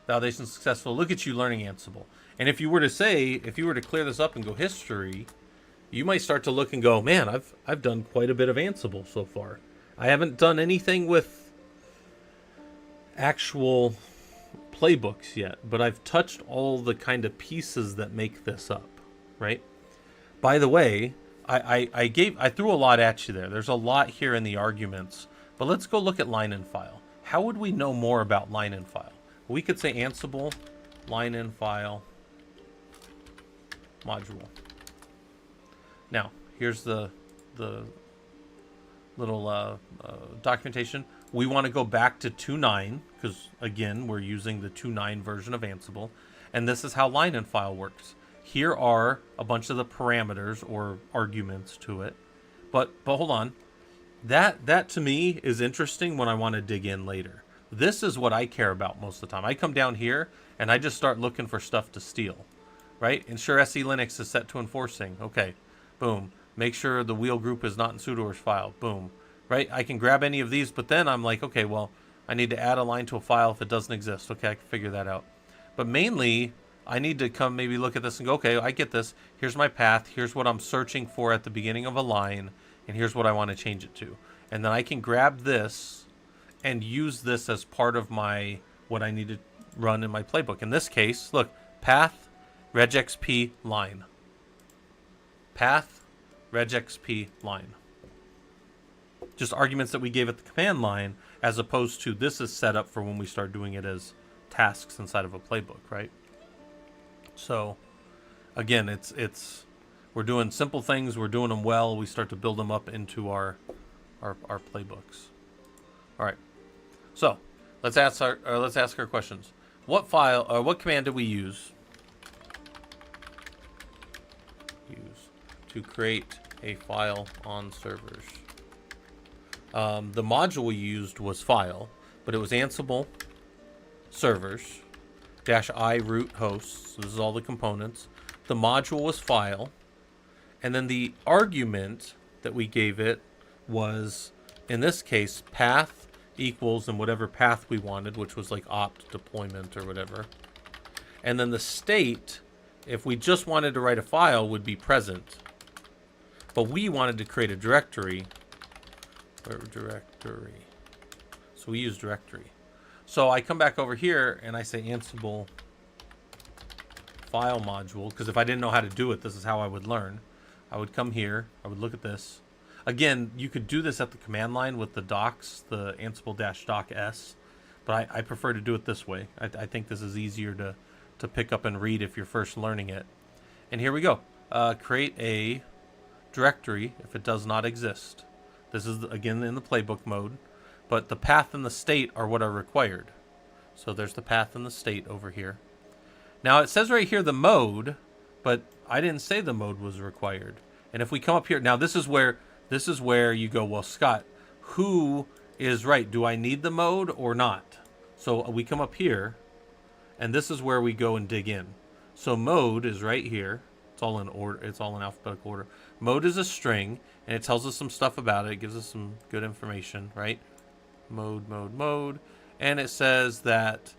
validation successful. Look at you learning Ansible. And if you were to clear this up and go history, you might start to look and go, man, I've done quite a bit of Ansible so far. I haven't done anything with actual playbooks yet, but I've touched all the kind of pieces that make this up, right? By the way, I threw a lot at you there. There's a lot here in the arguments, but let's go look at line and file. How would we know more about line and file? We could say Ansible line and file module. Now, here's the little documentation. We want to go back to 2.9 because, again, we're using the 2.9 version of Ansible. And this is how line and file works. Here are a bunch of the parameters or arguments to it. But hold on. That to me is interesting when I want to dig in later. This is what I care about most of the time. I come down here and I just start looking for stuff to steal, right? Ensure SE Linux is set to enforcing. Okay, boom. Make sure the wheel group is not in sudoers file. Boom, right? I can grab any of these, but then I'm like, okay, well, I need to add a line to a file if it doesn't exist. Okay, I can figure that out. But mainly, I need to come maybe look at this and go, okay, I get this. Here's my path. Here's what I'm searching for at the beginning of a line. And here's what I want to change it to. And then I can grab this and use this as part of my what I need to run in my playbook. In this case, look, path, regexp, line. Path, regexp, line. Just arguments that we gave at the command line, as opposed to this is set up for when we start doing it as tasks inside of a playbook, right? So, again, it's we're doing simple things, we're doing them well, we start to build them up into our playbooks. All right. So, let's ask our questions. What file or what command did we use to create a file on servers? The module we used was file, but it was Ansible servers -i root hosts. So this is all the components. The module was file, and then the argument that we gave it was, in this case, path equals and whatever path we wanted, which was like opt deployment or whatever. And then the state, if we just wanted to write a file, would be present. But we wanted to create a directory. So we use directory. So I come back over here and I say Ansible file module, because if I didn't know how to do it, this is how I would learn. I would come here, I would look at this. Again, you could do this at the command line with the docs, the Ansible-docs, but I prefer to do it this way. I think this is easier to pick up and read if you're first learning it. And here we go. Create a directory if it does not exist. This is, again, in the playbook mode, but the path and the state are what are required. So there's the path and the state over here. Now, it says right here the mode, but I didn't say the mode was required. And if we come up here, now this is where you go, well, Scott, who is right? Do I need the mode or not? So we come up here, and this is where we go and dig in. So mode is right here. It's all in order. It's all in alphabetical order. Mode is a string, and it tells us some stuff about it. It gives us some good information, right? Mode. And it says that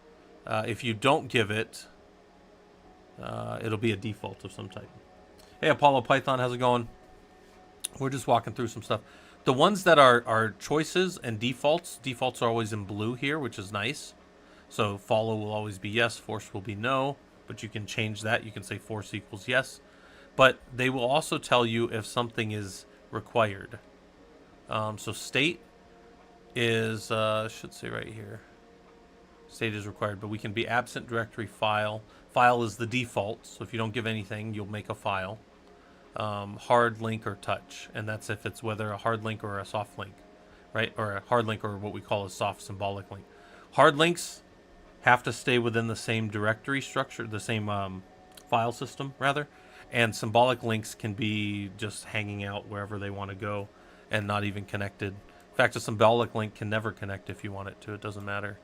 if you don't give it, it'll be a default of some type. Hey, Apollo Python, how's it going? We're just walking through some stuff. The ones that are choices and defaults are always in blue here, which is nice. So follow will always be yes, force will be no, but you can change that. You can say force equals yes. But they will also tell you if something is required. So state is, should say right here, state is required, but we can be absent directory file. File is the default, so if you don't give anything, you'll make a file. Hard link or touch, and that's if it's whether a hard link or a soft link, right? Or a hard link or what we call a soft symbolic link. Hard links have to stay within the same directory structure, the same file system, rather. And symbolic links can be just hanging out wherever they want to go and not even connected. In fact, a symbolic link can never connect if you want it to. It doesn't matter.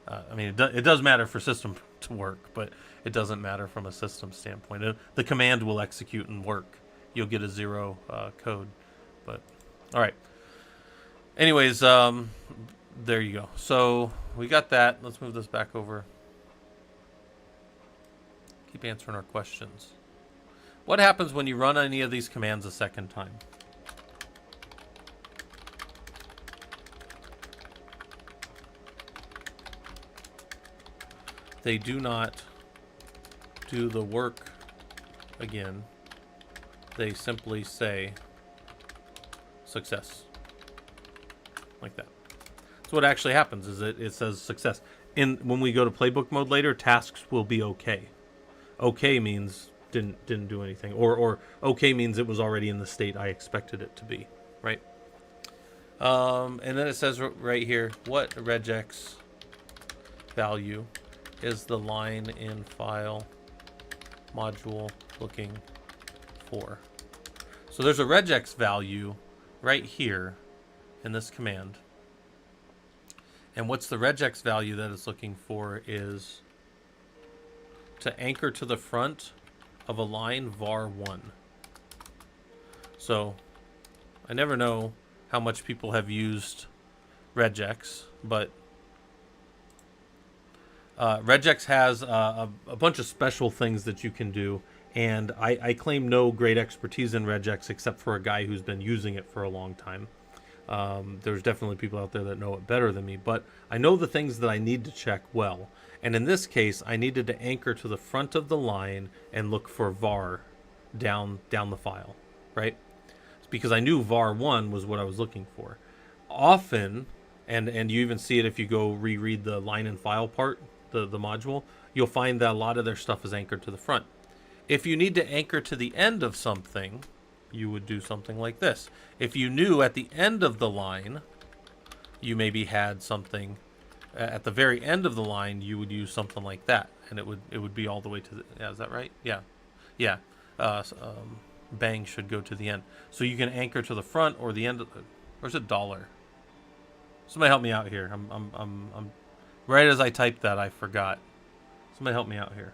I mean, it does matter for system to work, but it doesn't matter from a system standpoint. The command will execute and work. You'll get a 0 code. But, all right. Anyways, there you go. So we got that. Let's move this back over. Keep answering our questions. What happens when you run any of these commands a second time? They do not do the work again. They simply say success. Like that. So what actually happens is it says success. When we go to playbook mode later, tasks will be okay. Okay means didn't do anything, or okay means it was already in the state I expected it to be, right? And then it says right here, what regex value is the line in file module looking for? So there's a regex value right here in this command. And what's the regex value that it's looking for is to anchor to the front of a line var1. So I never know how much people have used regex, but regex has a bunch of special things that you can do, and I claim no great expertise in regex except for a guy who's been using it for a long time. There's definitely people out there that know it better than me, but I know the things that I need to check well. And in this case, I needed to anchor to the front of the line and look for var down the file, right? It's because I knew var1 was what I was looking for. Often, and you even see it if you go reread the line and file part, the module, you'll find that a lot of their stuff is anchored to the front. If you need to anchor to the end of something, you would do something like this. If you knew at the end of the line, you maybe had something at the very end of the line, you would use something like that, and it would be all the way to the, yeah, is that right? Yeah. Bang should go to the end. So you can anchor to the front or the end of the, where's a dollar? Somebody help me out here. I'm right as I typed that, I forgot. Somebody help me out here.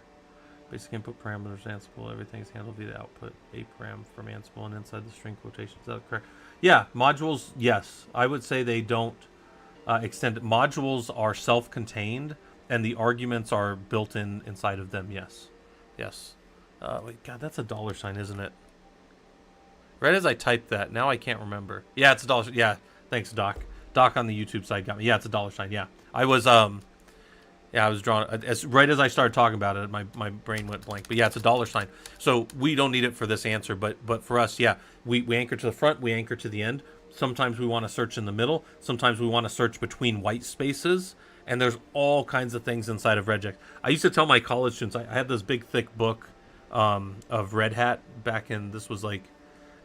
Basic input parameters, Ansible, everything's handled via the output. A param from Ansible and inside the string quotations. Is that correct? Yeah, modules, yes. I would say they don't extend. Modules are self-contained, and the arguments are built inside of them, yes. Yes. Wait, God, that's a dollar sign, isn't it? Right as I typed that, now I can't remember. Yeah, it's a dollar. Yeah, thanks, Doc. Doc on the YouTube side got me. Yeah, it's a dollar sign. Yeah, I was yeah, I was drawn right as I started talking about it. My brain went blank. But yeah, it's a dollar sign. So we don't need it for this answer, but for us, yeah, we anchor to the front, we anchor to the end. Sometimes we want to search in the middle. Sometimes we want to search between white spaces. And there's all kinds of things inside of regex. I used to tell my college students, I had this big thick book of Red Hat back in, this was like,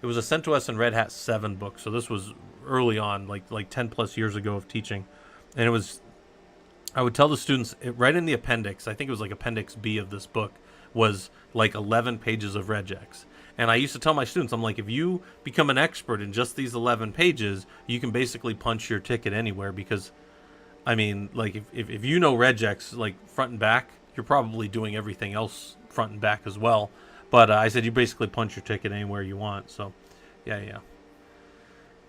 it was a CentOS and Red Hat 7 book. So this was early on, like 10 plus years ago of teaching. And it was, I would tell the students, right in the appendix, I think it was like appendix B of this book, was like 11 pages of regex. And I used to tell my students, I'm like, if you become an expert in just these 11 pages, you can basically punch your ticket anywhere because, I mean, like if you know regex like front and back, you're probably doing everything else front and back as well. But I said you basically punch your ticket anywhere you want. So, yeah.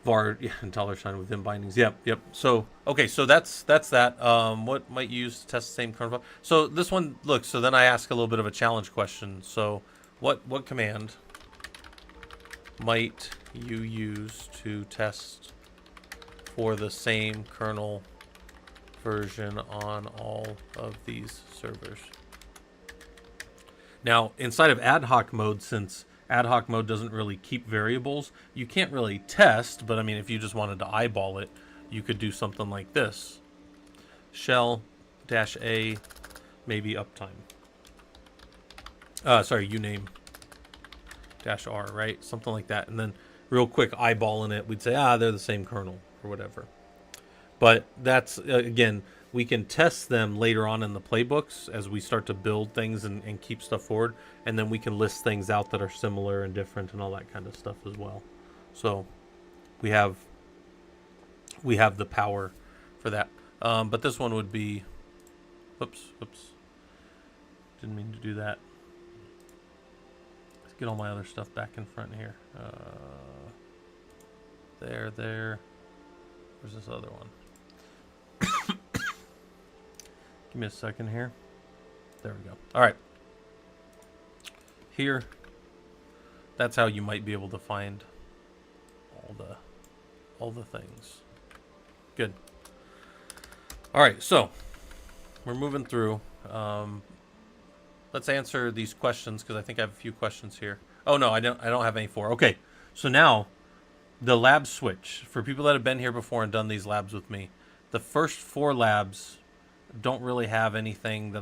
var, yeah, and dollar sign within bindings. Yep. So, okay, so that's that. What might you use to test the same kernel? So this one, look, so then I ask a little bit of a challenge question. So what command might you use to test for the same kernel version on all of these servers? Now, inside of ad hoc mode, since ad hoc mode doesn't really keep variables, you can't really test, but I mean, if you just wanted to eyeball it, you could do something like this. Shell -a, maybe uptime. Sorry, uname -r, right? Something like that. And then real quick eyeballing it, we'd say, they're the same kernel or whatever. But that's, again, we can test them later on in the playbooks as we start to build things and keep stuff forward. And then we can list things out that are similar and different and all that kind of stuff as well. So we have the power for that. But this one would be, whoops. Didn't mean to do that. Let's get all my other stuff back in front here. There. Where's this other one? Give me a second here. There we go. All right. Here, that's how you might be able to find all the things. Good. All right, so we're moving through. Let's answer these questions because I think I have a few questions here. Oh no, I don't have any for. Okay, so now the lab switch for people that have been here before and done these labs with me. The first 4 labs don't really have anything that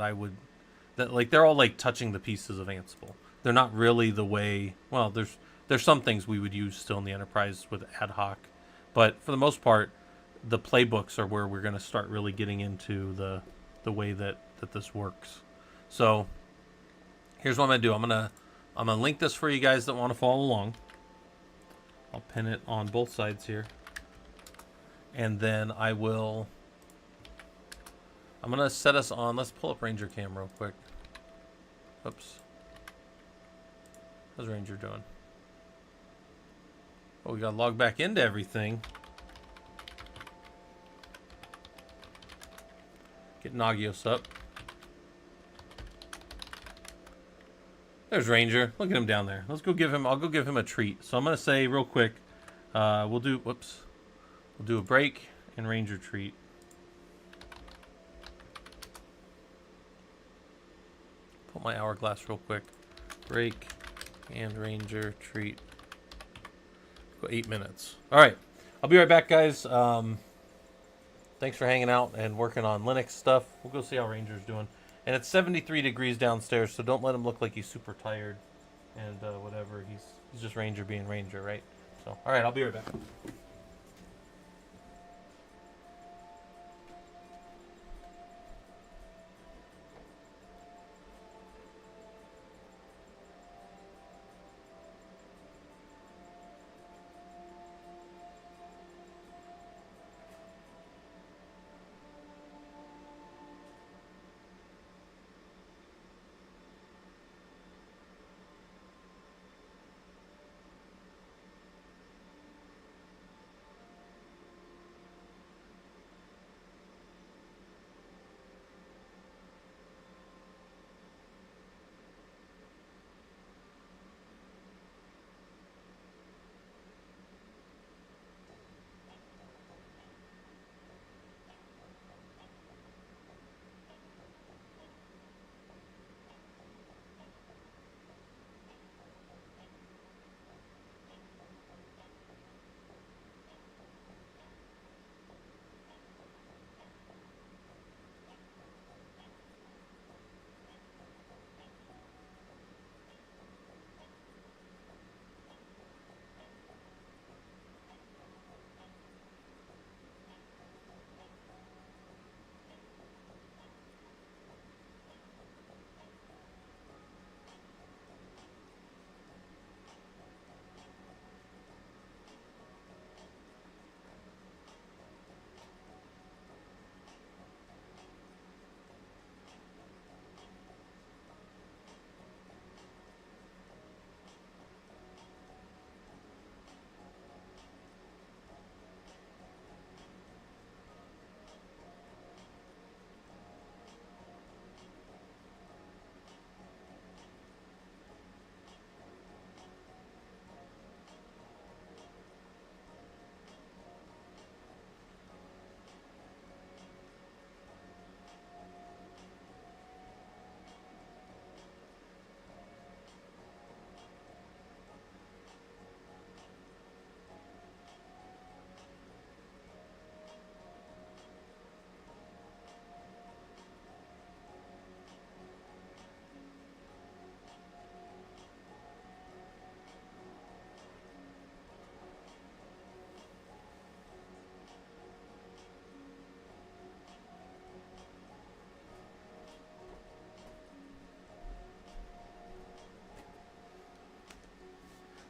like they're all like touching the pieces of Ansible. They're not really the way, well, there's some things we would use still in the enterprise with ad hoc, but for the most part, the playbooks are where we're going to start really getting into the the way that this works. So here's what I'm gonna do. I'm gonna link this for you guys that want to follow along. I'll pin it on both sides here, and then I'm gonna set us on. Let's pull up Ranger Cam real quick. Oops. How's Ranger doing? Oh, we gotta log back into everything. Get Nagios up. There's Ranger. Look at him down there. Let's go give him. I'll go give him a treat. So I'm gonna say real quick. We'll do. Whoops. We'll do a break and Ranger treat. Put my hourglass real quick. Break and Ranger treat. Go 8 minutes. All right. I'll be right back, guys. Thanks for hanging out and working on Linux stuff. We'll go see how Ranger's doing. And it's 73 degrees downstairs, so don't let him look like he's super tired and whatever. He's just Ranger being Ranger, right? So, all right, I'll be right back.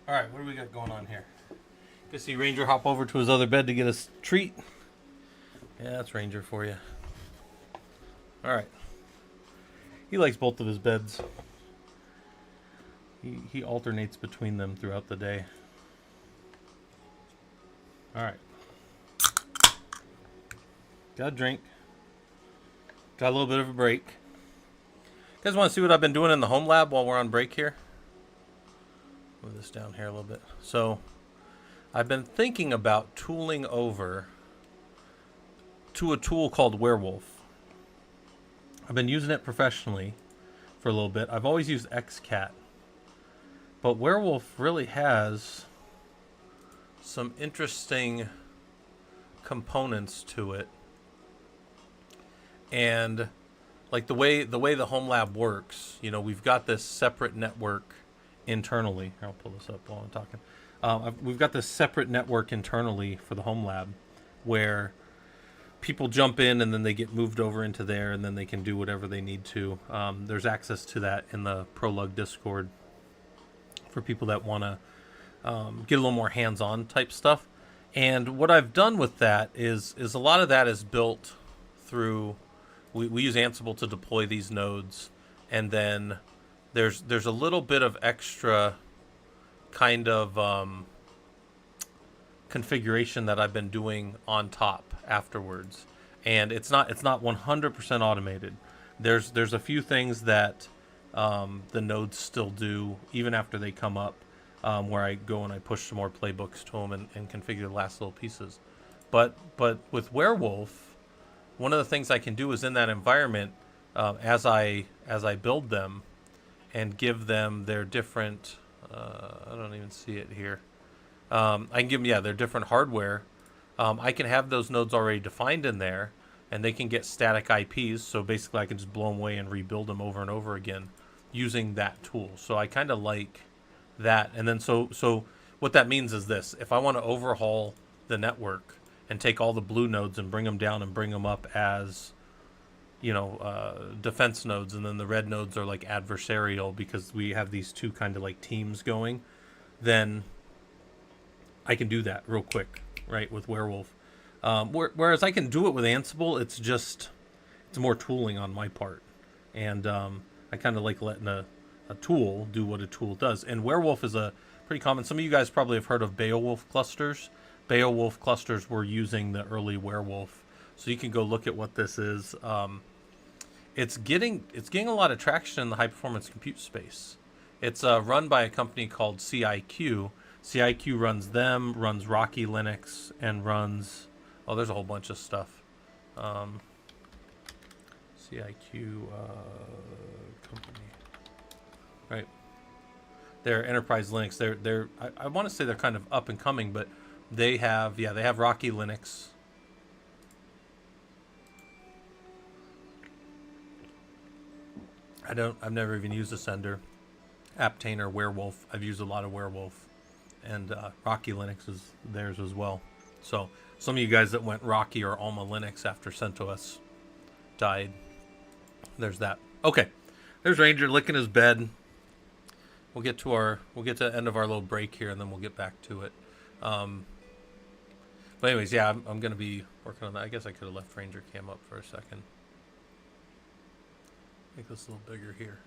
All right, what do we got going on here? Good to see Ranger hop over to his other bed to get a treat. Yeah, that's Ranger for you. All right. He likes both of his beds. He alternates between them throughout the day. All right. Got a drink. Got a little bit of a break. You guys want to see what I've been doing in the home lab while we're on break here? Move this down here a little bit. So I've been thinking about tooling over to a tool called Werewolf. I've been using it professionally for a little bit. I've always used XCat, but Werewolf really has some interesting components to it. And like the way the home lab works, you know, we've got this separate network internally. Here, I'll pull this up while I'm talking. We've got this separate network internally for the home lab where people jump in and then they get moved over into there and then they can do whatever they need to. There's access to that in the Prolog Discord for people that want to get a little more hands-on type stuff. And what I've done with that is a lot of that is built through, we use Ansible to deploy these nodes, and then there's a little bit of extra kind of configuration that I've been doing on top afterwards, and it's not 100% automated. There's a few things that the nodes still do even after they come up, where I go and I push some more playbooks to them and configure the last little pieces. But with Werewolf, one of the things I can do is in that environment, as I build them and give them their different, I don't even see it here. I can give them, their different hardware. I can have those nodes already defined in there, and they can get static IPs. So basically I can just blow them away and rebuild them over and over again using that tool. So I kind of like that. And then so what that means is this: if I want to overhaul the network and take all the blue nodes and bring them down and bring them up as, defense nodes, and then the red nodes are like adversarial because we have these two kind of like teams going, then I can do that real quick, right, with Werewolf. Whereas I can do it with Ansible, it's more tooling on my part. And I kind of like letting a tool do what a tool does. And Werewolf is a pretty common, some of you guys probably have heard of Beowulf clusters. Beowulf clusters were using the early Werewolf. So you can go look at what this is. It's getting a lot of traction in the high performance compute space. It's run by a company called CIQ. CIQ runs them, runs Rocky Linux, and runs, there's a whole bunch of stuff. CIQ company, right? They're Enterprise Linux. They're I want to say they're kind of up and coming, but they have Rocky Linux. I've never even used Ascender, Aptainer, Werewolf. I've used a lot of Werewolf, and Rocky Linux is theirs as well. So some of you guys that went Rocky or Alma Linux after CentOS died, there's that. Okay, there's Ranger licking his bed. We'll get to the end of our little break here, and then we'll get back to it. But anyways, I'm going to be working on that. I guess I could have left Ranger Cam up for a second. Make this a little bigger here.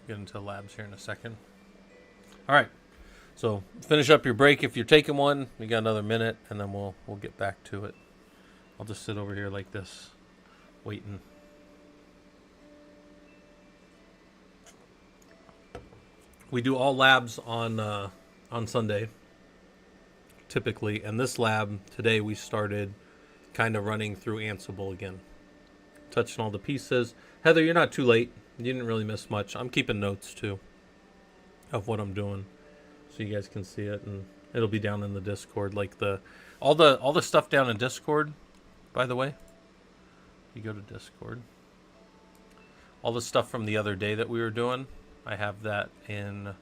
Get into labs here in a second. All right. So finish up your break if you're taking one. We got another minute, and then we'll get back to it. I'll just sit over here like this, waiting. We do all labs on Sunday, typically, and this lab today we started kind of running through Ansible again, touching all the pieces. Heather, you're not too late. You didn't really miss much. I'm keeping notes too of what I'm doing, so you guys can see it, and it'll be down in the Discord, like all the stuff down in Discord. By the way, you go to Discord, all the stuff from the other day that we were doing, I have that in.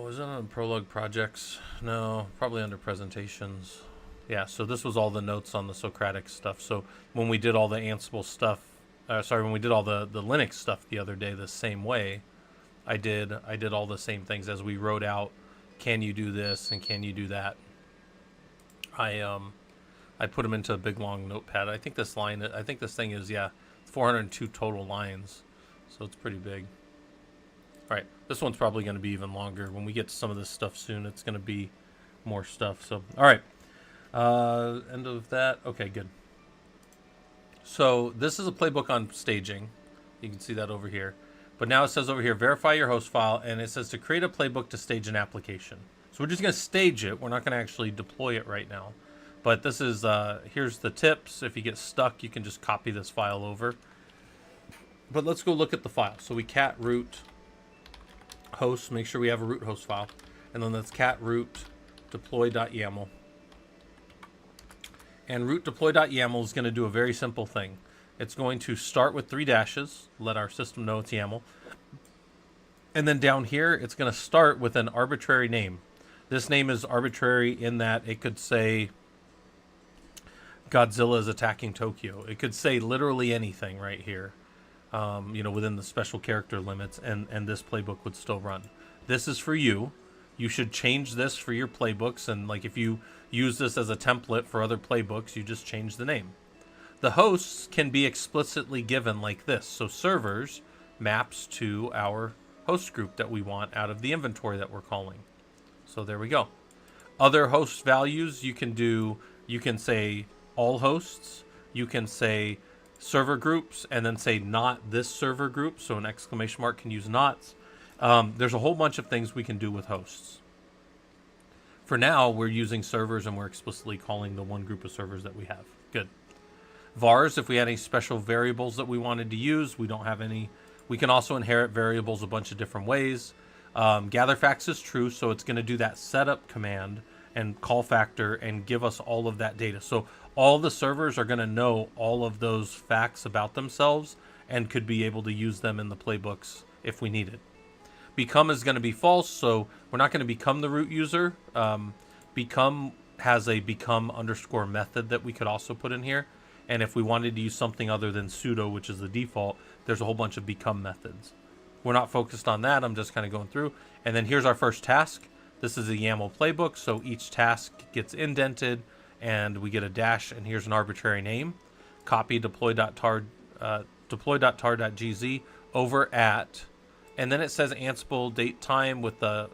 Is it on Prolog projects? No, probably under presentations. Yeah, so this was all the notes on the Socratic stuff. So when we did all the Ansible stuff, when we did all the Linux stuff the other day the same way, I did all the same things as we wrote out. Can you do this and can you do that? I put them into a big long notepad. I think this thing is 402 total lines, so it's pretty big. All right, this one's probably going to be even longer. When we get to some of this stuff soon, it's going to be more stuff. So, all right, end of that. Okay, good. So this is a playbook on staging. You can see that over here. But now it says over here, verify your host file, and it says to create a playbook to stage an application. So we're just going to stage it. We're not going to actually deploy it right now. But this is, here's the tips. If you get stuck, you can just copy this file over. But let's go look at the file. So we cat root host, make sure we have a root host file. And then let's cat root deploy.yaml. And root deploy.yaml is going to do a very simple thing. It's going to start with 3 dashes, let our system know it's YAML. And then down here, it's going to start with an arbitrary name. This name is arbitrary in that it could say Godzilla is attacking Tokyo. It could say literally anything right here, within the special character limits, and this playbook would still run. This is for you. You should change this for your playbooks, and like if you use this as a template for other playbooks, you just change the name. The hosts can be explicitly given like this. So servers maps to our host group that we want out of the inventory that we're calling. So there we go. Other host values you can say all hosts, you can say server groups, and then say not this server group. So an exclamation mark can use nots. There's a whole bunch of things we can do with hosts. For now, we're using servers and we're explicitly calling the one group of servers that we have. Good. Vars, if we had any special variables that we wanted to use, we don't have any. We can also inherit variables a bunch of different ways. Gather facts is true, so it's going to do that setup command and call factor and give us all of that data. So all the servers are going to know all of those facts about themselves and could be able to use them in the playbooks if we need it. Become is going to be false, so we're not going to become the root user. Become has a become underscore method that we could also put in here. And if we wanted to use something other than sudo, which is the default, there's a whole bunch of become methods. We're not focused on that. I'm just kind of going through. And then here's our first task. This is a YAML playbook, so each task gets indented, and we get a dash, and here's an arbitrary name. Copy deploy.tar.gz over at, and then it says Ansible date time with the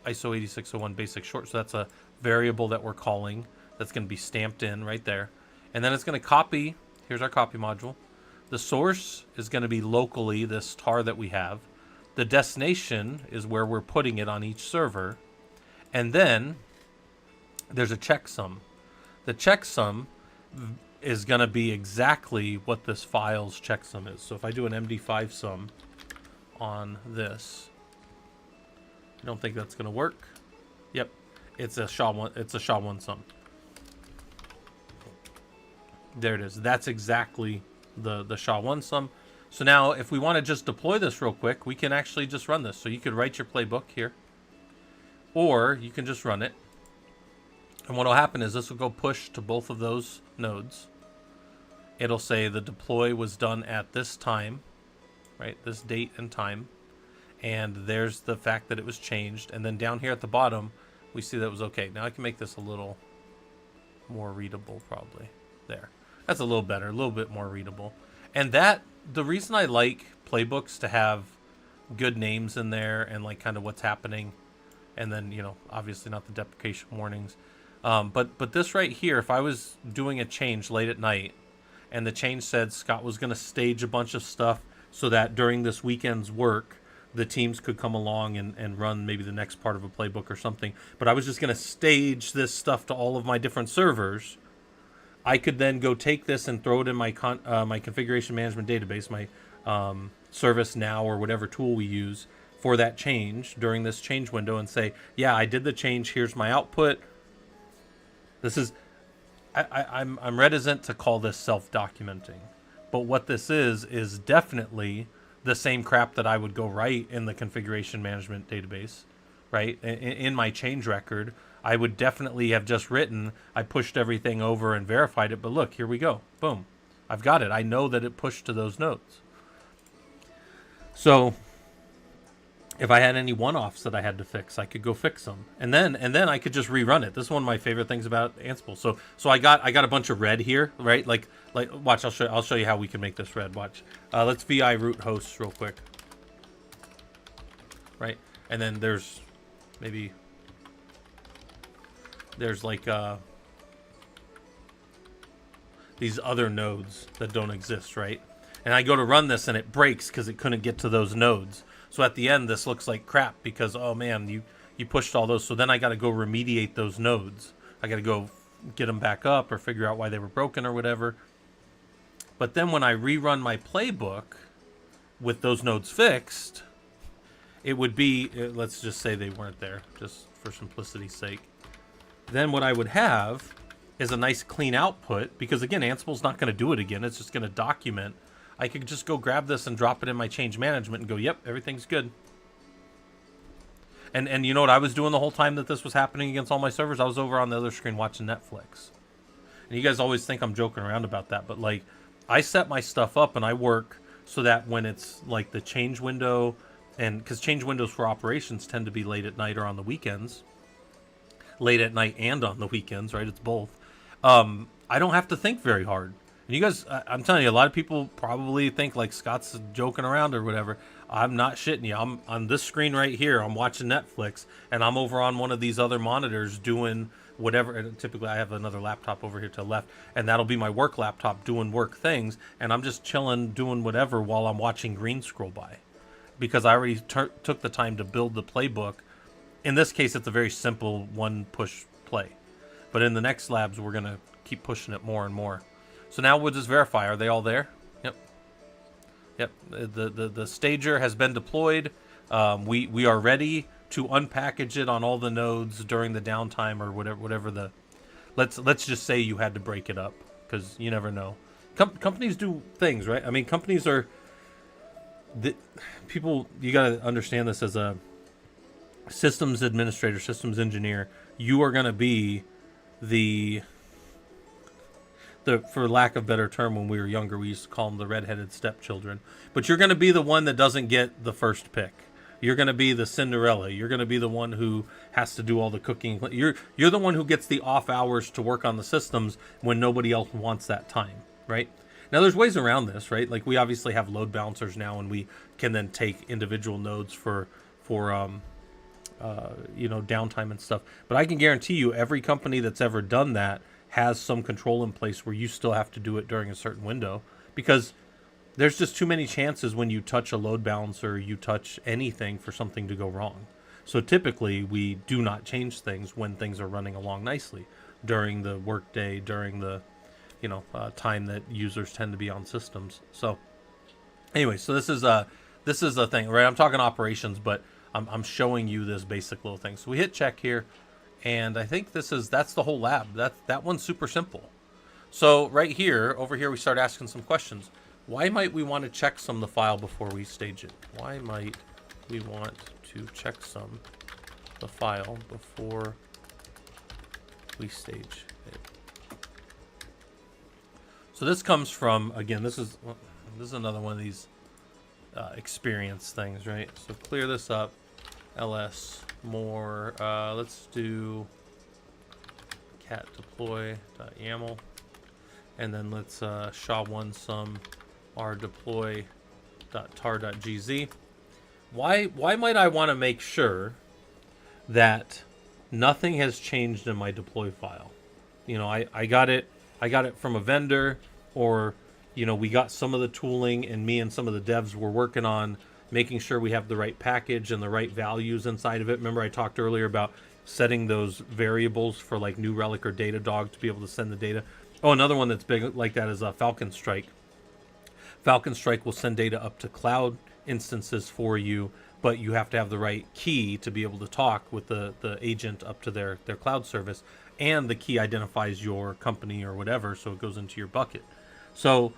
ISO 8601 basic short, so that's a variable that we're calling. That's going to be stamped in right there. And then it's going to copy, here's our copy module. The source is going to be locally this tar that we have. The destination is where we're putting it on each server. And then there's a checksum. The checksum is going to be exactly what this file's checksum is. So if I do an MD5 sum on this, I don't think that's going to work. Yep, it's a SHA-1 sum. There it is. That's exactly the SHA-1 sum. So now if we want to just deploy this real quick, we can actually just run this. So you could write your playbook here, or you can just run it. And what will happen is this will go push to both of those nodes. It'll say the deploy was done at this time, right? This date and time. And there's the fact that it was changed. And then down here at the bottom, we see that it was okay. Now I can make this a little more readable probably. There. That's a little better, a little bit more readable. And that, the reason I like playbooks to have good names in there and like kind of what's happening, and then, obviously not the deprecation warnings. But this right here, if I was doing a change late at night and the change said Scott was going to stage a bunch of stuff so that during this weekend's work, the teams could come along and run maybe the next part of a playbook or something. But I was just going to stage this stuff to all of my different servers. I could then go take this and throw it in my my configuration management database, my ServiceNow or whatever tool we use for that change during this change window, and say, yeah, I did the change. Here's my output. This is, I'm reticent to call this self-documenting, but what this is definitely the same crap that I would go write in the configuration management database, right? In my change record, I would definitely have just written, I pushed everything over and verified it, but look, here we go. Boom. I've got it. I know that it pushed to those nodes. So if I had any one-offs that I had to fix, I could go fix them. And then I could just rerun it. This is one of my favorite things about Ansible. So I got a bunch of red here, right? Like watch, I'll show you how we can make this red. Watch. Let's VI root hosts real quick. Right? And then there's like these other nodes that don't exist, right? And I go to run this and it breaks because it couldn't get to those nodes. So at the end, this looks like crap because, oh man, you pushed all those. So then I got to go remediate those nodes. I got to go get them back up or figure out why they were broken or whatever. But then when I rerun my playbook with those nodes fixed, it would be, let's just say they weren't there, just for simplicity's sake. Then what I would have is a nice clean output, because again, Ansible's not going to do it again. It's just going to document. I could just go grab this and drop it in my change management and go, yep, everything's good. And you know what I was doing the whole time that this was happening against all my servers? I was over on the other screen watching Netflix. And you guys always think I'm joking around about that, but like, I set my stuff up and I work so that when it's like the change window, and because change windows for operations tend to be late at night or on the weekends, late at night and on the weekends, right? It's both. I don't have to think very hard. And you guys, I'm telling you, a lot of people probably think like Scott's joking around or whatever. I'm not shitting you. I'm on this screen right here. I'm watching Netflix, and I'm over on one of these other monitors doing whatever. And typically, I have another laptop over here to the left, and that'll be my work laptop doing work things. And I'm just chilling, doing whatever while I'm watching green scroll by, because I already took the time to build the playbook. In this case, it's a very simple one push play, but in the next labs, we're gonna keep pushing it more and more. So now we'll just verify. Are they all there? Yep. Yep. The stager has been deployed. We are ready to unpackage it on all the nodes during the downtime or whatever the. Let's just say you had to break it up, because you never know. Companies do things, right? I mean, companies are. People, you got to understand this as a systems administrator, systems engineer. You are going to be the, for lack of a better term, when we were younger, we used to call them the redheaded stepchildren. But you're going to be the one that doesn't get the first pick. You're going to be the Cinderella. You're going to be the one who has to do all the cooking. You're the one who gets the off hours to work on the systems when nobody else wants that time, right? Now, there's ways around this, right? Like, we obviously have load balancers now, and we can then take individual nodes for downtime and stuff. But I can guarantee you, every company that's ever done that has some control in place where you still have to do it during a certain window, because there's just too many chances when you touch a load balancer, you touch anything, for something to go wrong. So typically, we do not change things when things are running along nicely during the workday, during the time that users tend to be on systems. So anyway, so this is a thing, right? I'm talking operations, but I'm showing you this basic little thing. So we hit check here, and I think that's the whole lab. That one's super simple. So right here, over here, we start asking some questions. Why might we want to checksum the file before we stage it? Why might we want to checksum the file before we stage it? So this comes from, again, this is another one of these experience things, right? So clear this up, ls more, let's do cat deploy.yaml, and then let's sha1 sum r deploy.tar.gz. Why might I want to make sure that nothing has changed in my deploy file? I got it from a vendor, or we got some of the tooling, and me and some of the devs were working on making sure we have the right package and the right values inside of it. Remember, I talked earlier about setting those variables for like New Relic or Datadog to be able to send the data. Oh, another one that's big like that is Falcon Strike. Falcon Strike will send data up to cloud instances for you, but you have to have the right key to be able to talk with the agent up to their cloud service, and the key identifies your company or whatever, so it goes into your bucket. So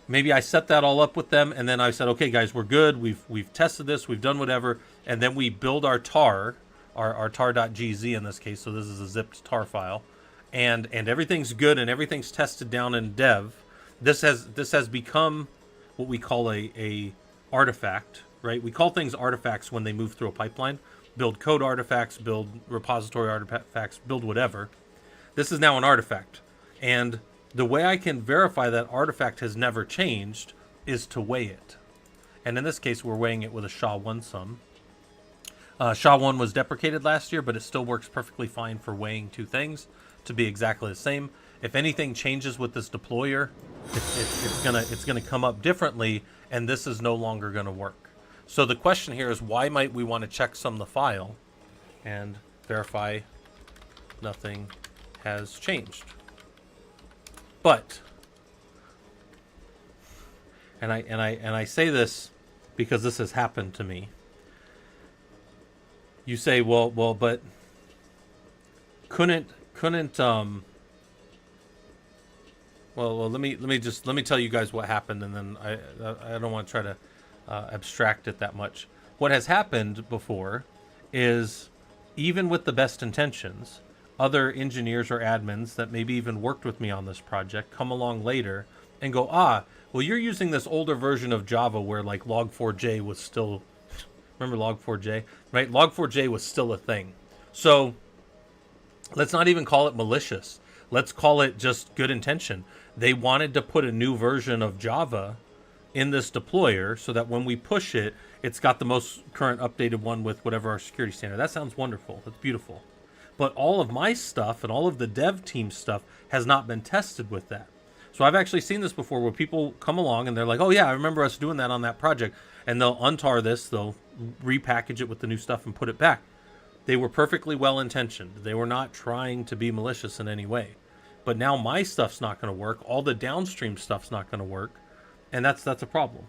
maybe I set that all up with them, and then I said, okay, guys, we're good. We've tested this. We've done whatever, and then we build our tar, our tar.gz in this case. So this is a zipped tar file, and everything's good, and everything's tested down in dev. This has become what we call a artifact, right? We call things artifacts when they move through a pipeline. Build code artifacts, build repository artifacts, build whatever. This is now an artifact, and the way I can verify that artifact has never changed is to weigh it. And in this case, we're weighing it with a SHA-1 sum. SHA-1 was deprecated last year, but it still works perfectly fine for weighing two things to be exactly the same. If anything changes with this deployer, it's gonna come up differently, and this is no longer gonna work. So the question here is, why might we want to checksum the file and verify nothing has changed? But, and I say this because this has happened to me. You say, well, but couldn't well, let me tell you guys what happened, and then I don't want to try to abstract it that much. What has happened before is, even with the best intentions, other engineers or admins that maybe even worked with me on this project come along later and go, ah, well, you're using this older version of Java where like log4j was still, remember log4j, right? Log4j was still a thing. So let's not even call it malicious. Let's call it just good intention. They wanted to put a new version of Java in this deployer so that when we push it, it's got the most current updated one with whatever our security standard. That sounds wonderful. That's beautiful. But all of my stuff and all of the dev team stuff has not been tested with that. So I've actually seen this before where people come along and they're like, oh yeah, I remember us doing that on that project. And they'll untar this, they'll repackage it with the new stuff and put it back. They were perfectly well-intentioned. They were not trying to be malicious in any way. But now my stuff's not going to work. All the downstream stuff's not going to work. And that's a problem.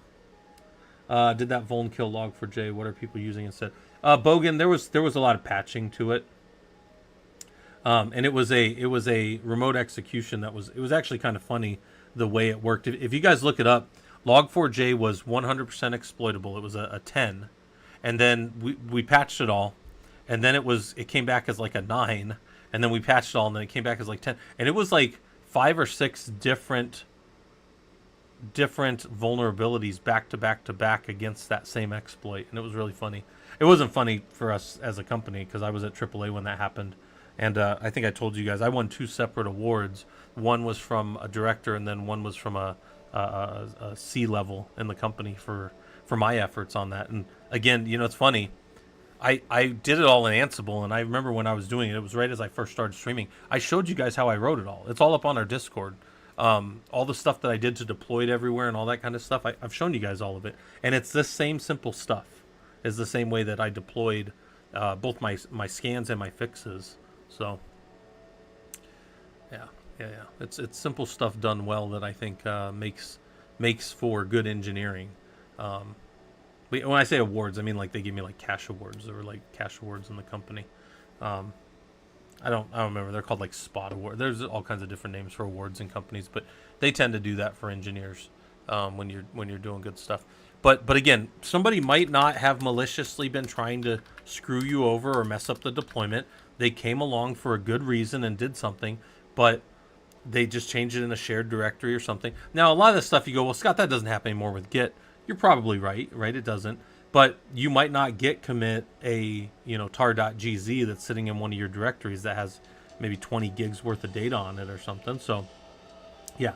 Did that vuln kill log4j? What are people using instead? Bogan, there was a lot of patching to it. And it was a remote execution it was actually kind of funny the way it worked. If you guys look it up, log4j was 100% exploitable. It was a 10, and then we patched it all, and then it came back as like a 9, and then we patched it all, and then it came back as like 10, and it was like 5 or 6 different vulnerabilities back to back to back against that same exploit, and it was really funny. It wasn't funny for us as a company because I was at AAA when that happened. And I think I told you guys I won 2 separate awards. One was from a director, and then one was from a C level in the company for my efforts on that. And again, you know, it's funny. I did it all in Ansible, and I remember when I was doing it, it was right as I first started streaming. I showed you guys how I wrote it all. It's all up on our Discord. All the stuff that I did to deploy it everywhere and all that kind of stuff. I've shown you guys all of it, and it's this same simple stuff. Is the same way that I deployed both my scans and my fixes. So, yeah. It's simple stuff done well that I think makes for good engineering. When I say awards, I mean like they give me like cash awards. There were like cash awards in the company. I don't remember. They're called like spot award. There's all kinds of different names for awards in companies, but they tend to do that for engineers when you're doing good stuff. But again, somebody might not have maliciously been trying to screw you over or mess up the deployment. They came along for a good reason and did something, but they just changed it in a shared directory or something. Now, a lot of this stuff you go, well, Scott, that doesn't happen anymore with Git. You're probably right? It doesn't. But you might not Git commit a tar.gz that's sitting in one of your directories that has maybe 20 gigs worth of data on it or something. So, yeah.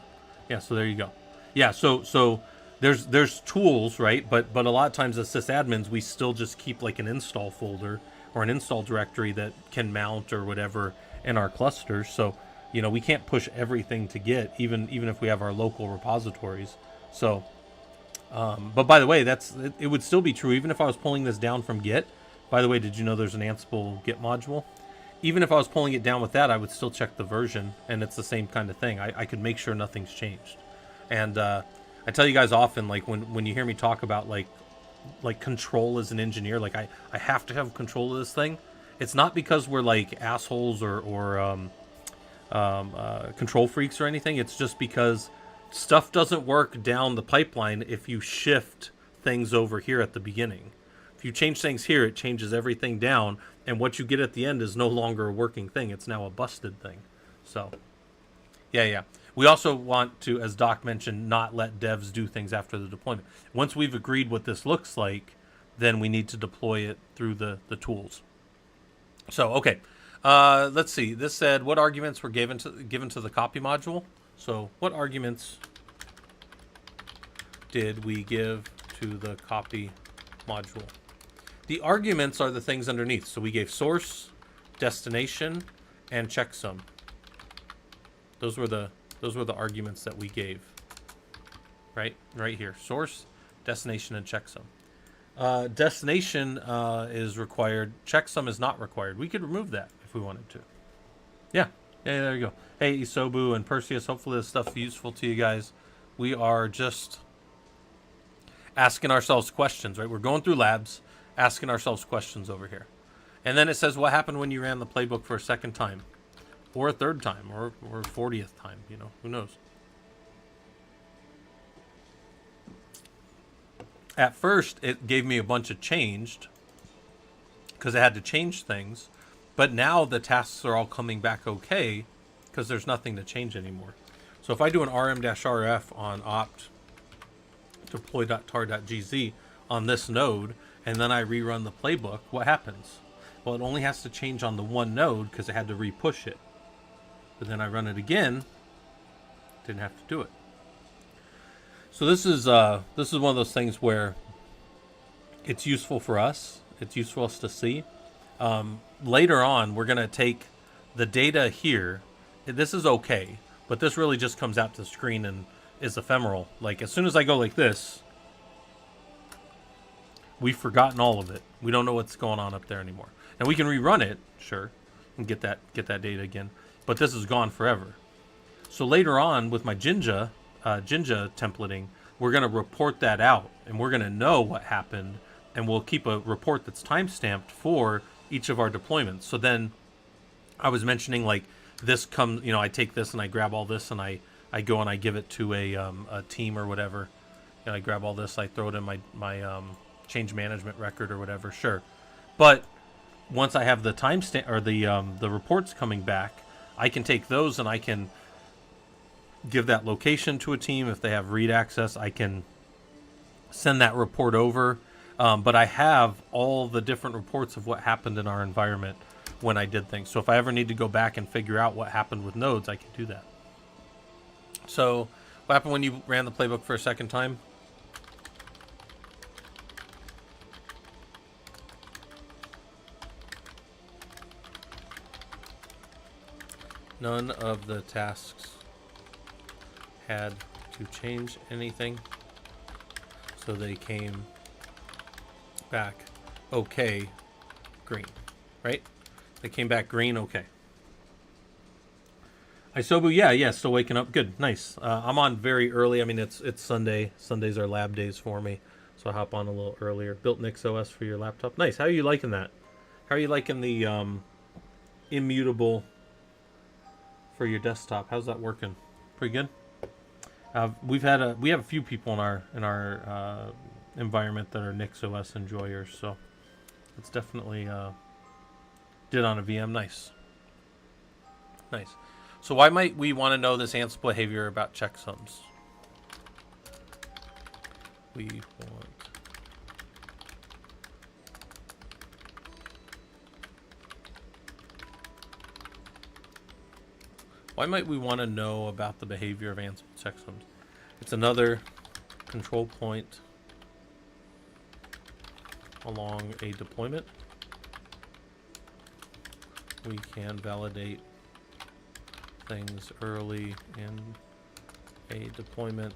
So there you go. Yeah. So there's tools, right? But a lot of times as sysadmins, we still just keep like an install folder or an install directory that can mount or whatever in our clusters. So, we can't push everything to Git, even if we have our local repositories. So, but by the way, it would still be true even if I was pulling this down from Git. By the way, did you know there's an Ansible Git module? Even if I was pulling it down with that, I would still check the version, and it's the same kind of thing. I could make sure nothing's changed. And I tell you guys often, like when you hear me talk about like control as an engineer, like I have to have control of this thing. It's not because we're like assholes or control freaks or anything. It's just because stuff doesn't work down the pipeline if you shift things over here at the beginning. If you change things here, it changes everything down, and what you get at the end is no longer a working thing. It's now a busted thing. So, yeah. We also want to, as Doc mentioned, not let devs do things after the deployment. Once we've agreed what this looks like, then we need to deploy it through the tools. So, okay. Let's see. This said, what arguments were given to the copy module? So, what arguments did we give to the copy module? The arguments are the things underneath. So we gave source, destination, and checksum. Those were the arguments that we gave. Right here. Source, destination, and checksum. Destination is required. Checksum is not required. We could remove that if we wanted to. Yeah, there you go. Hey, Isobu and Perseus, hopefully this stuff is useful to you guys. We are just asking ourselves questions, right? We're going through labs, asking ourselves questions over here. And then it says what happened when you ran the playbook for a second time, or a third time, or 40th time, who knows? At first, it gave me a bunch of changed, because it had to change things. But now the tasks are all coming back okay because there's nothing to change anymore. So if I do an rm-rf on opt deploy.tar.gz on this node, and then I rerun the playbook, what happens? Well, it only has to change on the one node because it had to repush it. But then I run it again, didn't have to do it. So this is one of those things where it's useful for us. It's useful for us to see. Later on, we're going to take the data here. This is okay, but this really just comes out to the screen and is ephemeral. Like as soon as I go like this, we've forgotten all of it. We don't know what's going on up there anymore. Now we can rerun it, sure, and get that data again, but this is gone forever. So later on with my Jinja templating, we're going to report that out, and we're going to know what happened, and we'll keep a report that's timestamped for each of our deployments. So then I was mentioning like this comes, I take this and I grab all this and I go and I give it to a team or whatever. And I grab all this, I throw it in my change management record or whatever. Sure, but once I have the timestamp or the reports coming back, I can take those and I can give that location to a team. If they have read access, I can send that report over. But I have all the different reports of what happened in our environment when I did things. So if I ever need to go back and figure out what happened with nodes, I can do that. So what happened when you ran the playbook for a second time? None of the tasks had to change anything, so they came back okay, green, right? They came back green, okay. Isobu, yeah, still waking up, good, nice. I'm on very early. I mean, it's Sunday. Sundays are lab days for me, so I hop on a little earlier. Built NixOS for your laptop, nice. How are you liking that? How are you liking the immutable for your desktop? How's that working? Pretty good. We have a few people in our environment that are NixOS enjoyers, so it's definitely did on a VM. Nice. So why might we want to know this Ansible behavior about checksums? Why might we want to know about the behavior of Ansible checksums? It's another control point along a deployment. We can validate things early in a deployment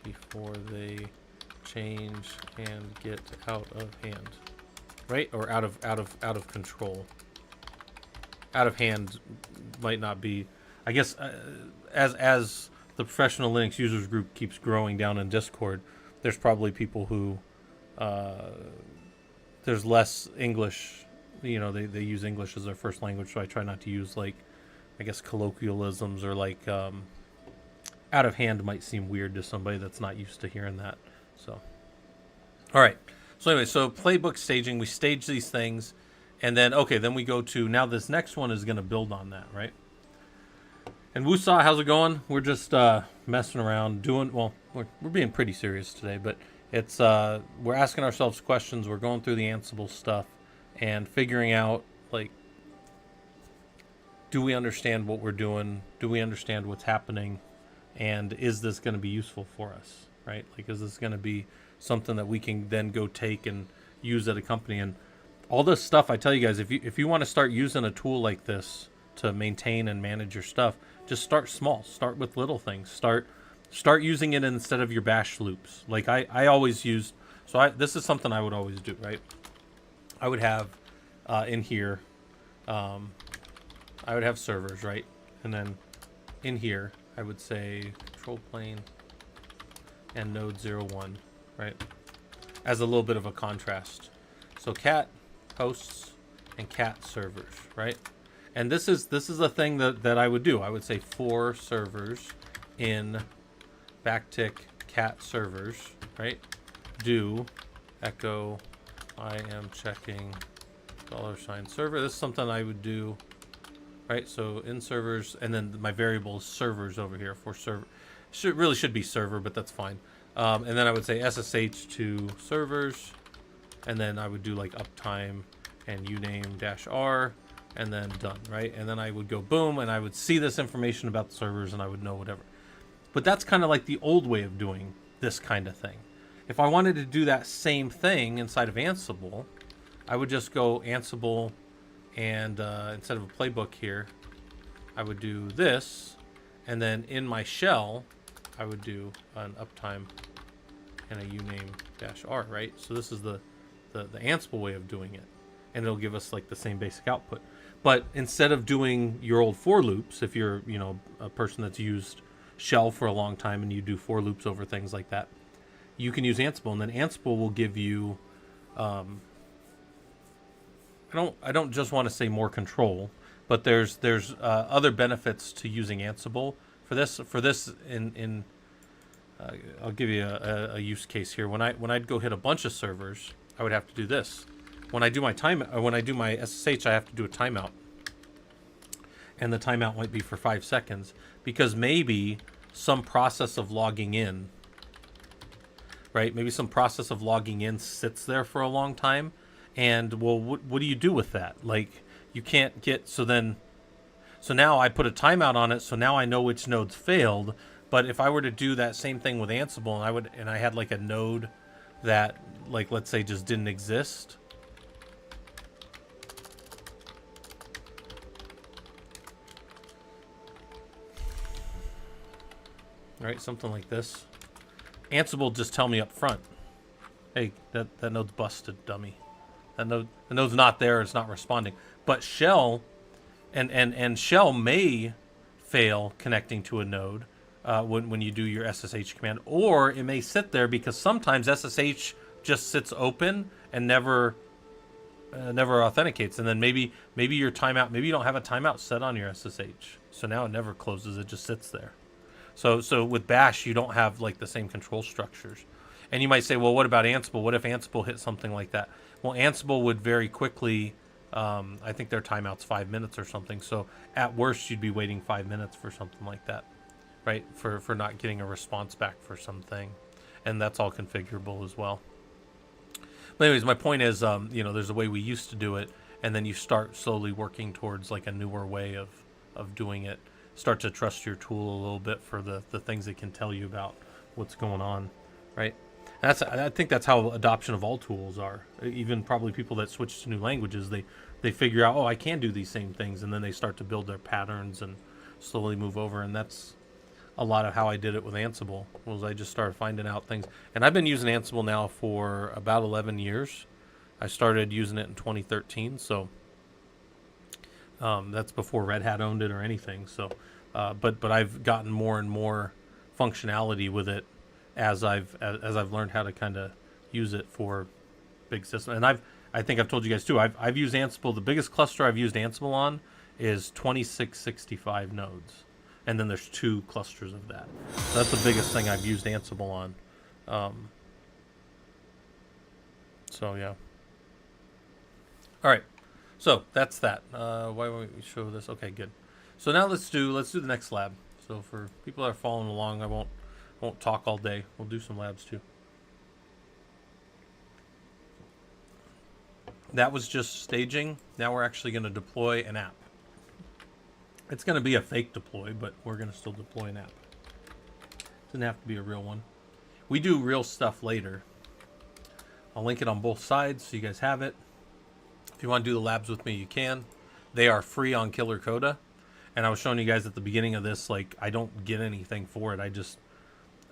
before they change and get out of hand, right? Or out of control. Out of hand might not be. I guess as the professional Linux users group keeps growing down in Discord, there's probably people who there's less English. They use English as their first language, so I try not to use like, I guess, colloquialisms or like out of hand might seem weird to somebody that's not used to hearing that. So, all right. So anyway, so playbook staging, we stage these things, and then then we go to now this next one is going to build on that, right? And Wusa, how's it going? We're just messing around, we're being pretty serious today, but it's we're asking ourselves questions. We're going through the Ansible stuff and figuring out, like, do we understand what we're doing? Do we understand what's happening? And is this going to be useful for us, right? Like, is this going to be something that we can then go take and use at a company? And all this stuff, I tell you guys, if you want to start using a tool like this to maintain and manage your stuff, just start small. Start with little things. Start using it instead of your bash loops. Like I always used, this is something I would always do, right? I would have in here, I would have servers, right? And then in here, I would say control plane and node 01, right? As a little bit of a contrast. So cat hosts and cat servers, right? And this is a thing that I would do. I would say 4 servers in backtick cat servers, right? Do echo I am checking $server. This is something I would do, right? So in servers, and then my variable is servers over here for server. Really should be server, but that's fine. And then I would say SSH to servers, and then I would do like uptime and uname -r, and then done, right? And then I would go boom, and I would see this information about the servers, and I would know whatever. But that's kind of like the old way of doing this kind of thing. If I wanted to do that same thing inside of Ansible, I would just go Ansible, and instead of a playbook here, I would do this, and then in my shell, I would do an uptime and a uname -r, right? So this is the Ansible way of doing it, and it'll give us like the same basic output. But instead of doing your old for loops, if you're a person that's used shell for a long time and you do for loops over things like that, you can use Ansible, and then Ansible will give you I don't just want to say more control, but there's other benefits to using Ansible for this. I'll give you a use case here. When I'd go hit a bunch of servers, I would have to do this. When I do my SSH, I have to do a timeout, and the timeout might be for 5 seconds, because maybe some process of logging in, right? Maybe some process of logging in sits there for a long time, and well, what do you do with that? Like, you can't get, so now I put a timeout on it, so now I know which nodes failed. But if I were to do that same thing with Ansible, and I had like a node that, like, let's say just didn't exist, right? Something like this. Ansible just tell me up front, hey, that node's busted, dummy. The node's not there, it's not responding. But shell and shell may fail connecting to a node when you do your SSH command, or it may sit there because sometimes SSH just sits open and never authenticates, and then maybe your timeout, maybe you don't have a timeout set on your SSH, so now it never closes, it just sits there. So with Bash, you don't have like the same control structures. And you might say, well, what about Ansible? What if Ansible hit something like that? Well, Ansible would very quickly, I think their timeout's 5 minutes or something. So at worst, you'd be waiting 5 minutes for something like that, right? For not getting a response back for something. And that's all configurable as well. But anyways, my point is, there's a way we used to do it, and then you start slowly working towards like a newer way of doing it. Start to trust your tool a little bit for the things it can tell you about what's going on, right? I think that's how adoption of all tools are. Even probably people that switch to new languages, they figure out, oh, I can do these same things, and then they start to build their patterns and slowly move over. And that's a lot of how I did it with Ansible. Was I just started finding out things, and I've been using Ansible now for about 11 years. I started using it in 2013, so that's before Red Hat owned it or anything. So, but I've gotten more and more functionality with it as I've learned how to kind of use it for big systems. And I think I've told you guys too. I've used Ansible. The biggest cluster I've used Ansible on is 2665 nodes, and then there's 2 clusters of that. So that's the biggest thing I've used Ansible on. So yeah. All right. So that's that. Why won't we show this? Okay, good. So now let's do the next lab. So for people that are following along, I won't talk all day. We'll do some labs too. That was just staging. Now we're actually going to deploy an app. It's going to be a fake deploy, but we're going to still deploy an app. Doesn't have to be a real one. We do real stuff later. I'll link it on both sides so you guys have it. If you want to do the labs with me, you can. They are free on Killer Coda. And I was showing you guys at the beginning of this, like, I don't get anything for it.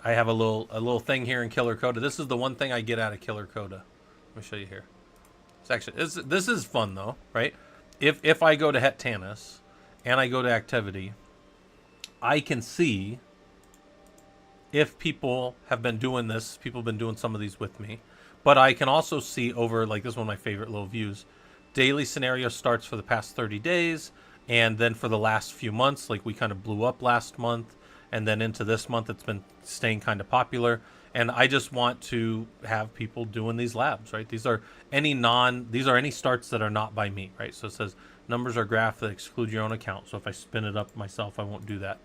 I have a little thing here in Killer Coda. This is the one thing I get out of Killer Coda. Let me show you here. It's actually this is fun though, right? If I go to Het Tanis and I go to activity, I can see if people have been doing this. People have been doing some of these with me, but I can also see over, like, this is one of my favorite little views. Daily scenario starts for the past 30 days, and then for the last few months, like we kind of blew up last month, and then into this month it's been staying kind of popular. And I just want to have people doing these labs, right? These are any starts that are not by me, right? So it says numbers are graph that exclude your own account. So if I spin it up myself, I won't do that.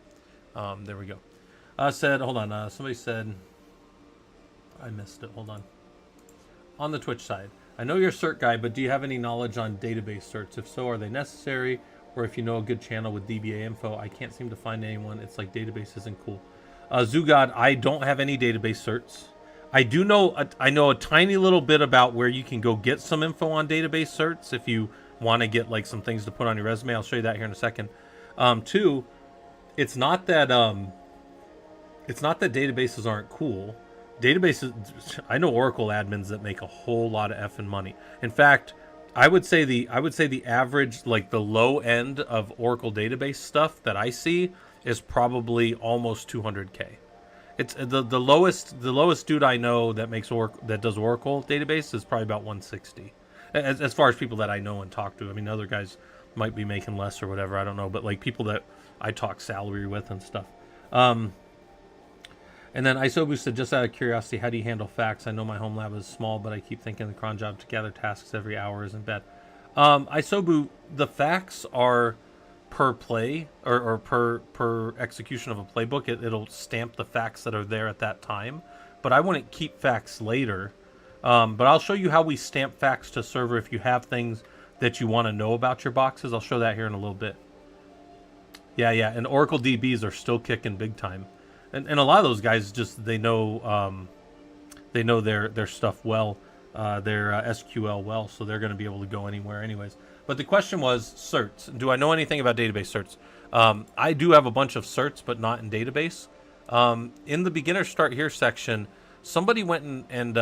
There we go. Hold on. Somebody said, I missed it. Hold on. On the Twitch side, I know you're a cert guy, but do you have any knowledge on database certs? If so, are they necessary? Or if you know a good channel with DBA info, I can't seem to find anyone. It's like database isn't cool. Zugod, I don't have any database certs. I do know, I know a tiny little bit about where you can go get some info on database certs if you want to get like some things to put on your resume. I'll show you that here in a second. Two, it's not that databases aren't cool. Databases, I know Oracle admins that make a whole lot of effing money. In fact, I would say the average, like the low end of Oracle database stuff that I see is probably almost 200K. It's the lowest dude I know that does Oracle database is probably about 160. As far as people that I know and talk to. I mean, other guys might be making less or whatever, I don't know, but like people that I talk salary with and stuff. And then Isobu said, just out of curiosity, how do you handle facts? I know my home lab is small, but I keep thinking the cron job to gather tasks every hour isn't bad. Isobu, the facts are per play or per execution of a playbook. It'll stamp the facts that are there at that time. But I wouldn't keep facts later. But I'll show you how we stamp facts to server if you have things that you want to know about your boxes. I'll show that here in a little bit. Yeah, and Oracle DBs are still kicking big time. And a lot of those guys just they know their stuff well, their SQL well, so they're going to be able to go anywhere anyways. But the question was certs. Do I know anything about database certs? I do have a bunch of certs, but not in database. In the beginner start here section, somebody went and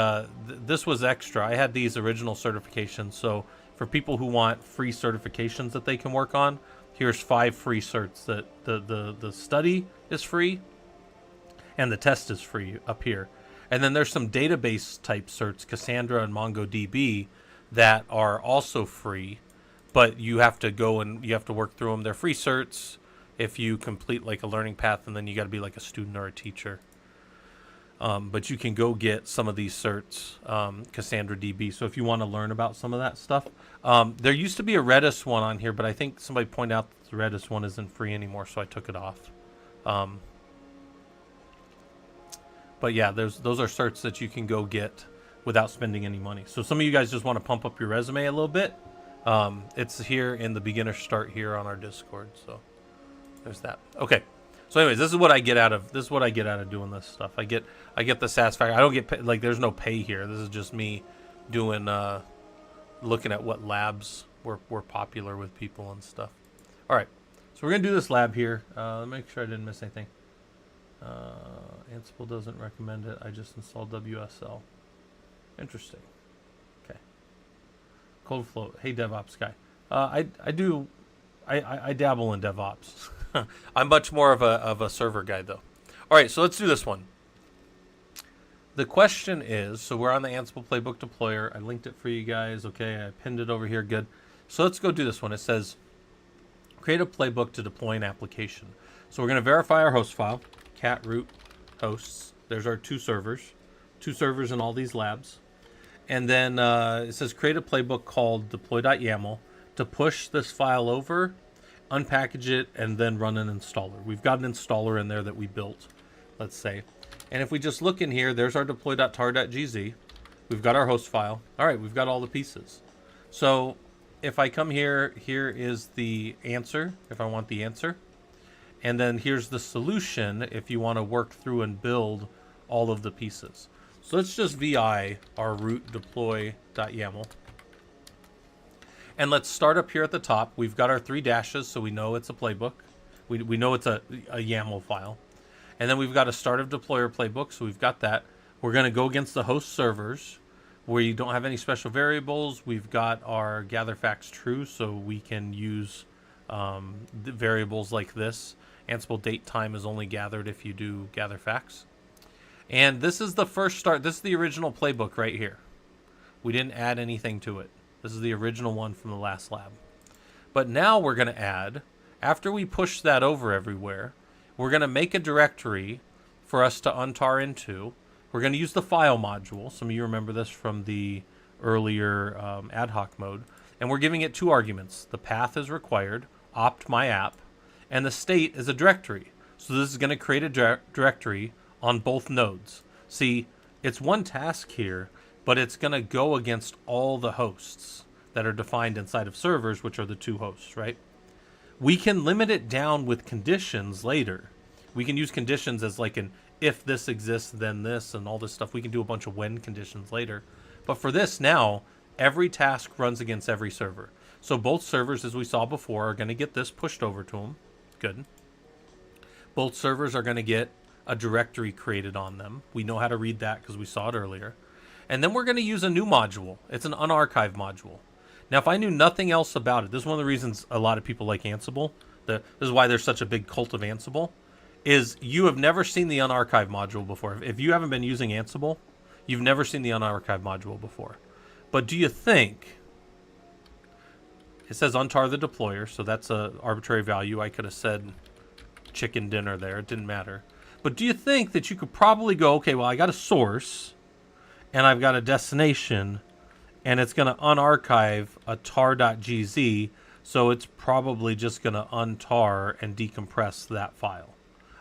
this was extra. I had these original certifications, so for people who want free certifications that they can work on, here's 5 free certs. That the study is free. And the test is free up here. And then there's some database type certs, Cassandra and MongoDB, that are also free, but you have to go and you have to work through them. They're free certs if you complete like a learning path, and then you got to be like a student or a teacher. But you can go get some of these certs, Cassandra DB. So if you want to learn about some of that stuff, there used to be a Redis one on here, but I think somebody pointed out that the Redis one isn't free anymore, so I took it off. But yeah, those are certs that you can go get without spending any money. So some of you guys just want to pump up your resume a little bit. It's here in the beginner start here on our Discord. So there's that. Okay. So anyways, this is what I get out of doing this stuff. I get the satisfaction. I don't get like there's no pay here. This is just me doing looking at what labs were popular with people and stuff. All right. So we're gonna do this lab here. Let me make sure I didn't miss anything. Ansible doesn't recommend it. I just installed WSL. Interesting. Okay. Cold float. Hey, DevOps guy. I dabble in DevOps. I'm much more of a server guy though. All right, so let's do this one. The question is, so we're on the Ansible Playbook Deployer. I linked it for you guys. Okay, I pinned it over here. Good. So let's go do this one. It says, create a playbook to deploy an application. So we're going to verify our host file. Cat root hosts. There's our 2 servers in all these labs. And then it says create a playbook called deploy.yaml to push this file over, unpackage it, and then run an installer. We've got an installer in there that we built, let's say. And if we just look in here, there's our deploy.tar.gz. We've got our host file. All right, we've got all the pieces. So if I come here, here is the answer, if I want the answer. And then here's the solution if you want to work through and build all of the pieces. So let's just VI our root deploy.yaml. And let's start up here at the top. We've got our 3 dashes, so we know it's a playbook. We know it's a YAML file. And then we've got a start of deployer playbook, so we've got that. We're going to go against the host servers where you don't have any special variables. We've got our gather facts true, so we can use the variables like this. Ansible date time is only gathered if you do gather facts. And this is the first start. This is the original playbook right here. We didn't add anything to it. This is the original one from the last lab. But now we're going to add, after we push that over everywhere, we're going to make a directory for us to untar into. We're going to use the file module. Some of you remember this from the earlier ad hoc mode. And we're giving it 2 arguments. The path is required, opt my app, and the state is a directory. So this is going to create a directory on both nodes. See, it's one task here, but it's going to go against all the hosts that are defined inside of servers, which are the 2 hosts, right? We can limit it down with conditions later. We can use conditions as like an if this exists, then this, and all this stuff. We can do a bunch of when conditions later. But for this now, every task runs against every server. So both servers, as we saw before, are going to get this pushed over to them. Good. Both servers are going to get a directory created on them. We know how to read that because we saw it earlier. And then we're going to use a new module. It's an unarchived module. Now, if I knew nothing else about it, this is one of the reasons a lot of people like Ansible. This is why there's such a big cult of Ansible, is you have never seen the unarchived module before. If you haven't been using Ansible, you've never seen the unarchived module before. But do you think, it says untar the deployer, so that's an arbitrary value. I could have said chicken dinner there. It didn't matter. But do you think that you could probably go, okay, well, I got a source, and I've got a destination, and it's going to unarchive a tar.gz, so it's probably just going to untar and decompress that file.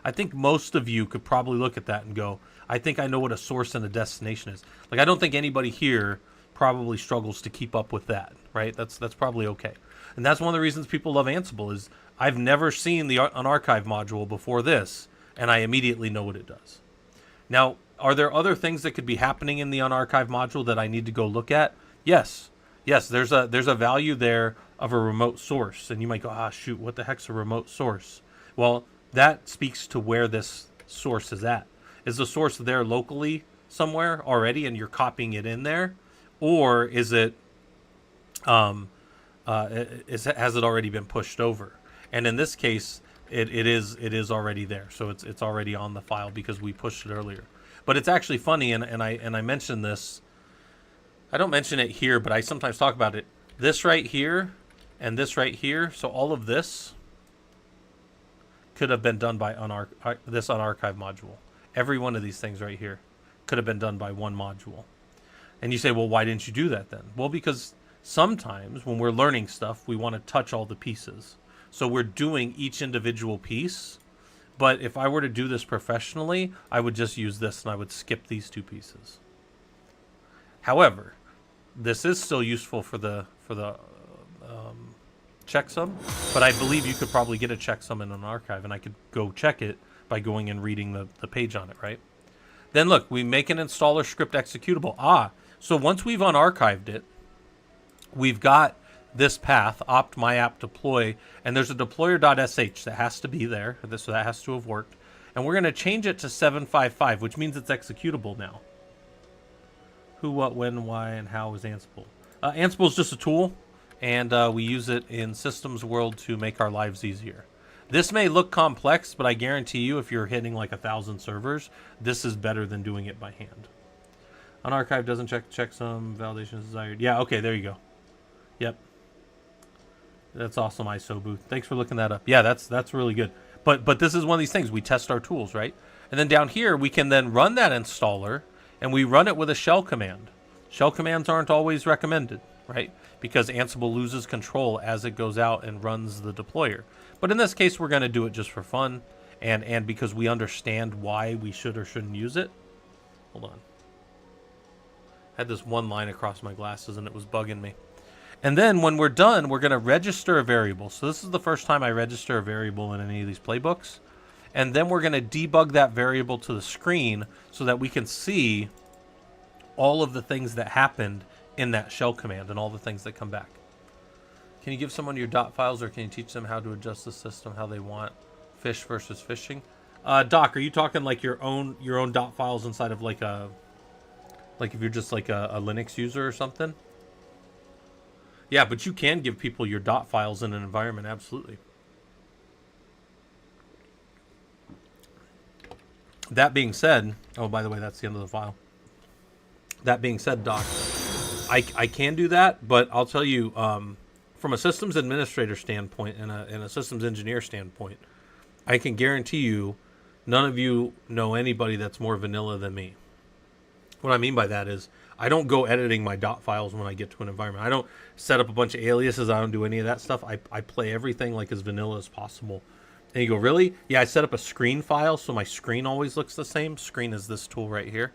I think most of you could probably look at that and go, I think I know what a source and a destination is. Like, I don't think anybody here probably struggles to keep up with that, right? That's probably okay. And that's one of the reasons people love Ansible is I've never seen the unarchive module before this, and I immediately know what it does. Now, are there other things that could be happening in the unarchived module that I need to go look at? Yes. Yes, there's a value there of a remote source. And you might go, shoot, what the heck's a remote source? Well, that speaks to where this source is at. Is the source there locally somewhere already and you're copying it in there? Or is it has it already been pushed over? And in this case, it is already there. So it's already on the file because we pushed it earlier. But it's actually funny, and I mentioned this. I don't mention it here, but I sometimes talk about it. This right here and this right here. So all of this could have been done by this unarchived module. Every one of these things right here could have been done by one module. And you say, well, why didn't you do that then? Well, because sometimes when we're learning stuff, we want to touch all the pieces. So we're doing each individual piece. But if I were to do this professionally, I would just use this and I would skip these 2 pieces. However, this is still useful for the checksum, but I believe you could probably get a checksum in an archive, and I could go check it by going and reading the page on it, right? Then look, we make an installer script executable. So once we've unarchived it, we've got this path, opt my app deploy, and there's a deployer.sh that has to be there, so that has to have worked. And we're going to change it to 755, which means it's executable now. Who, what, when, why, and how is Ansible? Ansible is just a tool, and we use it in systems world to make our lives easier. This may look complex, but I guarantee you if you're hitting like 1,000 servers, this is better than doing it by hand. Unarchived doesn't check some validation is desired. Yeah, okay, there you go. Yep. That's awesome, ISOBooth. Thanks for looking that up. Yeah, that's really good. But this is one of these things. We test our tools, right? And then down here, we can then run that installer, and we run it with a shell command. Shell commands aren't always recommended, right? Because Ansible loses control as it goes out and runs the deployer. But in this case, we're going to do it just for fun, and because we understand why we should or shouldn't use it. Hold on. I had this one line across my glasses, and it was bugging me. And then when we're done, we're going to register a variable. So this is the first time I register a variable in any of these playbooks. And then we're going to debug that variable to the screen so that we can see all of the things that happened in that shell command and all the things that come back. Can you give someone your dot files, or can you teach them how to adjust the system how they want fish versus fishing? Doc, are you talking like your own dot files inside of like if you're just like a Linux user or something? Yeah, but you can give people your dot files in an environment, absolutely. That being said, oh, by the way, that's the end of the file. That being said, Doc, I can do that, but I'll tell you, from a systems administrator standpoint and a systems engineer standpoint, I can guarantee you none of you know anybody that's more vanilla than me. What I mean by that is I don't go editing my dot files when I get to an environment. I don't set up a bunch of aliases. I don't do any of that stuff. I play everything like as vanilla as possible. And you go, really? Yeah, I set up a screen file, so my screen always looks the same. Screen is this tool right here,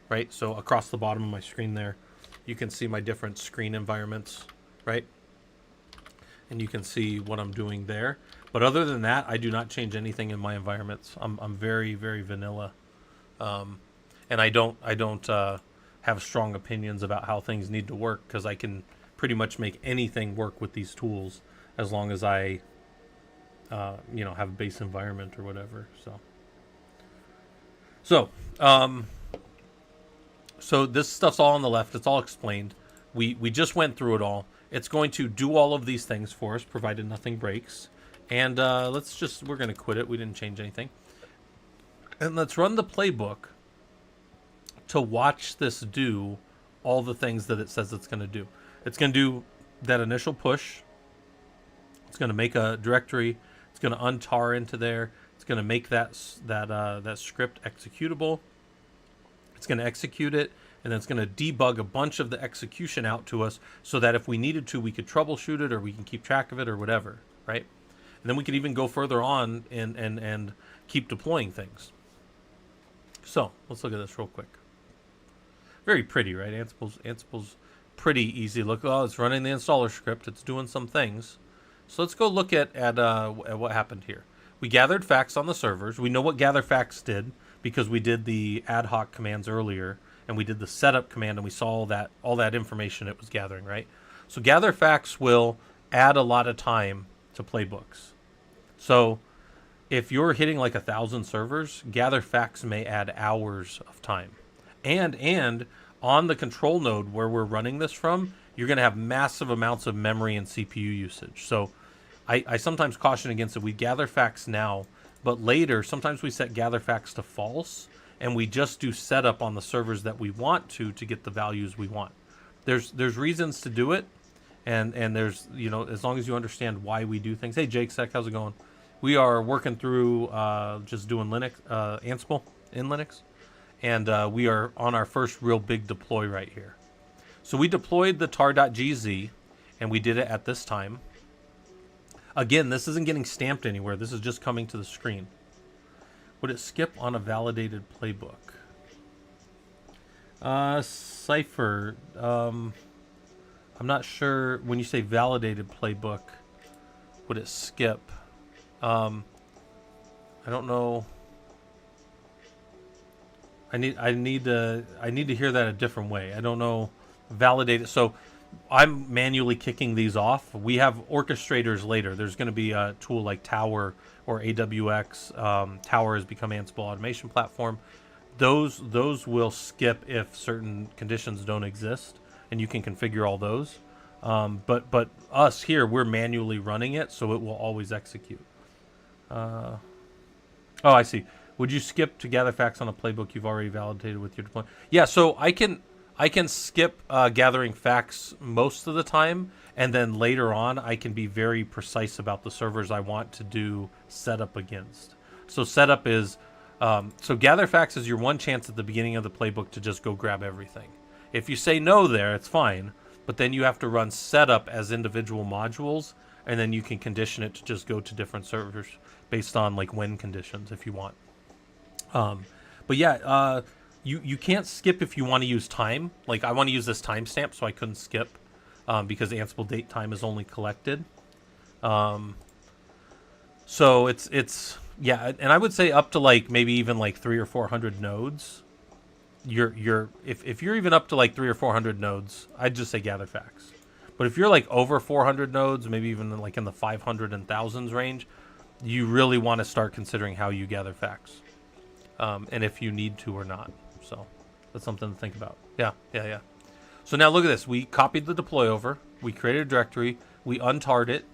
right? So across the bottom of my screen there, you can see my different screen environments, right? And you can see what I'm doing there. But other than that, I do not change anything in my environments. I'm very, very vanilla. And I don't have strong opinions about how things need to work, because I can pretty much make anything work with these tools as long as I, have a base environment or whatever. So this stuff's all on the left. It's all explained. We just went through it all. It's going to do all of these things for us, provided nothing breaks. And we're going to quit it. We didn't change anything. And let's run the playbook to watch this do all the things that it says it's going to do. It's going to do that initial push. It's going to make a directory. It's going to untar into there. It's going to make that script executable. It's going to execute it, and then it's going to debug a bunch of the execution out to us, so that if we needed to, we could troubleshoot it, or we can keep track of it, or whatever, right? And then we could even go further on and keep deploying things. So let's look at this real quick. Very pretty, right? Ansible's pretty easy. Look, it's running the installer script. It's doing some things. So let's go look at what happened here. We gathered facts on the servers. We know what gather facts did because we did the ad hoc commands earlier, and we did the setup command, and we saw all that information it was gathering, right? So gather facts will add a lot of time to playbooks. So if you're hitting like 1,000 servers, gather facts may add hours of time. And on the control node where we're running this from, you're going to have massive amounts of memory and CPU usage. So I sometimes caution against it. We gather facts now, but later, sometimes we set gather facts to false, and we just do setup on the servers that we want to get the values we want. There's reasons to do it, and there's, as long as you understand why we do things. Hey, Jake Sec, how's it going? We are working through just doing Linux, Ansible in Linux. And we are on our first real big deploy right here. So we deployed the tar.gz, and we did it at this time. Again, this isn't getting stamped anywhere. This is just coming to the screen. Would it skip on a validated playbook? Cypher. I'm not sure. When you say validated playbook, would it skip? I don't know. I need to hear that a different way. I don't know. Validate it. So I'm manually kicking these off. We have orchestrators later. There's going to be a tool like Tower or AWX. Tower has become Ansible automation platform. Those will skip if certain conditions don't exist, and you can configure all those. But us here, we're manually running it, so it will always execute. Oh, I see. Would you skip to gather facts on a playbook you've already validated with your deployment? Yeah, so I can skip gathering facts most of the time, and then later on I can be very precise about the servers I want to do setup against. So setup is, so gather facts is your one chance at the beginning of the playbook to just go grab everything. If you say no there, it's fine, but then you have to run setup as individual modules, and then you can condition it to just go to different servers based on like when conditions if you want. But yeah, you can't skip if you want to use time. Like I want to use this timestamp, so I couldn't skip because Ansible date time is only collected. So it's yeah, and I would say up to like maybe even like 300 or 400 nodes. If you're even up to like 300 or 400 nodes, I'd just say gather facts. But if you're like over 400 nodes, maybe even like in the 500 and thousands range, you really want to start considering how you gather facts. And if you need to or not. So that's something to think about. Yeah. So now look at this. We copied the deploy over. We created a directory. We untarred it,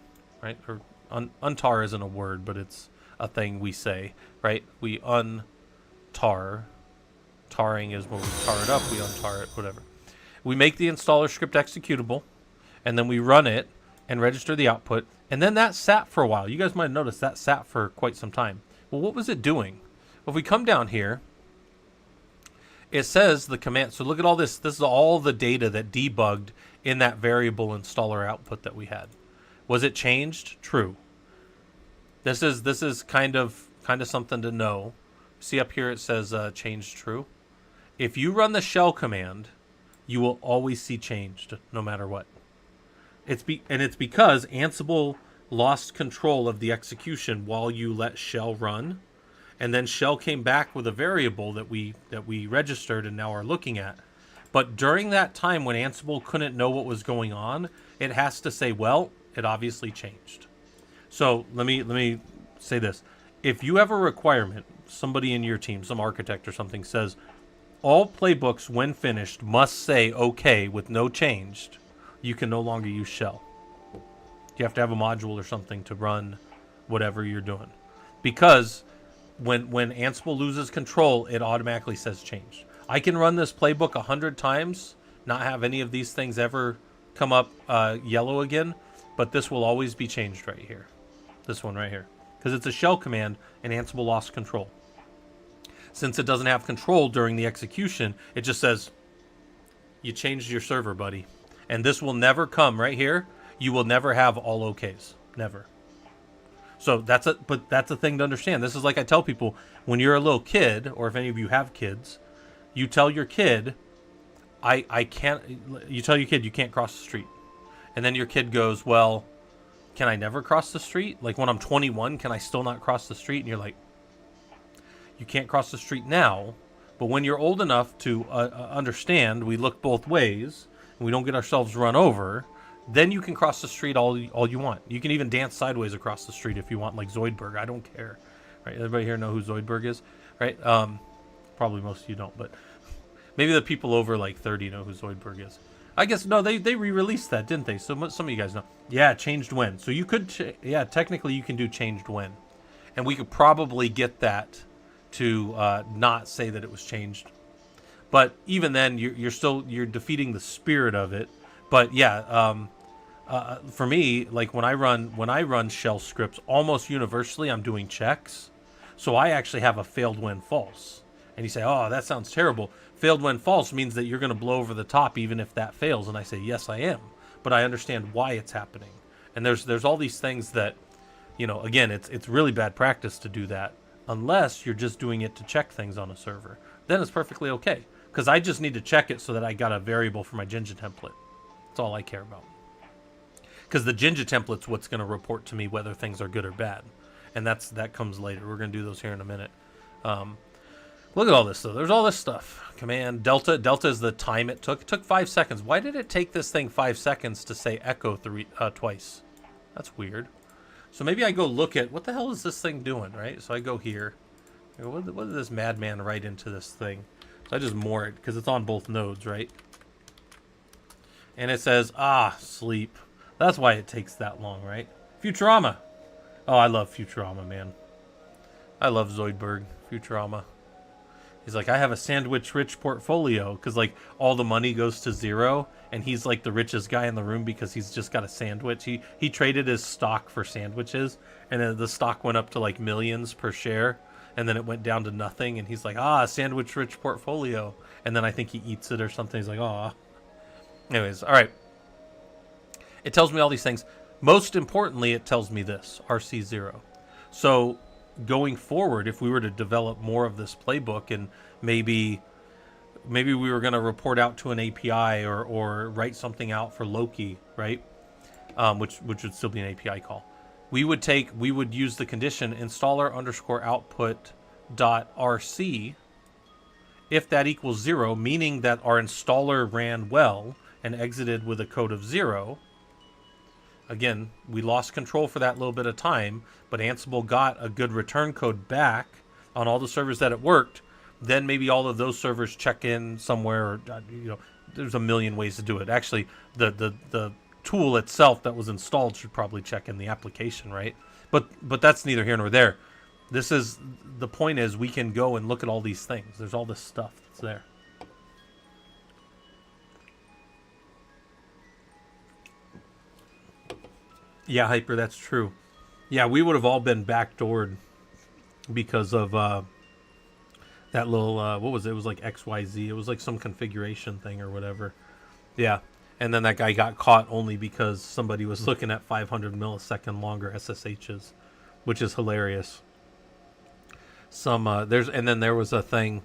right? Or untar isn't a word, but it's a thing we say, right? We untar. Tarring is when we tar it up. We untar it, whatever. We make the installer script executable, and then we run it and register the output. And then that sat for a while. You guys might have noticed that sat for quite some time. Well, what was it doing? Well, if we come down here, It says the command. So look at all this. This is all the data that debugged in that variable installer output that we had. Was it changed? True. This is kind of something to know. See up here it says changed true. If you run the shell command, you will always see changed no matter what. It's because Ansible lost control of the execution while you let shell run, and then shell came back with a variable that we registered and now are looking at. But during that time when Ansible couldn't know what was going on, it has to say, well, it obviously changed. So let me say this. If you have a requirement, somebody in your team, some architect or something says, all playbooks when finished must say okay with no changed, you can no longer use shell. You have to have a module or something to run whatever you're doing. Because when Ansible loses control, it automatically says changed. I can run this playbook 100 times, not have any of these things ever come up yellow again, but this will always be changed right here. This one right here. Because it's a shell command and Ansible lost control. Since it doesn't have control during the execution, it just says, you changed your server, buddy. And this will never come right here. You will never have all OKs. Never. So that's a thing to understand. This is like I tell people, when you're a little kid, or if any of you have kids, you tell your kid, you tell your kid you can't cross the street. And then your kid goes, well, can I never cross the street? Like when I'm 21, can I still not cross the street? And you're like, you can't cross the street now, but when you're old enough to understand, we look both ways, and we don't get ourselves run over, then you can cross the street all you want. You can even dance sideways across the street if you want, like Zoidberg. I don't care. Right? Everybody here know who Zoidberg is? Right? Probably most of you don't, but maybe the people over like 30 know who Zoidberg is. I guess, no, they re-released that, didn't they? So some of you guys know. Yeah, changed when. So you could, technically you can do changed when. And we could probably get that to not say that it was changed, but even then you're defeating the spirit of it. But yeah, for me, like when I run shell scripts, almost universally I'm doing checks, so I actually have a failed when false. And you say, oh, that sounds terrible. Failed when false means that you're going to blow over the top even if that fails. And I say, yes, I am, but I understand why it's happening. And there's all these things that, again, it's really bad practice to do that. Unless you're just doing it to check things on a server. Then it's perfectly okay. Because I just need to check it so that I got a variable for my Jinja template. That's all I care about. Because the Jinja template's what's going to report to me whether things are good or bad. And that comes later. We're going to do those here in a minute. Look at all this, though. There's all this stuff. Command Delta. Delta is the time it took. It took 5 seconds. Why did it take this thing 5 seconds to say echo twice? That's weird. So maybe I go look at, what the hell is this thing doing, right? So I go here. What did this madman write into this thing? So I just moor it, because it's on both nodes, right? And it says, sleep. That's why it takes that long, right? Futurama. Oh, I love Futurama, man. I love Zoidberg. Futurama. He's like, I have a sandwich-rich portfolio, because, like, all the money goes to zero, and he's, like, the richest guy in the room because he's just got a sandwich. He traded his stock for sandwiches, and then the stock went up to, like, millions per share, and then it went down to nothing, and he's like, sandwich-rich portfolio. And then I think he eats it or something. He's like, Anyways, all right. It tells me all these things. Most importantly, it tells me this, RC0. So going forward, if we were to develop more of this playbook, and maybe we were going to report out to an API or write something out for Loki, right? Which would still be an API call. We would use the condition installer_output.rc if that equals 0, meaning that our installer ran well and exited with a code of 0. Again, we lost control for that little bit of time, but Ansible got a good return code back on all the servers that it worked. Then maybe all of those servers check in somewhere, or there's a million ways to do it. Actually, the tool itself that was installed should probably check in the application, right? But that's neither here nor there. The point is we can go and look at all these things. There's all this stuff that's there. Yeah, Hyper, that's true. Yeah, we would have all been backdoored because of That little, what was it? It was like XYZ. It was like some configuration thing or whatever. Yeah. And then that guy got caught only because somebody was looking at 500 millisecond longer SSHs, which is hilarious. And then there was a thing,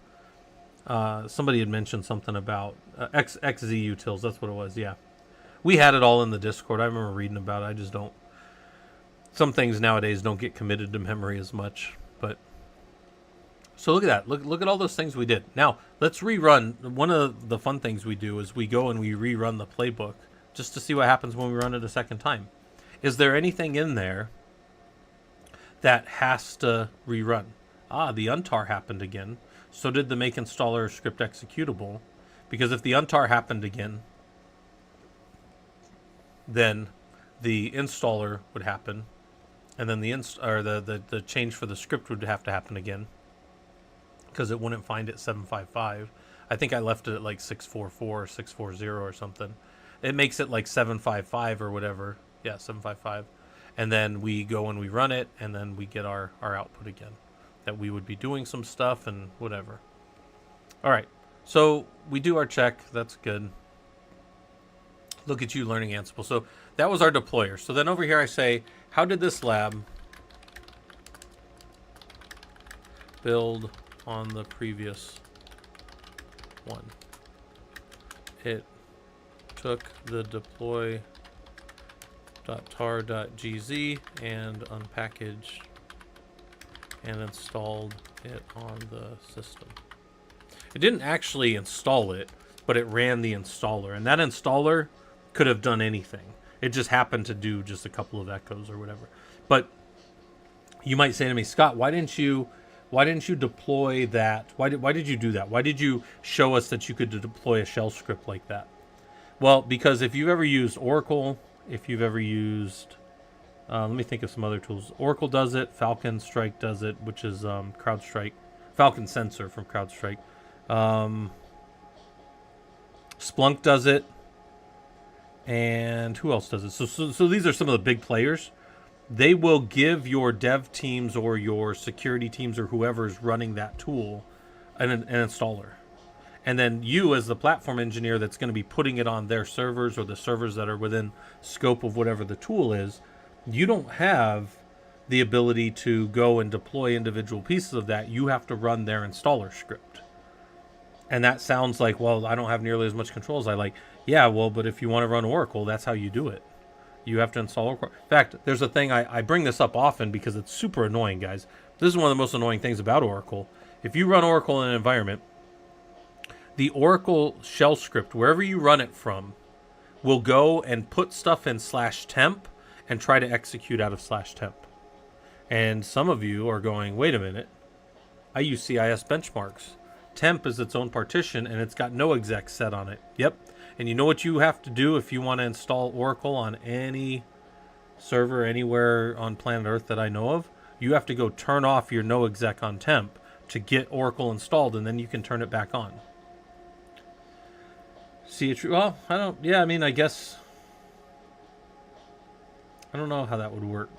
somebody had mentioned something about XZ utils. That's what it was. Yeah. We had it all in the Discord. I remember reading about it. I just don't, some things nowadays don't get committed to memory as much, but so look at that. Look at all those things we did. Now, let's rerun. One of the fun things we do is we go and we rerun the playbook just to see what happens when we run it a second time. Is there anything in there that has to rerun? The untar happened again. So did the make installer script executable. Because if the untar happened again, then the installer would happen. And then the change for the script would have to happen again, because it wouldn't find it 755. I think I left it at like 644 or 640 or something. It makes it like 755 or whatever. Yeah, 755. And then we go and we run it, and then we get our output again. That we would be doing some stuff and whatever. All right, so we do our check. That's good. Look at you learning Ansible. So that was our deployer. So then over here I say, how did this lab build on the previous one? It took the deploy.tar.gz and unpackaged and installed it on the system. It didn't actually install it, but it ran the installer, and that installer could have done anything. It just happened to do just a couple of echoes or whatever. But you might say to me, Scott, why didn't you deploy that? Why did you do that? Why did you show us that you could deploy a shell script like that? Well, because if you've ever used Oracle, if you've ever used, let me think of some other tools. Oracle does it. Falcon Strike does it, which is CrowdStrike. Falcon Sensor from CrowdStrike. Splunk does it. And who else does it? So these are some of the big players. They will give your dev teams or your security teams or whoever is running that tool an installer. And then you, as the platform engineer that's going to be putting it on their servers or the servers that are within scope of whatever the tool is, you don't have the ability to go and deploy individual pieces of that. You have to run their installer script. And that sounds like, well, I don't have nearly as much control as I like. Yeah, well, but if you want to run Oracle, that's how you do it. You have to install Oracle. In fact, there's a thing, I bring this up often because it's super annoying, guys. This is one of the most annoying things about Oracle. If you run Oracle in an environment, the Oracle shell script, wherever you run it from, will go and put stuff in /temp and try to execute out of /temp. And some of you are going, wait a minute, I use CIS benchmarks. Temp is its own partition, and it's got no exec set on it. Yep. And you know what you have to do if you want to install Oracle on any server anywhere on planet Earth that I know of? You have to go turn off your no exec on temp to get Oracle installed, and then you can turn it back on. See it? Well, I guess I don't know how that would work.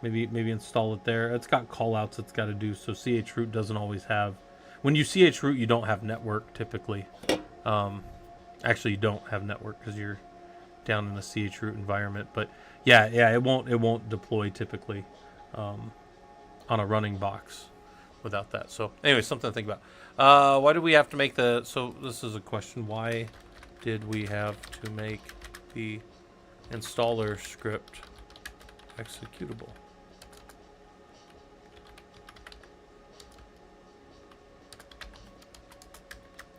Maybe install it there. It's got callouts it's got to do, so chroot doesn't always have. When you chroot, you don't have network typically. Actually, you don't have network because you're down in a chroot environment. But yeah, it won't deploy typically on a running box without that. So anyway, something to think about. Why did we have to make the? So this is a question. Why did we have to make the installer script executable?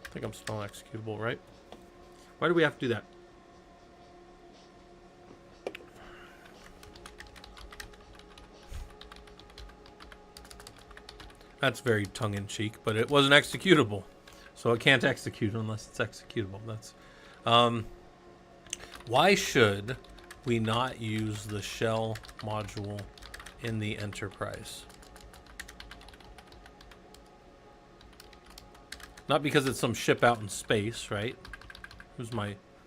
I think I'm spelling executable, right? Why do we have to do that? That's very tongue-in-cheek, but it wasn't executable. So it can't execute unless it's executable. That's why should we not use the shell module in the Enterprise? Not because it's some ship out in space, right?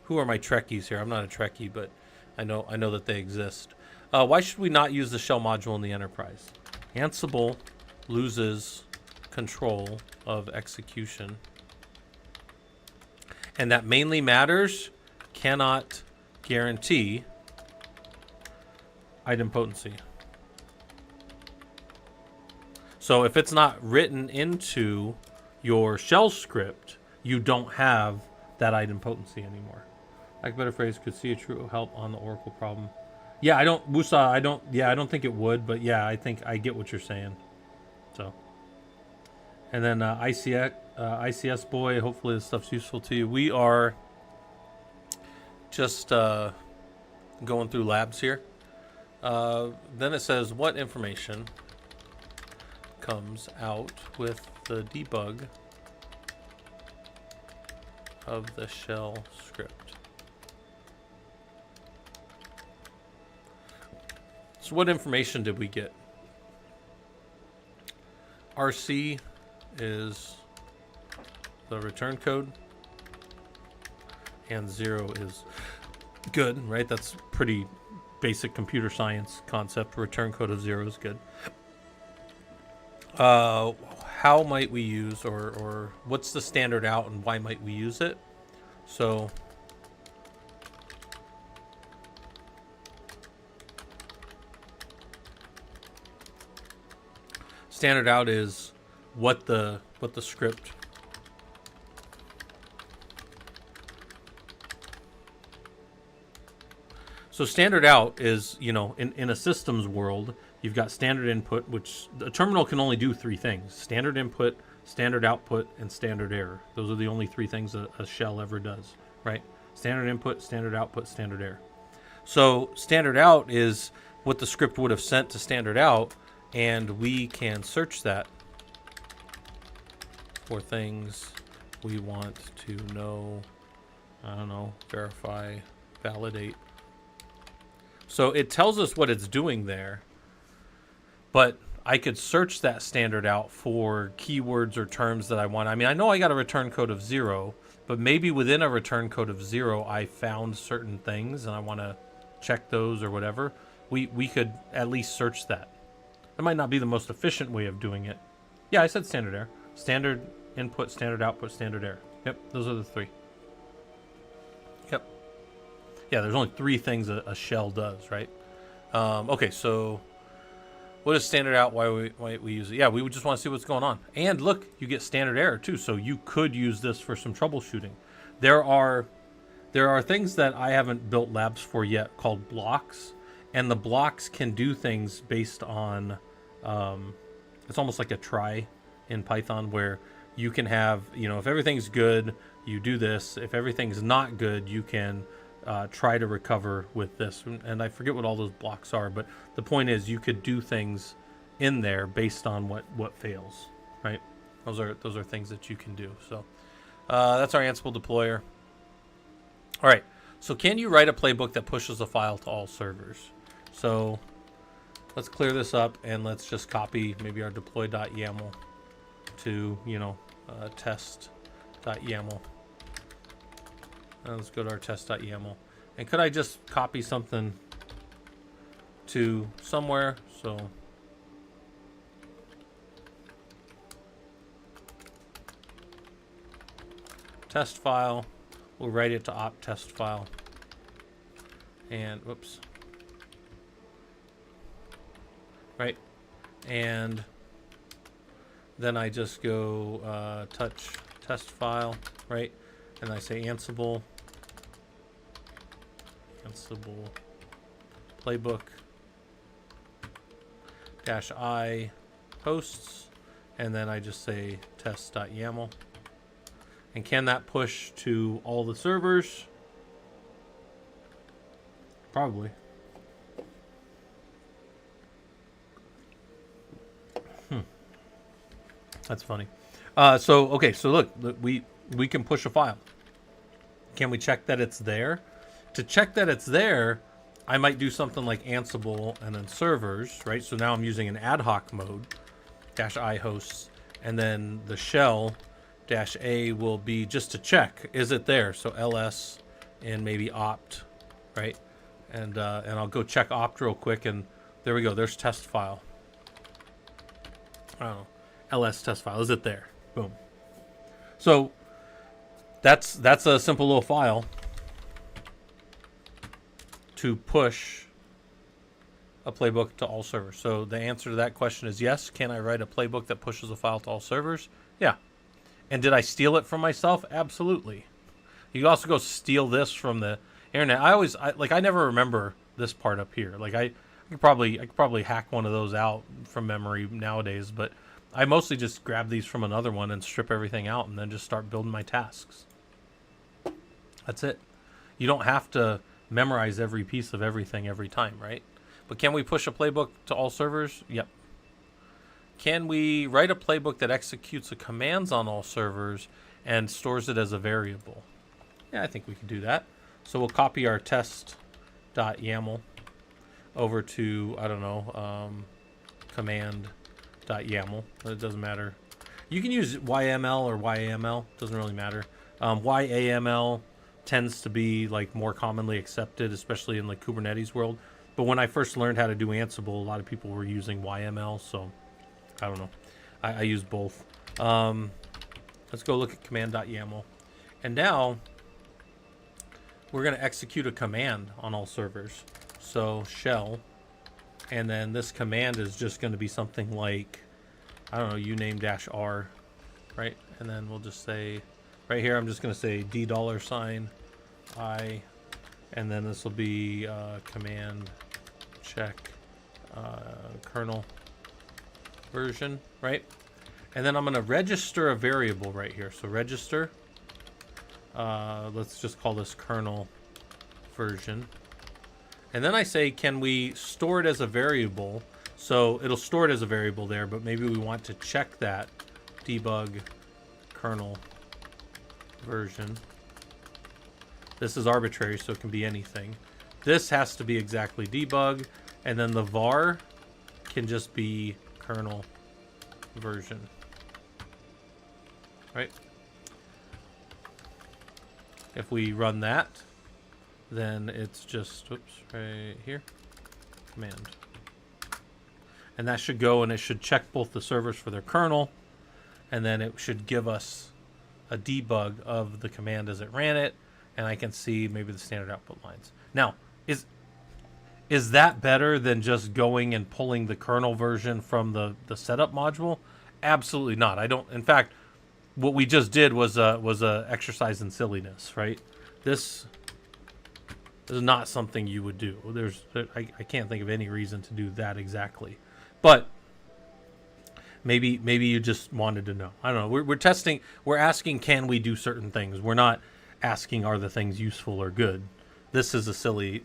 Who are my Trekkies here? I'm not a Trekkie, but I know that they exist. Why should we not use the shell module in the Enterprise? Ansible loses control of execution. And that mainly matters, cannot guarantee idempotency. So if it's not written into your shell script, you don't have that idempotency anymore. Like a better phrase, could see a true help on the Oracle problem. Yeah, I don't, Musa, I don't think it would, but yeah, I think I get what you're saying. So, and then ICS boy, hopefully this stuff's useful to you. We are just going through labs here. Then it says what information comes out with the debug of the shell script. So what information did we get? RC is the return code, and 0 is good, right? That's pretty basic computer science concept. Return code of 0 is good. How might we use, or what's the standard out and why might we use it? So standard out is what the script So standard out is, you know, in a systems world, you've got standard input, which a terminal can only do 3 things: standard input, standard output, and standard error. Those are the only 3 things a shell ever does, right? Standard input, standard output, standard error. So standard out is what the script would have sent to standard out, and we can search that for things we want to know, I don't know, verify, validate. So it tells us what it's doing there, but I could search that standard out for keywords or terms that I want. I mean, I know I got a return code of 0, but maybe within a return code of 0, I found certain things and I want to check those or whatever. We could at least search that. That might not be the most efficient way of doing it. Yeah, I said standard error. Standard input, standard output, standard error. Yep, those are the 3. Yep. Yeah, there's only 3 things a shell does, right? Okay, so what is standard out? Why we use it? Yeah, we would just want to see what's going on. And look, you get standard error too, so you could use this for some troubleshooting. There are things that I haven't built labs for yet called blocks, and the blocks can do things based on, it's almost like a try in Python, where you can have, you know, if everything's good, you do this. If everything's not good, you can try to recover with this. And I forget what all those blocks are, but the point is you could do things in there based on what fails, right? Those are things that you can do. So that's our Ansible deployer. All right, so can you write a playbook that pushes a file to all servers? So let's clear this up and let's just copy maybe our deploy.yaml to, you know, test.yaml. Let's go to our test.yaml. And could I just copy something to somewhere? So test file, we'll write it to opt test file. And whoops. Right. And then I just go touch test file, right? And I say Ansible playbook -i hosts, and then I just say test.yaml. And can that push to all the servers? Probably. That's funny. Okay, so look, we can push a file. Can we check that it's there? To check that it's there, I might do something like Ansible and then servers, right? So now I'm using an ad hoc mode, -i hosts, and then the shell -a will be just to check, is it there? So ls and maybe opt, right? And I'll go check opt real quick, and there we go. There's test file. I don't know. ls test file. Is it there? Boom. So that's a simple little file to push a playbook to all servers. So the answer to that question is yes. Can I write a playbook that pushes a file to all servers? Yeah. And did I steal it from myself? Absolutely. You can also go steal this from the internet. I never remember this part up here. Like I could probably hack one of those out from memory nowadays, but I mostly just grab these from another one and strip everything out and then just start building my tasks. That's it. You don't have to memorize every piece of everything every time, right? But can we push a playbook to all servers? Yep. Can we write a playbook that executes the commands on all servers and stores it as a variable? Yeah, I think we can do that. So we'll copy our test.yaml over to, I don't know, command.yaml. It doesn't matter. You can use YML or YAML. Doesn't really matter. YAML tends to be like more commonly accepted, especially in the Kubernetes world. But when I first learned how to do Ansible, a lot of people were using YML, so I don't know. I use both. Let's go look at command.yaml. And now we're going to execute a command on all servers. So shell, and then this command is just going to be something like, I don't know, uname-r, right? And then we'll just say, right here, I'm just going to say $$i, and then this will be command check kernel version, right? And then I'm going to register a variable right here. So register, let's just call this kernel version. And then I say, can we store it as a variable? So it'll store it as a variable there, but maybe we want to check that debug kernel version. This is arbitrary, so it can be anything. This has to be exactly debug, and then the var can just be kernel version, right? If we run that, then it's just, oops, right here, command. And that should go and it should check both the servers for their kernel, and then it should give us a debug of the command as it ran it, and I can see maybe the standard output lines. Now, is that better than just going and pulling the kernel version from the setup module? Absolutely not. I don't. In fact, what we just did was a exercise in silliness, right? This is not something you would do. I can't think of any reason to do that exactly, but maybe you just wanted to know. I don't know. We're testing. We're asking, can we do certain things? We're not asking, are the things useful or good. This is a silly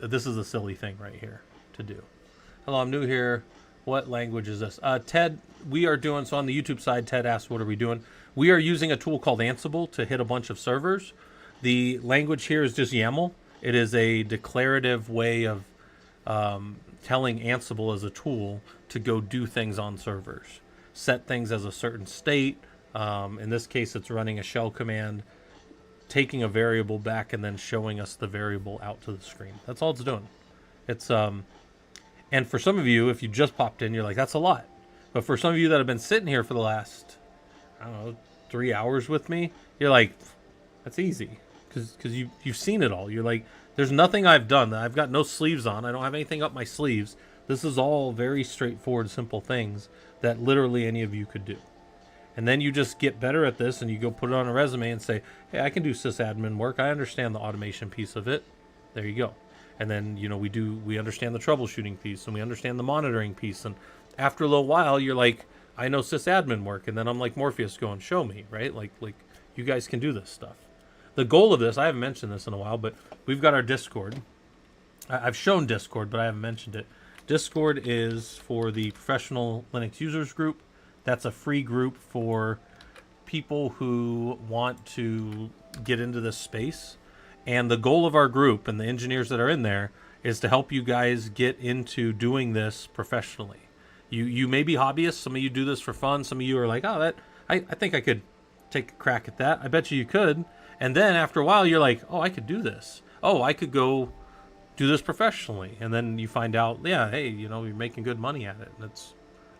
thing right here to do. Hello, I'm new here. What language is this? Ted, we are doing, so on the YouTube side, Ted asked, what are we doing? We are using a tool called Ansible to hit a bunch of servers. The language here is just YAML. It is a declarative way of telling Ansible as a tool to go do things on servers. Set things as a certain state. In this case, it's running a shell command, taking a variable back and then showing us the variable out to the screen. That's all it's doing. It's and for some of you, if you just popped in, you're like, that's a lot. But for some of you that have been sitting here for the last, I don't know, 3 hours with me, you're like, that's easy. Because you've seen it all. You're like, there's nothing I've done. I've got no sleeves on. I don't have anything up my sleeves. This is all very straightforward, simple things that literally any of you could do. And then you just get better at this and you go put it on a resume and say, hey, I can do sysadmin work. I understand the automation piece of it. There you go. And then, you know, we understand the troubleshooting piece and we understand the monitoring piece. And after a little while, you're like, I know sysadmin work. And then I'm like Morpheus going, show me, right? Like you guys can do this stuff. The goal of this, I haven't mentioned this in a while, but we've got our Discord. I've shown Discord, but I haven't mentioned it. Discord is for the professional Linux users group. That's a free group for people who want to get into this space. And the goal of our group and the engineers that are in there is to help you guys get into doing this professionally. You may be hobbyists. Some of you do this for fun. Some of you are like, oh, I think I could take a crack at that. I bet you could. And then after a while, you're like, oh, I could do this. Oh, I could go do this professionally. And then you find out, yeah, hey, you know, you're making good money at it.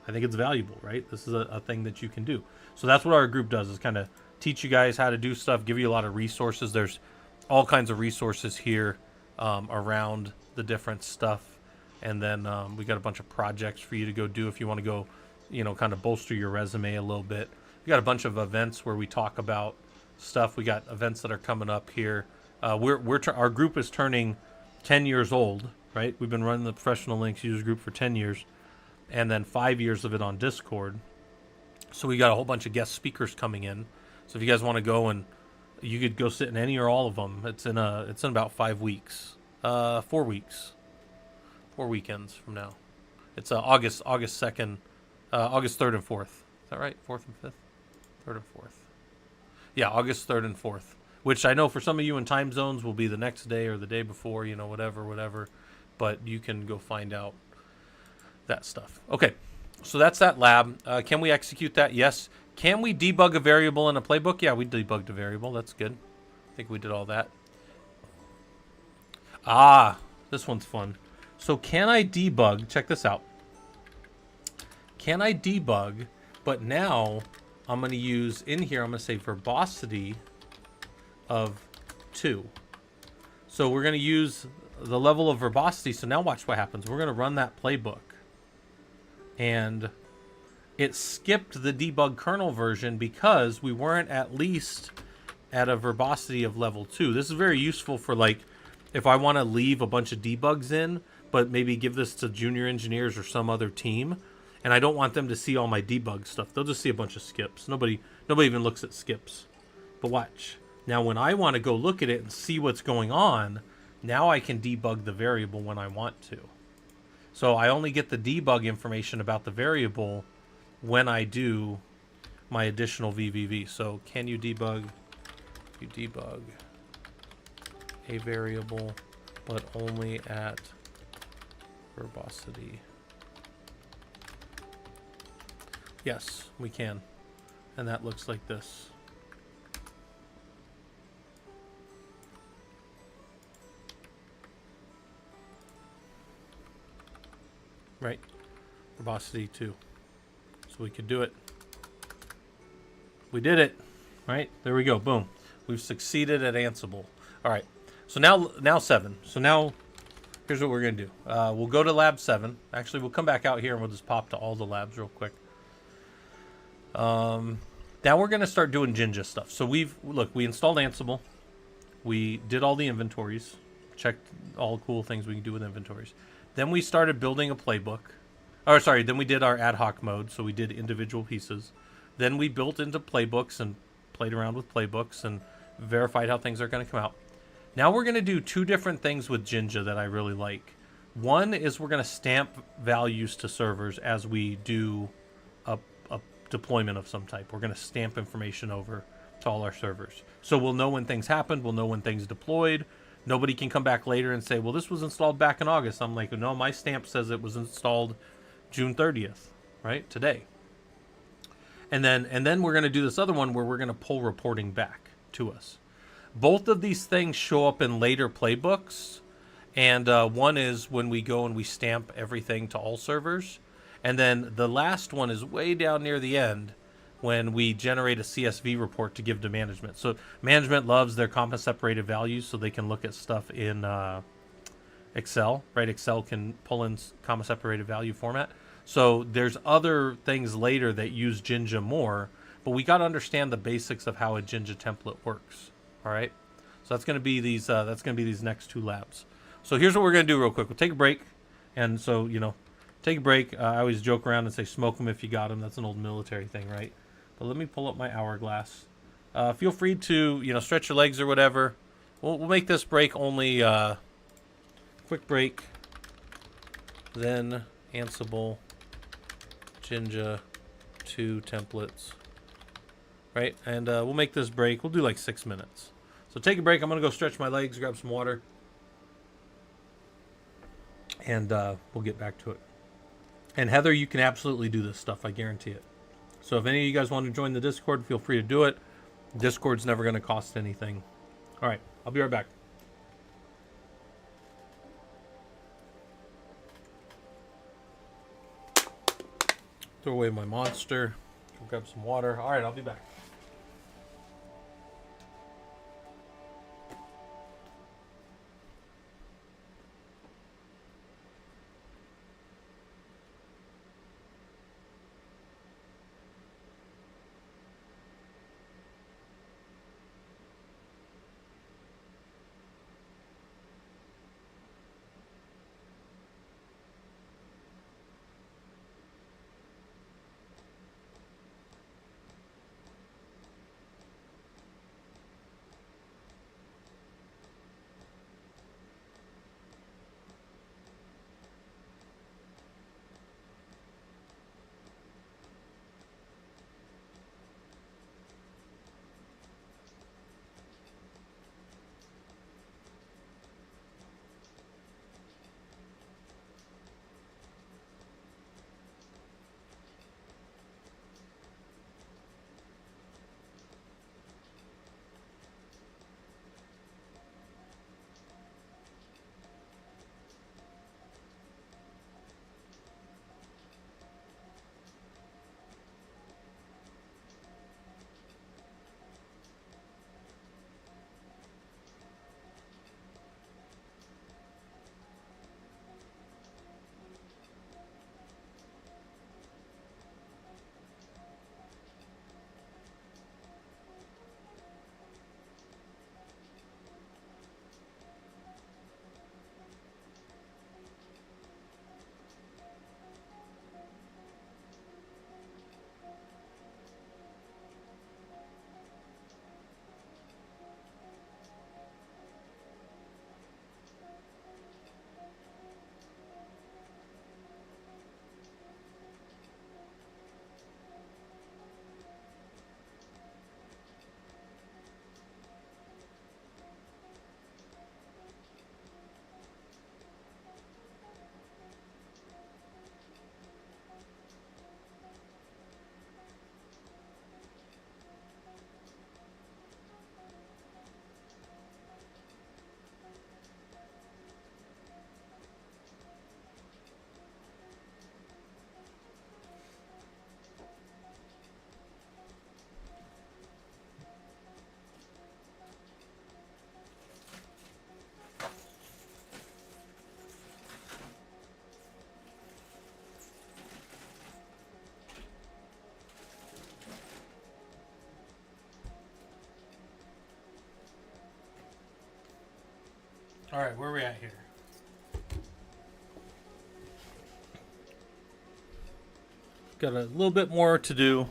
And I think it's valuable, right? This is a thing that you can do. So that's what our group does, is kind of teach you guys how to do stuff, give you a lot of resources. There's all kinds of resources here around the different stuff. And then we got a bunch of projects for you to go do if you want to go, kind of bolster your resume a little bit. We got a bunch of events where we talk about stuff. We got events that are coming up here. Our group is turning 10 years old, right? We've been running the Professional Linux Users Group for 10 years, and then 5 years of it on Discord. So we got a whole bunch of guest speakers coming in. So if you guys want to go, and you could go sit in any or all of them. It's in about 5 weeks, 4 weeks, 4 weekends from now. It's August 2nd, August 3rd and 4th. Is that right? 4th and 5th, 3rd and 4th. Yeah, August 3rd and 4th. Which I know for some of you in time zones will be the next day or the day before, whatever. But you can go find out that stuff. Okay, so that's that lab. Can we execute that? Yes. Can we debug a variable in a playbook? Yeah, we debugged a variable. That's good. I think we did all that. This one's fun. So can I debug? Check this out. Can I debug, but now I'm going to use, in here, I'm going to say verbosity of 2. So we're going to use the level of verbosity. So now watch what happens. We're going to run that playbook. And it skipped the debug kernel version because we weren't at least at a verbosity of level 2. This is very useful for, like, if I want to leave a bunch of debugs in, but maybe give this to junior engineers or some other team, and I don't want them to see all my debug stuff. They'll just see a bunch of skips. Nobody even looks at skips. But watch. Now, when I want to go look at it and see what's going on, now I can debug the variable when I want to. So I only get the debug information about the variable when I do my additional VVV. So can you debug? You debug a variable, but only at verbosity. Yes, we can. And that looks like this. Right? Verbosity 2. So we could do it. We did it. Right? There we go. Boom. We've succeeded at Ansible. All right. So now 7. So now here's what we're going to do. We'll go to lab 7. Actually, we'll come back out here and we'll just pop to all the labs real quick. Now we're going to start doing Jinja stuff. So we installed Ansible. We did all the inventories. Checked all the cool things we can do with inventories. Then we started building a playbook. Then we did our ad hoc mode, so we did individual pieces. Then we built into playbooks and played around with playbooks and verified how things are going to come out. Now we're going to do 2 different things with Jinja that I really like. One is we're going to stamp values to servers as we do a deployment of some type. We're going to stamp information over to all our servers. So we'll know when things happened. We'll know when things deployed. Nobody can come back later and say, well, this was installed back in August. I'm like, no, my stamp says it was installed June 30th, right? Today. And then we're going to do this other one where we're going to pull reporting back to us. Both of these things show up in later playbooks. And one is when we go and we stamp everything to all servers. And then the last one is way down near the end when we generate a CSV report to give to management. So management loves their comma separated values so they can look at stuff in Excel, right? Excel can pull in comma separated value format. So there's other things later that use Jinja more, but we got to understand the basics of how a Jinja template works. All right. So that's going to be these next 2 labs. So here's what we're going to do real quick. We'll take a break. And so, take a break. I always joke around and say, smoke them if you got them. That's an old military thing, right? But let me pull up my hourglass. Feel free to, stretch your legs or whatever. We'll make this break only quick break. Then Ansible, Jinja, 2 templates. Right? And we'll make this break. We'll do like 6 minutes. So take a break. I'm going to go stretch my legs, grab some water. And we'll get back to it. And Heather, you can absolutely do this stuff. I guarantee it. So if any of you guys want to join the Discord, feel free to do it. Discord's never going to cost anything. All right, I'll be right back. Throw away my monster. Go grab some water. All right, I'll be back. All right, where are we at here? Got a little bit more to do,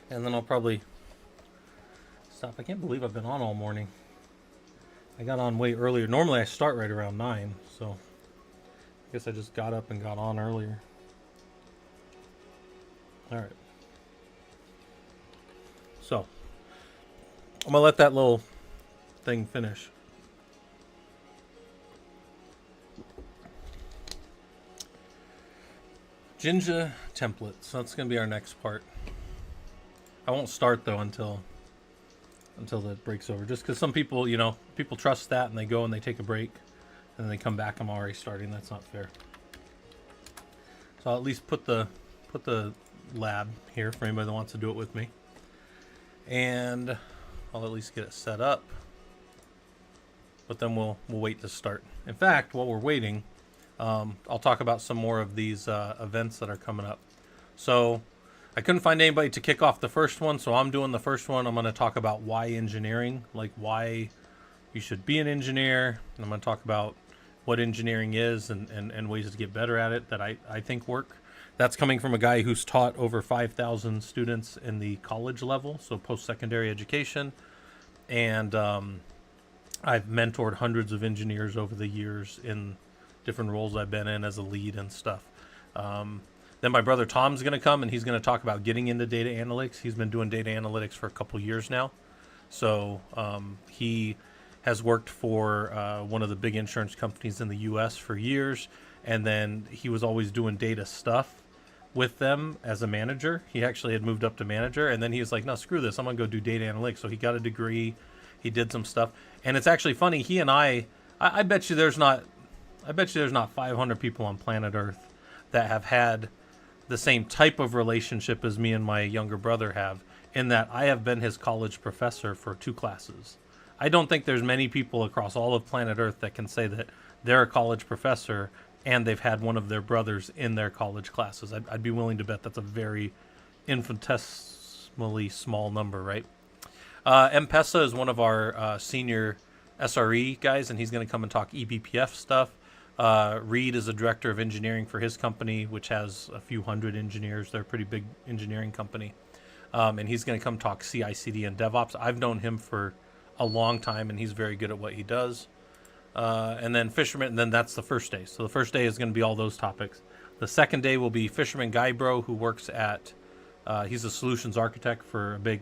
and then I'll probably stop. I can't believe I've been on all morning. I got on way earlier. Normally I start right around 9, so I guess I just got up and got on earlier. All right. So I'm gonna let that little thing finish. Jinja templates. That's going to be our next part. I won't start though until that break's over. Just because some people, people trust that and they go and they take a break, and then they come back. I'm already starting. That's not fair. So I'll at least put the lab here for anybody that wants to do it with me, and I'll at least get it set up. But then we'll wait to start. In fact, while we're waiting, I'll talk about some more of these events that are coming up. So I couldn't find anybody to kick off the first one, so I'm doing the first one. I'm going to talk about why engineering, like why you should be an engineer. And I'm going to talk about what engineering is and ways to get better at it that I think work. That's coming from a guy who's taught over 5,000 students in the college level, so post-secondary education. And I've mentored hundreds of engineers over the years in different roles I've been in as a lead and stuff. Then my brother Tom's going to come, and he's going to talk about getting into data analytics. He's been doing data analytics for a couple years now. So he has worked for one of the big insurance companies in the U.S. for years, and then he was always doing data stuff with them as a manager. He actually had moved up to manager, and then he was like, no, screw this. I'm going to go do data analytics. So he got a degree. He did some stuff. And it's actually funny. He and I bet you there's not 500 people on planet Earth that have had the same type of relationship as me and my younger brother have, in that I have been his college professor for 2 classes. I don't think there's many people across all of planet Earth that can say that they're a college professor and they've had one of their brothers in their college classes. I'd be willing to bet that's a very infinitesimally small number, right? M-Pesa is one of our senior SRE guys, and he's going to come and talk eBPF stuff. Reed is a director of engineering for his company, which has a few hundred engineers. They're a pretty big engineering company. And he's going to come talk CI/CD and DevOps. I've known him for a long time, and he's very good at what he does. And then Fisherman, and then that's the first day. So the first day is going to be all those topics. The second day will be Fisherman Guybro, who works at, he's a solutions architect for a big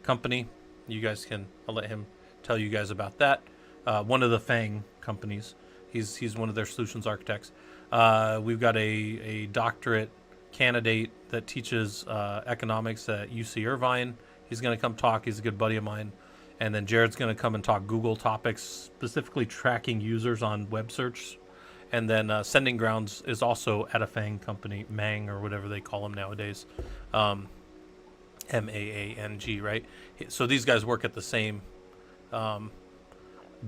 company. I'll let him tell you guys about that. One of the FANG companies. He's one of their solutions architects. We've got a doctorate candidate that teaches economics at UC Irvine. He's going to come talk. He's a good buddy of mine. And then Jared's going to come and talk Google topics, specifically tracking users on web search. And then Sending Grounds is also at a FANG company, Mang or whatever they call them nowadays. MAANG, right? So these guys work at the same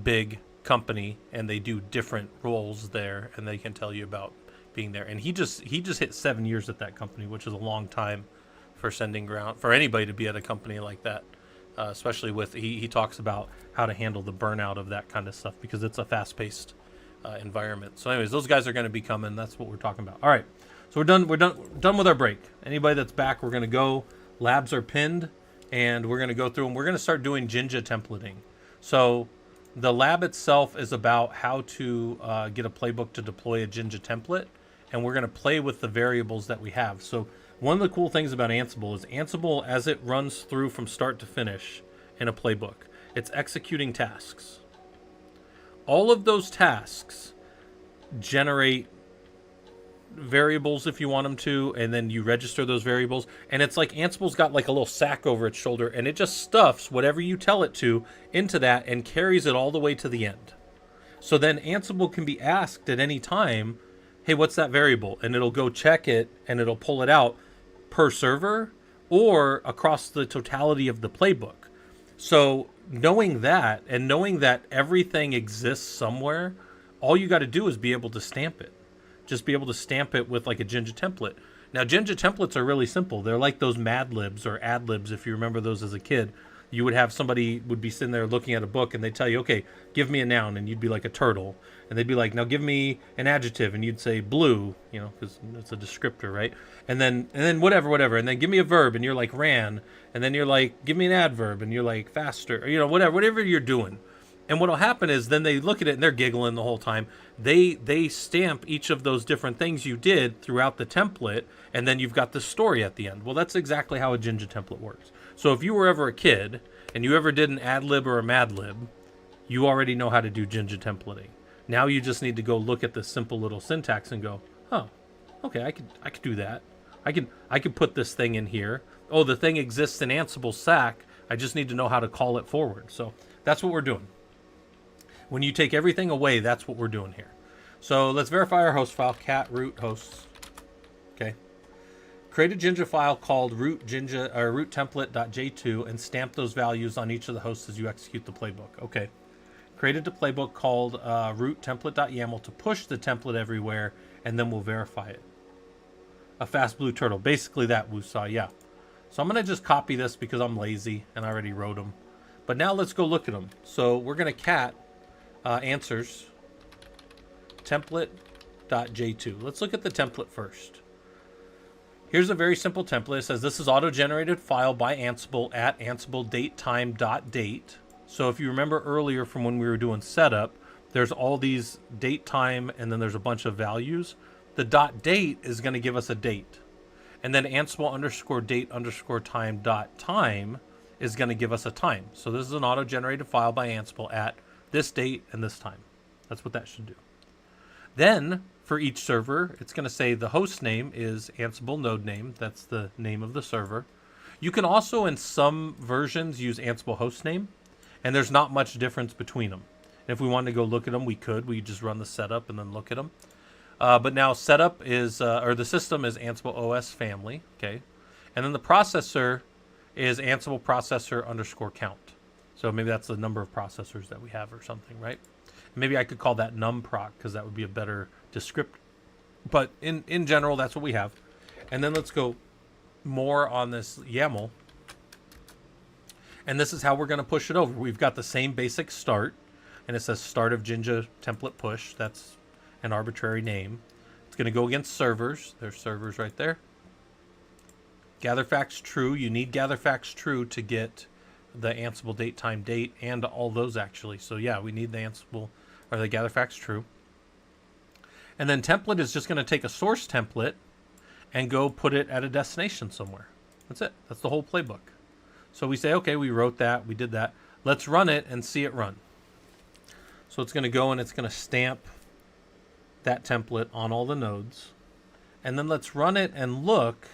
big company, and they do different roles there, and they can tell you about being there. And he just hit 7 years at that company, which is a long time for Sending Ground, for anybody to be at a company like that. Especially with, he talks about how to handle the burnout of that kind of stuff, because it's a fast-paced environment. So anyways, those guys are going to be coming. That's what we're talking about. All right, so we're done with our break. Anybody that's back, we're going to go. Labs are pinned, and we're going to go through them. We're going to start doing Jinja templating. So the lab itself is about how to get a playbook to deploy a Jinja template, and we're going to play with the variables that we have. So one of the cool things about Ansible is Ansible, as it runs through from start to finish in a playbook, it's executing tasks. All of those tasks generate variables if you want them to, and then you register those variables. And it's like Ansible's got like a little sack over its shoulder, and it just stuffs whatever you tell it to into that and carries it all the way to the end. So then Ansible can be asked at any time, hey, what's that variable? And it'll go check it, and it'll pull it out per server or across the totality of the playbook. So knowing that, and knowing that everything exists somewhere, all you got to do is be able to stamp it. Just be able to stamp it with like a Jinja template. Now, Jinja templates are really simple. They're like those Mad Libs or Ad Libs, if you remember those as a kid. You would have somebody would be sitting there looking at a book, and they'd tell you, okay, give me a noun, and you'd be like a turtle. And they'd be like, now give me an adjective, and you'd say blue, you know, because it's a descriptor, right? And then whatever, and then give me a verb, and you're like ran, and then you're like, give me an adverb, and you're like faster, or, you know, whatever you're doing. And what'll happen is then they look at it and they're giggling the whole time. They stamp each of those different things you did throughout the template, and then you've got the story at the end. Well, that's exactly how a Jinja template works. So if you were ever a kid and you ever did an ad lib or a mad lib, you already know how to do Jinja templating. Now you just need to go look at this simple little syntax and go, oh, okay, I could do that. I could put this thing in here. Oh, the thing exists in Ansible SAC. I just need to know how to call it forward. So that's what we're doing. When you take everything away, that's what we're doing here. So let's verify our host file, cat root hosts. Okay. Create a Jinja file called root template.j2 and stamp those values on each of the hosts as you execute the playbook. Okay. Created a playbook called root template.yaml to push the template everywhere, and then we'll verify it. A fast blue turtle. Basically that, Wusa, yeah. So I'm going to just copy this because I'm lazy and I already wrote them. But now let's go look at them. So we're going to cat answers template.j2. Let's look at the template first. Here's a very simple template. It says this is auto-generated file by Ansible at Ansible datetime.date. So if you remember earlier from when we were doing setup, there's all these date time and then there's a bunch of values. The .date is going to give us a date. And then Ansible _date_time.time is going to give us a time. So this is an auto-generated file by Ansible at this date and this time. That's what that should do. Then for each server, it's going to say the host name is Ansible node name. That's the name of the server. You can also in some versions use Ansible host name, and there's not much difference between them. And if we wanted to go look at them, we could. We just run the setup and then look at them. But now setup is, or the system is Ansible OS family, okay? And then the processor is Ansible processor underscore count. So maybe that's the number of processors that we have or something, right? Maybe I could call that numproc because that would be a better descriptor. But in general, that's what we have. And then let's go more on this YAML. And this is how we're going to push it over. We've got the same basic start. And it says start of Jinja template push. That's an arbitrary name. It's going to go against servers. There's servers right there. Gather facts true. You need gather facts true to get the Ansible date, time, date, and all those actually. So yeah, we need the Ansible or the gather facts true. And then template is just going to take a source template and go put it at a destination somewhere. That's it. That's the whole playbook. So we say, okay, we wrote that, we did that. Let's run it and see it run. So it's going to go and it's going to stamp that template on all the nodes. And then let's run it and look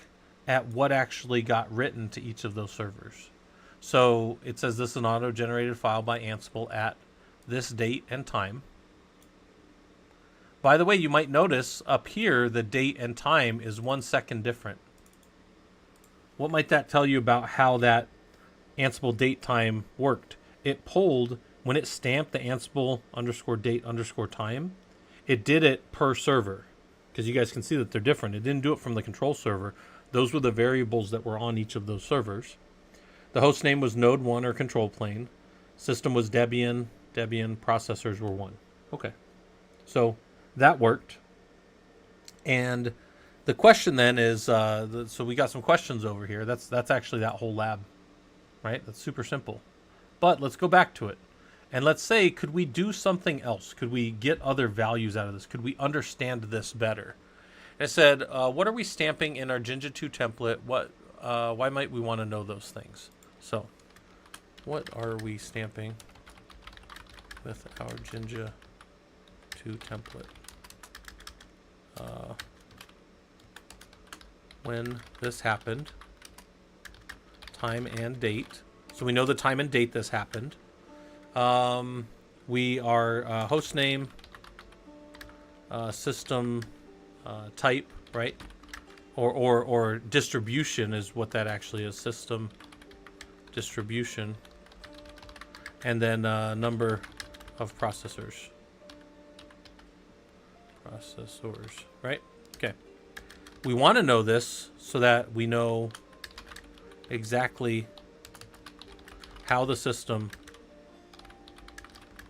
at what actually got written to each of those servers. So it says this is an auto-generated file by Ansible at this date and time. By the way, you might notice up here the date and time is 1 second different. What might that tell you about how that Ansible date time worked? It pulled, when it stamped the Ansible underscore date underscore time, it did it per server. Because you guys can see that they're different. It didn't do it from the control server. Those were the variables that were on each of those servers. The host name was node 1 or control plane. System was Debian. Debian processors were 1. Okay. So that worked. And the question then is, so we got some questions over here. That's actually that whole lab, right? That's super simple. But let's go back to it. And let's say, could we do something else? Could we get other values out of this? Could we understand this better? I said, what are we stamping in our Jinja 2 template? Why might we want to know those things? So, what are we stamping with our Jinja 2 template? When this happened, time and date. So we know the time and date this happened. We are host name, system type, right? Or distribution is what that actually is. System distribution, and then number of processors. Right? Okay. We want to know this so that we know exactly how the system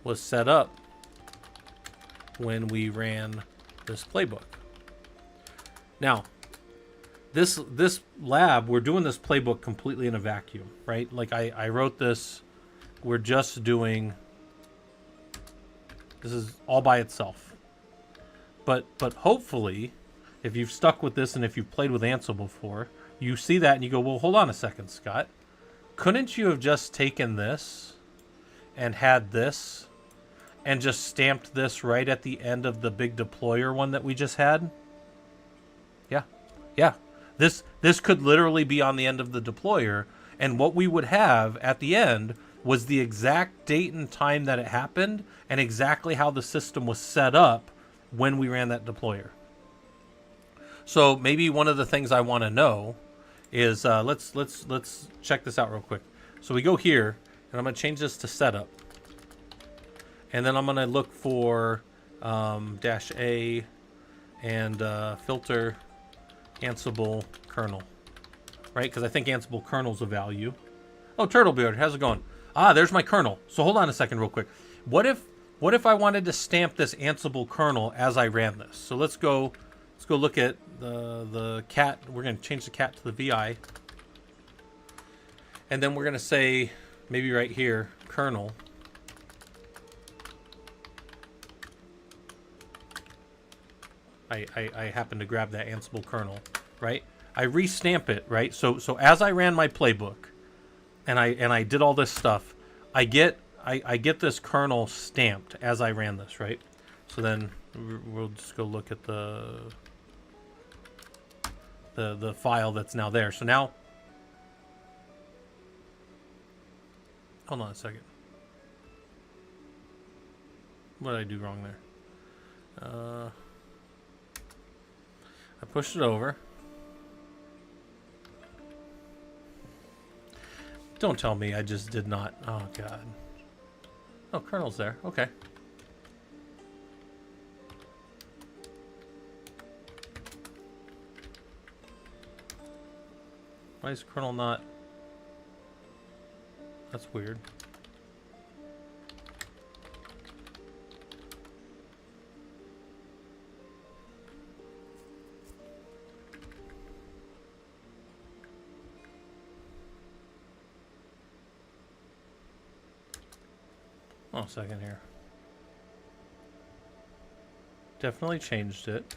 was set up when we ran this playbook. Now, this lab, we're doing this playbook completely in a vacuum, right? Like I wrote this, we're just doing, this is all by itself. But hopefully, if you've stuck with this and if you've played with Ansible before, you see that and you go, well, hold on a second, Scott. Couldn't you have just taken this and had this and just stamped this right at the end of the big deployer one that we just had? Yeah. This could literally be on the end of the deployer, and what we would have at the end was the exact date and time that it happened and exactly how the system was set up when we ran that deployer. So maybe one of the things I want to know is let's check this out real quick. So we go here, and I'm going to change this to setup, and then I'm going to look for -A and filter Ansible kernel, right? Because I think Ansible kernel's a value. Oh, Turtlebeard, how's it going? There's my kernel. So hold on a second real quick. What if I wanted to stamp this Ansible kernel as I ran this? So let's go look at the cat. We're going to change the cat to the VI. And then we're going to say, maybe right here, kernel. I happen to grab that Ansible kernel, right? I restamp it, right? So as I ran my playbook, and I did all this stuff, I get this kernel stamped as I ran this, right? So then we'll just go look at the file that's now there. So now, hold on a second. What did I do wrong there? I pushed it over. Don't tell me I just did not. Oh, God. Oh, kernel's there. Okay. Why is kernel not... That's weird. Oh, a second here. Definitely changed it.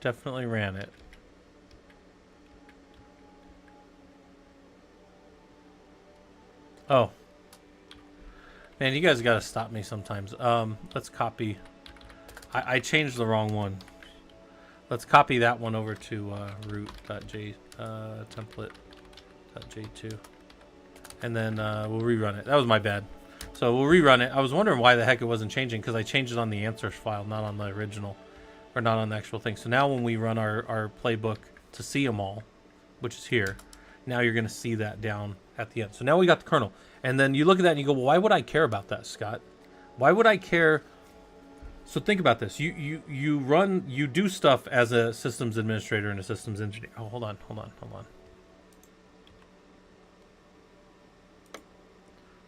Definitely ran it. Oh. Man, you guys gotta stop me sometimes. Let's copy. I changed the wrong one. Let's copy that one over to root.j template.j2. And then we'll rerun it. That was my bad. So we'll rerun it. I was wondering why the heck it wasn't changing, because I changed it on the answers file, not on the original, or not on the actual thing. So now when we run our playbook to see them all, which is here, now you're going to see that down at the end. So now we got the kernel. And then you look at that and you go, well, why would I care about that, Scott? Why would I care? So think about this. You do stuff as a systems administrator and a systems engineer. Oh, hold on.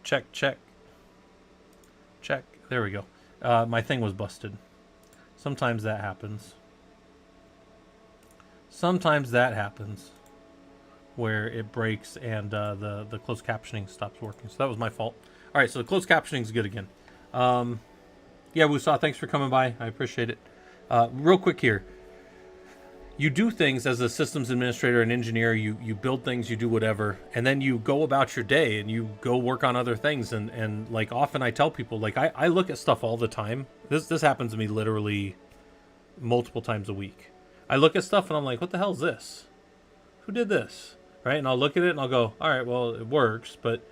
Check. There we go. My thing was busted. Sometimes that happens. Where it breaks and the closed captioning stops working. So that was my fault. All right, so the closed captioning is good again. Yeah, Wusaw, thanks for coming by. I appreciate it. Real quick here. You do things as a systems administrator and engineer. You build things, you do whatever, and then you go about your day and you go work on other things. And like often I tell people, like I look at stuff all the time. This happens to me literally multiple times a week. I look at stuff and I'm like, what the hell is this? Who did this? Right? And I'll look at it and I'll go, all right, well, it works, but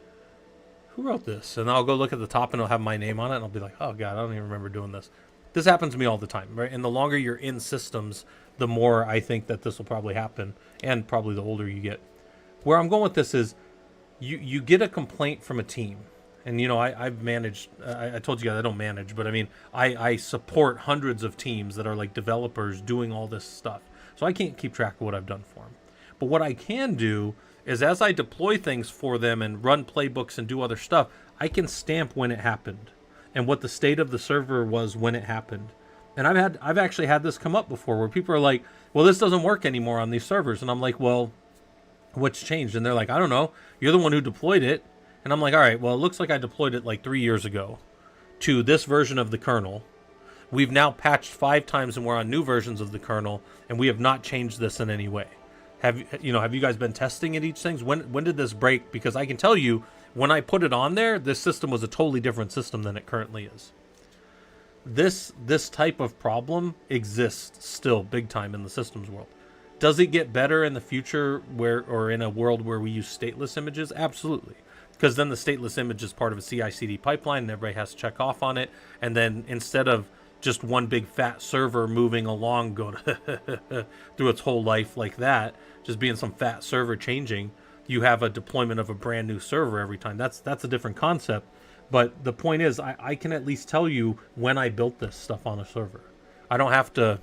who wrote this? And I'll go look at the top and it'll have my name on it and I'll be like, oh God, I don't even remember doing this. This happens to me all the time, right? And the longer you're in systems, the more I think that this will probably happen, and probably the older you get. Where I'm going with this is you get a complaint from a team. And, you know, I've managed, I told you guys I don't manage, but I mean, I support hundreds of teams that are like developers doing all this stuff. So I can't keep track of what I've done for them. But what I can do is as I deploy things for them and run playbooks and do other stuff, I can stamp when it happened and what the state of the server was when it happened. And I've actually had this come up before where people are like, well, this doesn't work anymore on these servers. And I'm like, well, what's changed? And they're like, I don't know. You're the one who deployed it. And I'm like, all right, well, it looks like I deployed it like 3 years ago to this version of the kernel. We've now patched 5 times and we're on new versions of the kernel, and we have not changed this in any way. Have you guys been testing it each things? When did this break? Because I can tell you, when I put it on there, this system was a totally different system than it currently is. This type of problem exists still big time in the systems world. Does it get better in the future or in a world where we use stateless images? Absolutely. Because then the stateless image is part of a CI/CD pipeline and everybody has to check off on it. And then instead of just one big fat server moving along going through its whole life like that, just being some fat server changing, you have a deployment of a brand new server every time. That's a different concept. But the point is, I can at least tell you when I built this stuff on a server. I don't have to,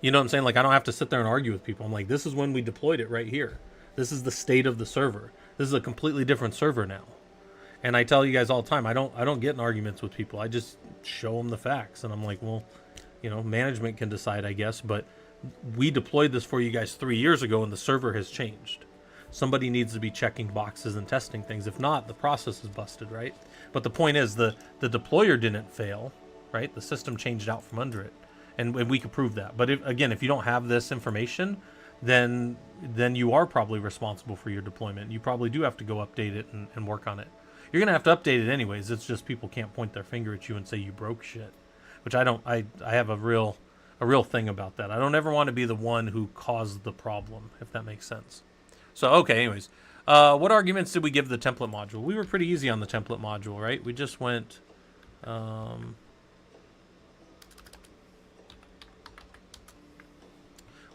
you know what I'm saying? Like, I don't have to sit there and argue with people. I'm like, this is when we deployed it right here. This is the state of the server. This is a completely different server now. And I tell you guys all the time, I don't get in arguments with people. I just show them the facts. And I'm like, well, management can decide, I guess. But we deployed this for you guys 3 years ago, and the server has changed. Somebody needs to be checking boxes and testing things. If not, the process is busted, right? But the point is, the deployer didn't fail, right? The system changed out from under it. And we could prove that. But if you don't have this information, then you are probably responsible for your deployment. You probably do have to go update it and work on it. You're going to have to update it anyways. It's just people can't point their finger at you and say you broke shit. Which I don't. I have a real thing about that. I don't ever want to be the one who caused the problem, if that makes sense. So, okay, anyways. What arguments did we give the template module? We were pretty easy on the template module, right? We just went...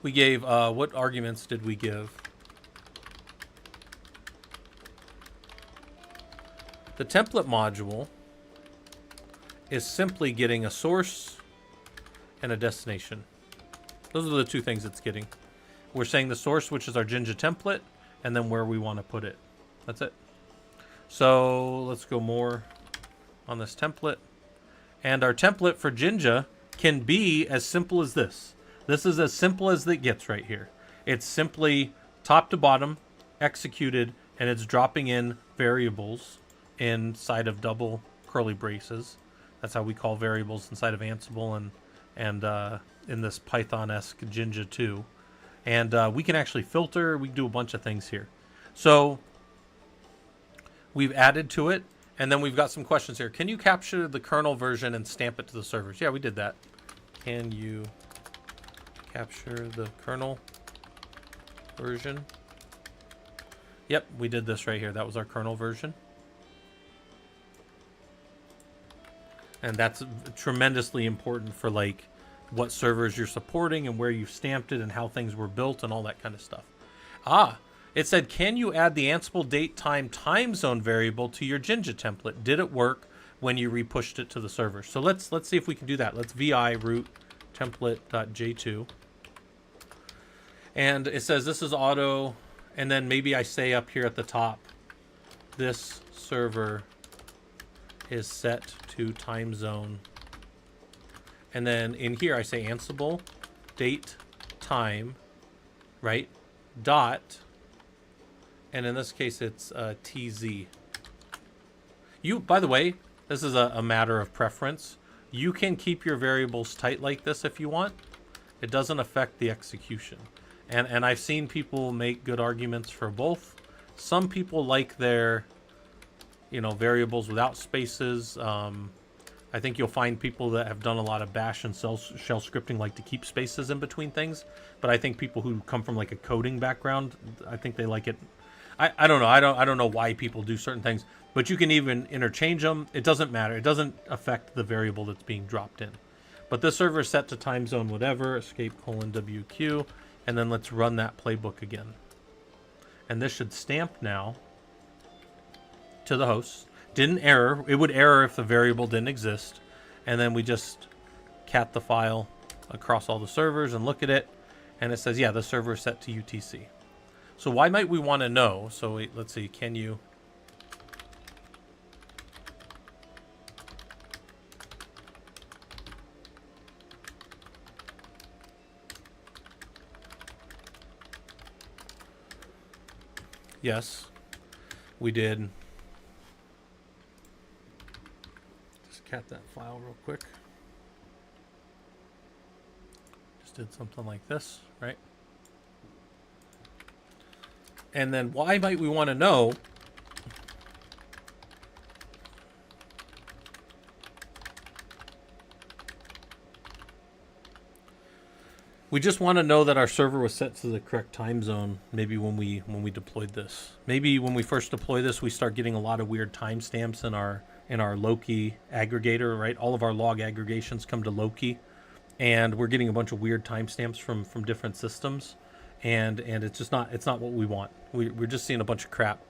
We gave, what arguments did we give? The template module is simply getting a source and a destination. Those are the two things it's getting. We're saying the source, which is our Jinja template, and then where we want to put it. That's it. So let's go more on this template. And our template for Jinja can be as simple as this. This is as simple as it gets right here. It's simply top to bottom, executed, and it's dropping in variables inside of double curly braces. That's how we call variables inside of Ansible and in this Python-esque Jinja 2. And we can actually filter. We can do a bunch of things here. So we've added to it, and then we've got some questions here. Can you capture the kernel version and stamp it to the servers? Yeah, we did that. Can you capture the kernel version? Yep, we did this right here. That was our kernel version. And that's tremendously important for like what servers you're supporting and where you stamped it and how things were built and all that kind of stuff. It said, can you add the Ansible date time zone variable to your Jinja template? Did it work when you repushed it to the server? So let's see if we can do that. Let's vi root template.j2. And it says this is auto, and then maybe I say up here at the top, this server is set to time zone. And then in here I say Ansible date time, right? Dot, and in this case it's TZ. By the way, this is a matter of preference. You can keep your variables tight like this if you want. It doesn't affect the execution. And I've seen people make good arguments for both. Some people like their, variables without spaces. I think you'll find people that have done a lot of bash and shell scripting like to keep spaces in between things. But I think people who come from like a coding background, I think they like it. I don't know. I don't know why people do certain things. But you can even interchange them. It doesn't matter. It doesn't affect the variable that's being dropped in. But this server is set to time zone whatever, escape::WQ. And then let's run that playbook again. And this should stamp now to the host. Didn't error. It would error if the variable didn't exist. And then we just cat the file across all the servers and look at it. And it says, yeah, the server is set to UTC. So why might we want to know? So let's see, can you... Yes, we did. Just cat that file real quick. Just did something like this, right? And then why might we want to know? We just want to know that our server was set to the correct time zone. Maybe when we deployed this. Maybe when we first deploy this, we start getting a lot of weird timestamps in our Loki aggregator, right? All of our log aggregations come to Loki, and we're getting a bunch of weird timestamps from different systems, and it's not what we want. We're just seeing a bunch of crap,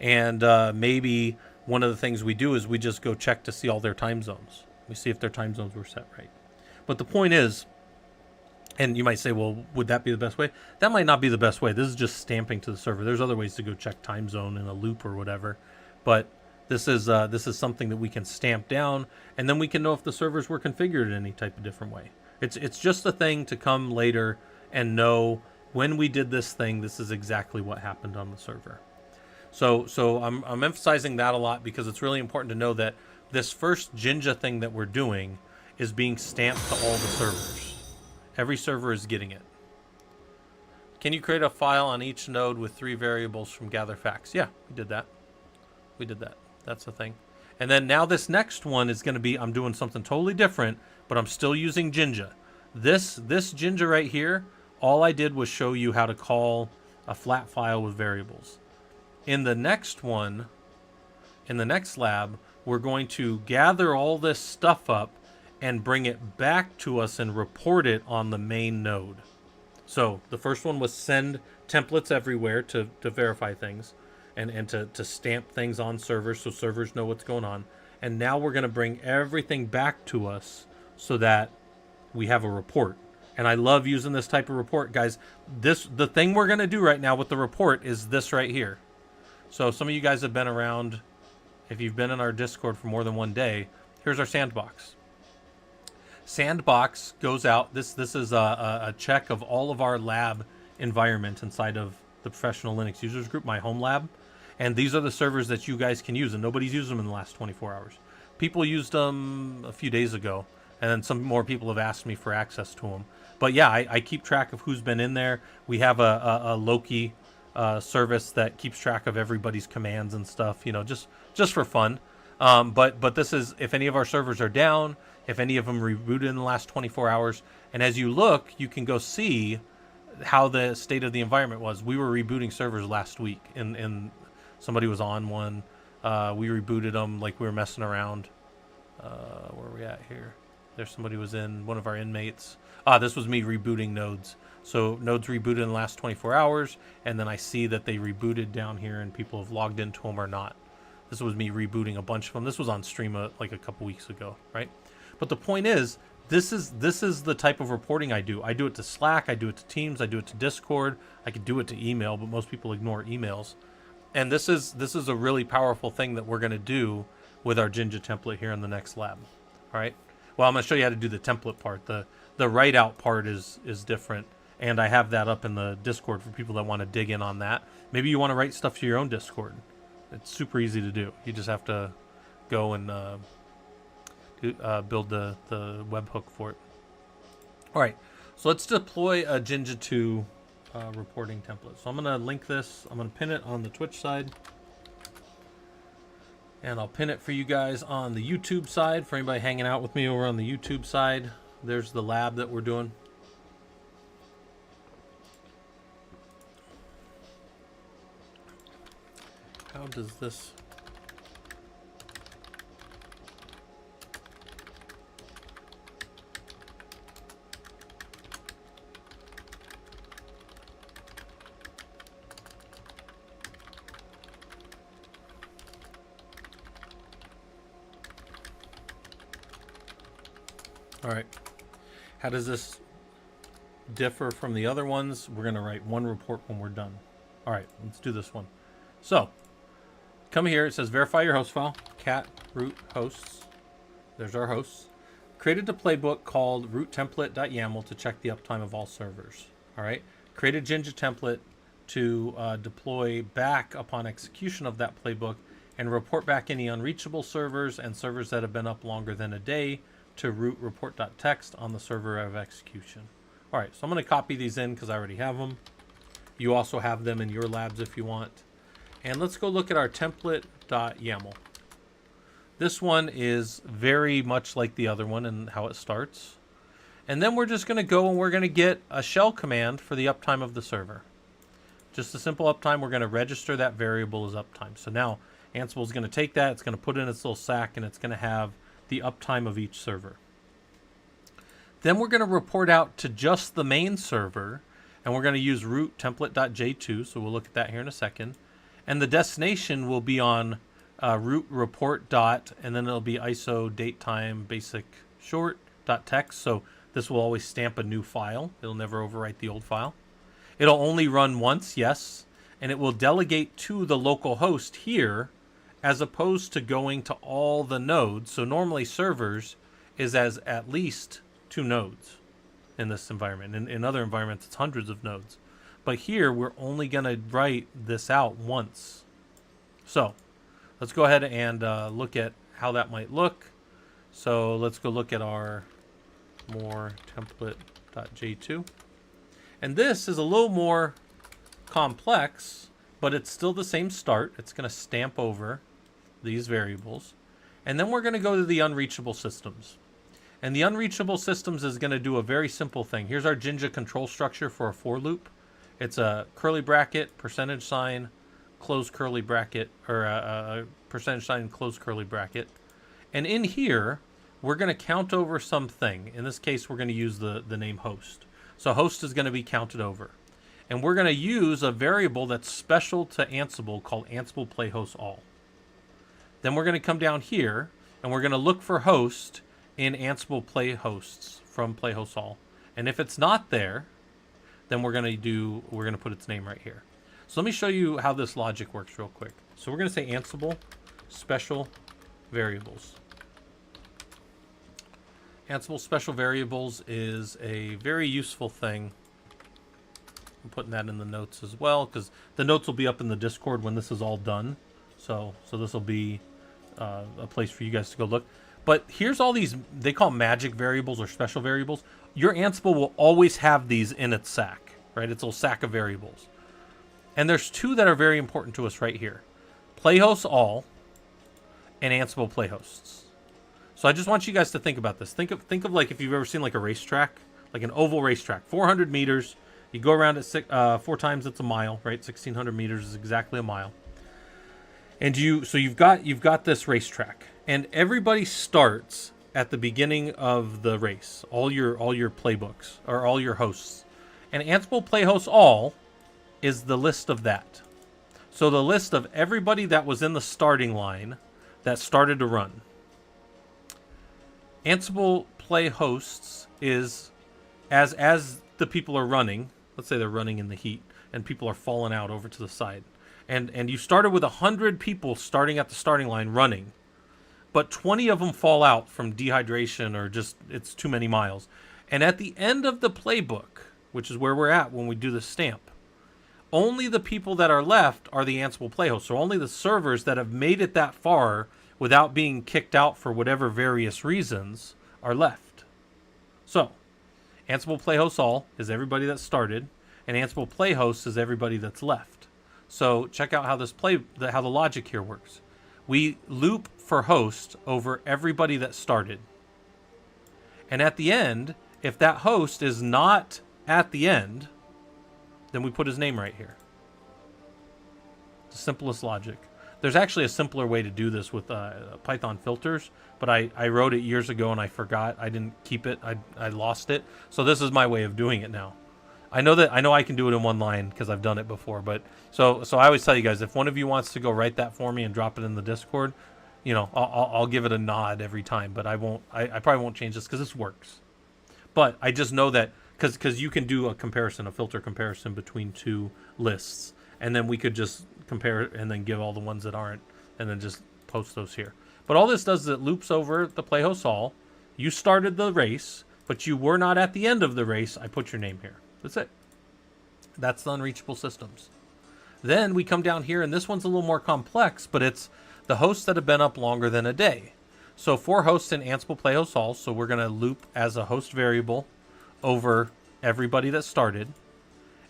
and maybe one of the things we do is we just go check to see all their time zones. We see if their time zones were set right. But the point is. And you might say, well, would that be the best way? That might not be the best way. This is just stamping to the server. There's other ways to go check time zone in a loop or whatever. But this is something that we can stamp down, and then we can know if the servers were configured in any type of different way. It's just a thing to come later and know when we did this thing, this is exactly what happened on the server. So I'm emphasizing that a lot because it's really important to know that this first Jinja thing that we're doing is being stamped to all the servers. Every server is getting it. Can you create a file on each node with 3 variables from gather facts? Yeah, we did that. We did that. That's the thing. And then now this next one is going to be, I'm doing something totally different, but I'm still using Jinja. This Jinja right here, all I did was show you how to call a flat file with variables. In the next one, in the next lab, we're going to gather all this stuff up and bring it back to us and report it on the main node. So the first one was send templates everywhere to verify things and to stamp things on servers so servers know what's going on. And now we're going to bring everything back to us so that we have a report. And I love using this type of report, guys. The thing we're going to do right now with the report is this right here. So some of you guys have been around. If you've been in our Discord for more than one day, here's our sandbox. Sandbox goes out. This is a check of all of our lab environment inside of the Professional Linux Users Group, my home lab. And these are the servers that you guys can use, and nobody's used them in the last 24 hours. People used them a few days ago, and then some more people have asked me for access to them. But yeah, I keep track of who's been in there. We have a Loki service that keeps track of everybody's commands and stuff, you know, just for fun. But this is if any of our servers are down, if any of them rebooted in the last 24 hours. And as you look, you can go see how the state of the environment was. We were rebooting servers last week, and somebody was on one. We rebooted them like we were messing around. Where are we at here? There's somebody was in, one of our inmates. This was me rebooting nodes. So nodes rebooted in the last 24 hours, and then I see that they rebooted down here and people have logged into them or not. This was me rebooting a bunch of them. This was on stream like a couple weeks ago, right? But the point is, this is the type of reporting I do. I do it to Slack, I do it to Teams, I do it to Discord, I could do it to email, but most people ignore emails. And this is a really powerful thing that we're going to do with our Jinja template here in the next lab. All right. Well, I'm going to show you how to do the template part. The write out part is different, and I have that up in the Discord for people that want to dig in on that. Maybe you want to write stuff to your own Discord. It's super easy to do. You just have to go and build the webhook for it. All right. So let's deploy a Jinja 2 reporting template. So I'm going to link this. I'm going to pin it on the Twitch side. And I'll pin it for you guys on the YouTube side. For anybody hanging out with me over on the YouTube side, there's the lab that we're doing. How does this... All right, how does this differ from the other ones? We're going to write one report when we're done. All right, let's do this one. So, come here. It says verify your host file, cat root hosts. There's our hosts. Created a playbook called root-template.yaml to check the uptime of all servers. All right, create a Jinja template to deploy back upon execution of that playbook and report back any unreachable servers and servers that have been up longer than a day to root report.txt on the server of execution. All right, so I'm going to copy these in because I already have them. You also have them in your labs if you want. And let's go look at our template.yaml. This one is very much like the other one and how it starts. And then we're just going to go and we're going to get a shell command for the uptime of the server. Just a simple uptime. We're going to register that variable as uptime. So now Ansible is going to take that. It's going to put it in its little sack, and it's going to have the uptime of each server. Then we're going to report out to just the main server, and we're going to use root template.j2, so we'll look at that here in a second. And the destination will be on root report dot, and then it'll be ISO date time basic short dot text. So this will always stamp a new file. It'll never overwrite the old file. It'll only run once, yes, and it will delegate to the local host here, as opposed to going to all the nodes. So normally servers is as at least 2 nodes in this environment. In other environments, it's hundreds of nodes. But here, we're only going to write this out once. So let's go ahead and look at how that might look. So let's go look at our more template.j2. And this is a little more complex, but it's still the same start. It's going to stamp over these variables. And then we're going to go to the unreachable systems. And the unreachable systems is going to do a very simple thing. Here's our Jinja control structure for a for loop. It's a curly bracket, percentage sign, close curly bracket, or a percentage sign, close curly bracket. And in here, we're going to count over something. In this case, we're going to use the name host. So host is going to be counted over. And we're going to use a variable that's special to Ansible called Ansible playhost all. Then we're going to come down here and we're going to look for host in Ansible playhosts from playhost all. And if it's not there, then we're going to put its name right here. So let me show you how this logic works real quick. So we're going to say Ansible special variables. Ansible special variables is a very useful thing. I'm putting that in the notes as well because the notes will be up in the Discord when this is all done. So this will be a place for you guys to go look. But here's all these, they call them magic variables or special variables. Your Ansible will always have these in its sack, right? Its little sack of variables. And there's two that are very important to us right here. Playhost all and Ansible playhosts. So I just want you guys to think about this. Think of like if you've ever seen like a racetrack, like an oval racetrack, 400 meters. You go around it 4 times, it's a mile, right? 1,600 meters is exactly a mile. And you've got this racetrack, and everybody starts at the beginning of the race. All your playbooks or all your hosts, and Ansible playhost all is the list of that. So the list of everybody that was in the starting line that started to run. Ansible playhosts is as the people are running. Let's say they're running in the heat, and people are falling out over to the side. And you started with 100 people starting at the starting line running, but 20 of them fall out from dehydration or just it's too many miles. And at the end of the playbook, which is where we're at when we do the stamp, only the people that are left are the Ansible playhosts. So only the servers that have made it that far without being kicked out for whatever various reasons are left. So Ansible playhost all is everybody that started, and Ansible playhost is everybody that's left. So check out how how the logic here works. We loop for host over everybody that started. And at the end, if that host is not at the end, then we put his name right here. The simplest logic. There's actually a simpler way to do this with Python filters, but I wrote it years ago and I forgot. I didn't keep it. I lost it. So this is my way of doing it now. I know I can do it in one line because I've done it before. But so I always tell you guys, if one of you wants to go write that for me and drop it in the Discord, I'll give it a nod every time. But I won't. I probably won't change this because this works. But I just know that because you can do a filter comparison between two lists, and then we could just compare it and then give all the ones that aren't, and then just post those here. But all this does is it loops over the playhost all. You started the race, but you were not at the end of the race. I put your name here. That's it. That's the unreachable systems. Then we come down here, and this one's a little more complex, but it's the hosts that have been up longer than a day. So for hosts in Ansible playhost all, so we're going to loop as a host variable over everybody that started.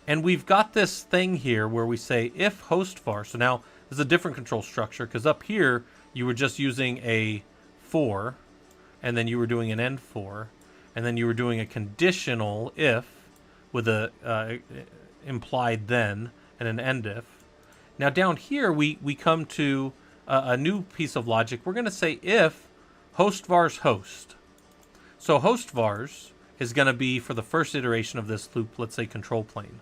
And we've got this thing here where we say if host var. So now there's a different control structure because up here you were just using a for, and then you were doing an end for, and then you were doing a conditional if with a implied then and an end if. Now down here we come to a new piece of logic. We're going to say if host vars host. So host vars is going to be for the first iteration of this loop, let's say control plane.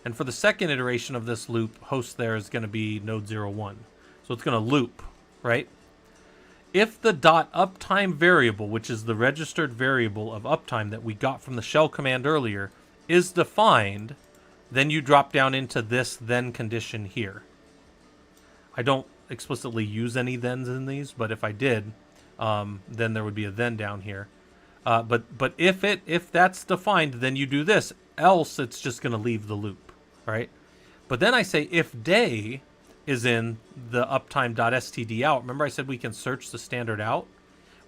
And for the second iteration of this loop, host there is going to be node 01. So it's going to loop, right? If the .uptime variable, which is the registered variable of uptime that we got from the shell command earlier, is defined, then you drop down into this then condition here. I don't explicitly use any thens in these, but if I did, then there would be a then down here. But if that's defined, then you do this. Else, it's just going to leave the loop, right? But then I say if day is in the uptime.std out. Remember I said we can search the standard out?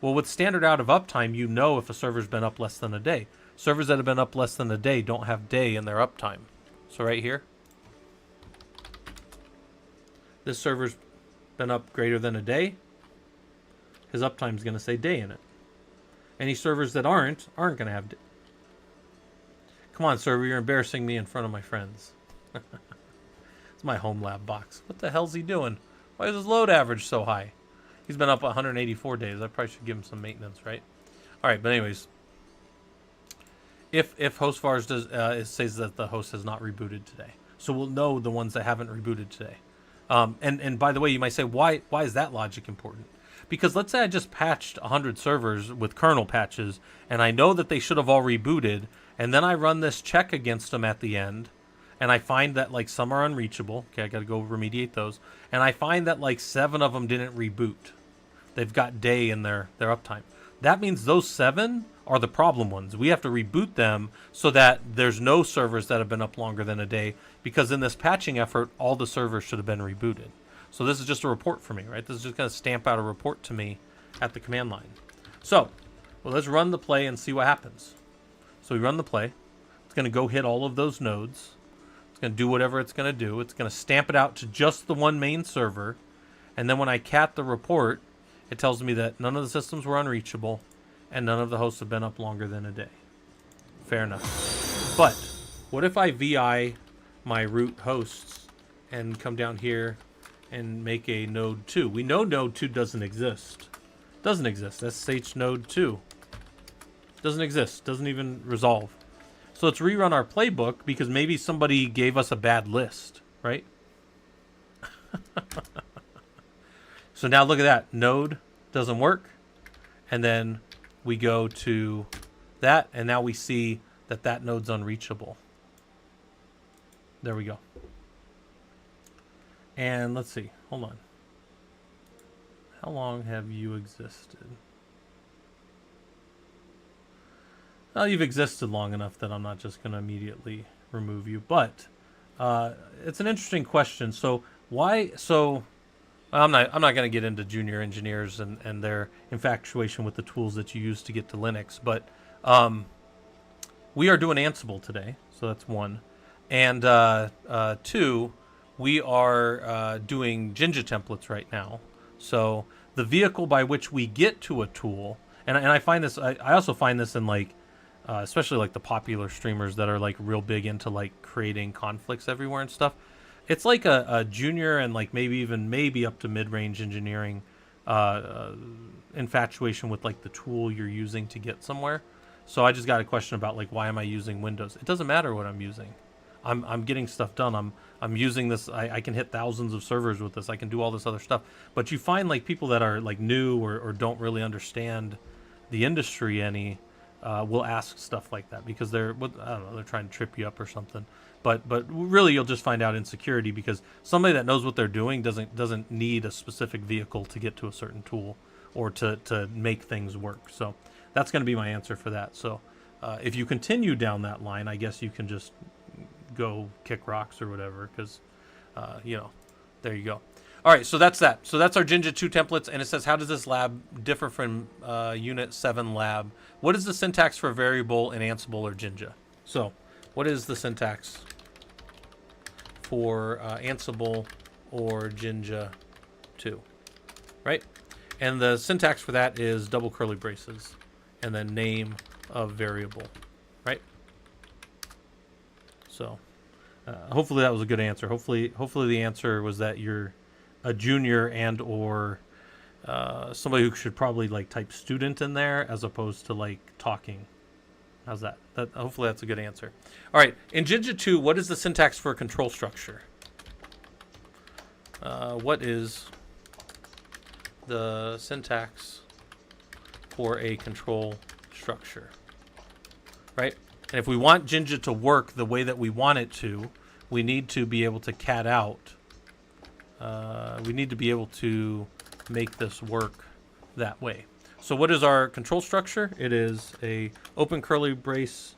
Well, with standard out of uptime, you know if a server's been up less than a day. Servers that have been up less than a day don't have day in their uptime. So right here, this server's been up greater than a day. His uptime is going to say day in it. Any servers that aren't going to have day. Come on, server, you're embarrassing me in front of my friends. It's my home lab box. What the hell's he doing? Why is his load average so high? He's been up 184 days. I probably should give him some maintenance, right? All right, but anyways. if host vars does it says that the host has not rebooted today, so we'll know the ones that haven't rebooted today. And by the way, you might say, why is that logic important? Because let's say I just patched 100 servers with kernel patches, and I know that they should have all rebooted, and then I run this check against them at the end, and I find that like some are unreachable. Okay, I got to go remediate those, and I find that like 7 of them didn't reboot. They've got day in their uptime. That means those 7 are the problem ones. We have to reboot them so that there's no servers that have been up longer than a day, because in this patching effort, all the servers should have been rebooted. So this is just a report for me, right? This is just going to stamp out a report to me at the command line. So, well, let's run the play and see what happens. So we run the play. It's going to go hit all of those nodes. It's going to do whatever it's going to do. It's going to stamp it out to just the one main server. And then when I cat the report, it tells me that none of the systems were unreachable and none of the hosts have been up longer than a day. Fair enough. But what if I VI my root hosts and come down here and make a node 2? We know node 2 doesn't exist. Doesn't exist. SSH node 2. Doesn't exist. Doesn't even resolve. So let's rerun our playbook, because maybe somebody gave us a bad list, right? So now look at that. Node doesn't work. And then we go to that, and now we see that that node's unreachable. There we go. And let's see. Hold on. How long have you existed? Well, you've existed long enough that I'm not just going to immediately remove you. But it's an interesting question. So why? So I'm not going to get into junior engineers and their infatuation with the tools that you use to get to Linux. But we are doing Ansible today, so that's one. And 2, we are doing Jinja templates right now. So the vehicle by which we get to a tool, and I find this, I also find this in like, especially like the popular streamers that are like real big into like creating conflicts everywhere and stuff. It's like a junior and like maybe up to mid-range engineering infatuation with like the tool you're using to get somewhere. So I just got a question about like, why am I using Windows? It doesn't matter what I'm using. I'm getting stuff done. I'm using this. I can hit thousands of servers with this. I can do all this other stuff. But you find like people that are like new or don't really understand the industry any will ask stuff like that because I don't know, they're trying to trip you up or something. But really you'll just find out insecurity because somebody that knows what they're doing doesn't need a specific vehicle to get to a certain tool or to make things work. So that's going to be my answer for that. So if you continue down that line, I guess you can just go kick rocks or whatever because, there you go. All right, so that's that. So that's our Jinja 2 templates, and it says, how does this lab differ from Unit 7 lab? What is the syntax for variable in Ansible or Jinja? So what is the syntax for Ansible or Jinja 2, right? And the syntax for that is double curly braces and then name of variable, right? So hopefully that was a good answer. Hopefully the answer was that you're a junior and or somebody who should probably like type student in there as opposed to like talking. How's that? Hopefully that's a good answer. All right, in Jinja 2, what is the syntax for a control structure? What is the syntax for a control structure? Right? And if we want Jinja to work the way that we want it to, we need to be able to cat out. We need to be able to make this work that way. So what is our control structure? It is a open curly brace,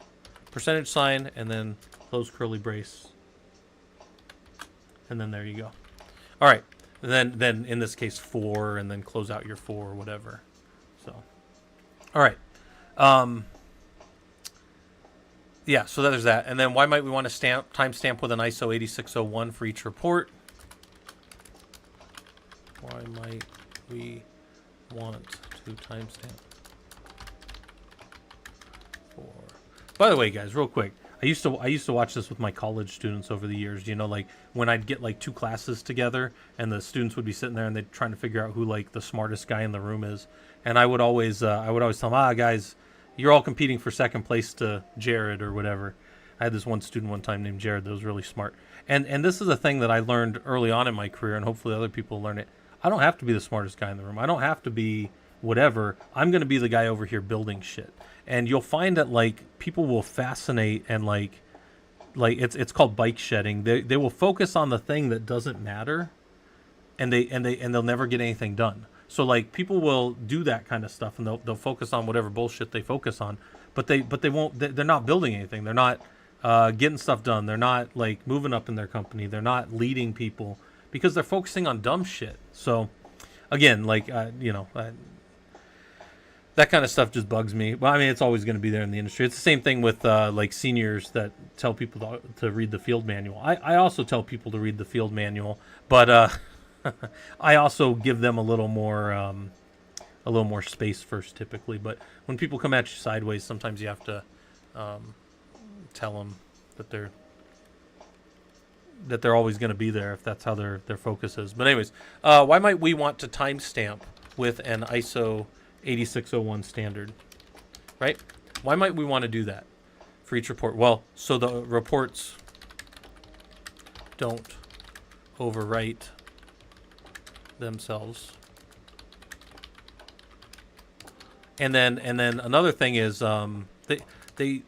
percentage sign, and then close curly brace. And then there you go. All right. And then in this case 4, and then close out your 4 or whatever. So, all right. Yeah, so there's that. And then why might we want to timestamp with an ISO 8601 for each report? Why might we want to timestamp for? By the way, guys, real quick, I used to watch this with my college students over the years. You know, like when I'd get like 2 classes together, and the students would be sitting there and they're trying to figure out who like the smartest guy in the room is, and I would always tell them, guys, you're all competing for second place to Jared or whatever. I had this one student one time named Jared that was really smart. And this is a thing that I learned early on in my career, and hopefully other people learn it. I don't have to be the smartest guy in the room. I don't have to be whatever. I'm going to be the guy over here building shit. And you'll find that like people will fascinate and like it's called bike shedding. They will focus on the thing that doesn't matter, and they'll never get anything done. So like people will do that kind of stuff, and they'll focus on whatever bullshit they focus on, but they won't. They're not building anything. They're not getting stuff done. They're not like moving up in their company. They're not leading people because they're focusing on dumb shit. So again, like that kind of stuff just bugs me. Well, I mean, it's always going to be there in the industry. It's the same thing with like seniors that tell people to read the field manual. I also tell people to read the field manual, but I also give them a little more space first, typically. But when people come at you sideways, sometimes you have to tell them that they're always going to be there if that's how their focus is. But anyways, why might we want to timestamp with an ISO 8601 standard, right? Why might we want to do that for each report? Well, so the reports don't overwrite themselves. And then another thing is they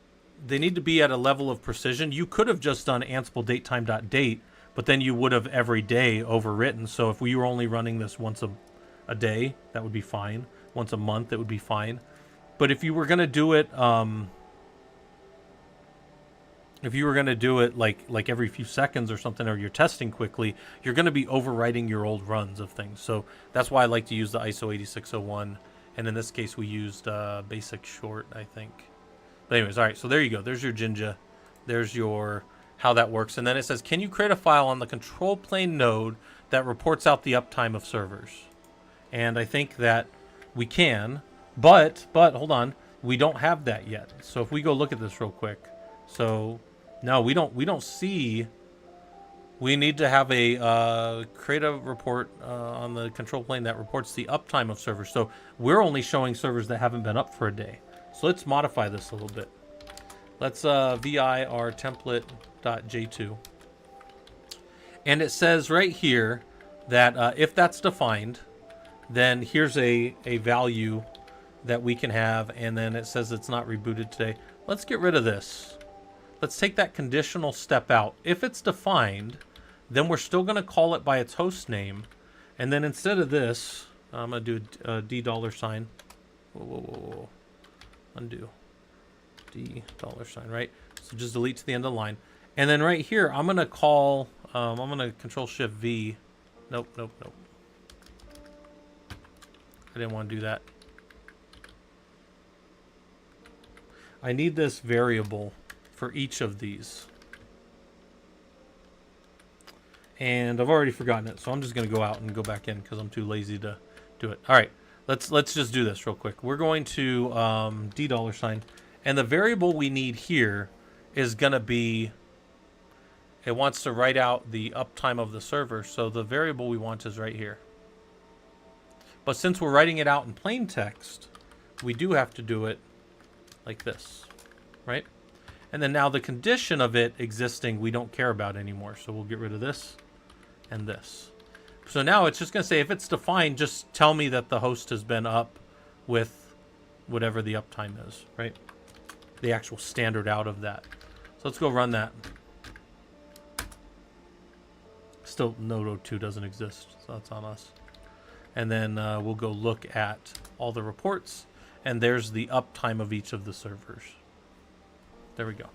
need to be at a level of precision. You could have just done Ansible datetime.date, but then you would have every day overwritten. So if we were only running this once a day, that would be fine. Once a month, it would be fine. But if you were going to do it, like every few seconds or something, or you're testing quickly, you're going to be overwriting your old runs of things. So that's why I like to use the ISO 8601. And in this case, we used basic short, I think. But anyways, all right. So there you go. There's your Jinja. There's your how that works. And then it says, can you create a file on the control plane node that reports out the uptime of servers? And I think that we can, but hold on, we don't have that yet. So if we go look at this real quick, so no, we don't see. We need to have a create a report on the control plane that reports the uptime of servers. So we're only showing servers that haven't been up for a day. So let's modify this a little bit. Let's vi our template.j2, and it says right here that if that's defined, then here's a value that we can have, and then it says it's not rebooted today. Let's get rid of this. Let's take that conditional step out. If it's defined, then we're still going to call it by its host name, and then instead of this, I'm going to do a $. Whoa. Undo. $, right? So just delete to the end of the line. And then right here, I'm going to call, I'm going to Control-Shift-V. Nope. I didn't want to do that. I need this variable for each of these. And I've already forgotten it, so I'm just going to go out and go back in because I'm too lazy to do it. All right, let's just do this real quick. We're going to $, and the variable we need here is going to be, it wants to write out the uptime of the server, so the variable we want is right here. But since we're writing it out in plain text, we do have to do it like this, right? And then now the condition of it existing, we don't care about anymore. So we'll get rid of this and this. So now it's just going to say, if it's defined, just tell me that the host has been up with whatever the uptime is, right? The actual standard out of that. So let's go run that. Still, Node 02 doesn't exist, so that's on us. And then we'll go look at all the reports, and there's the uptime of each of the servers. There we go.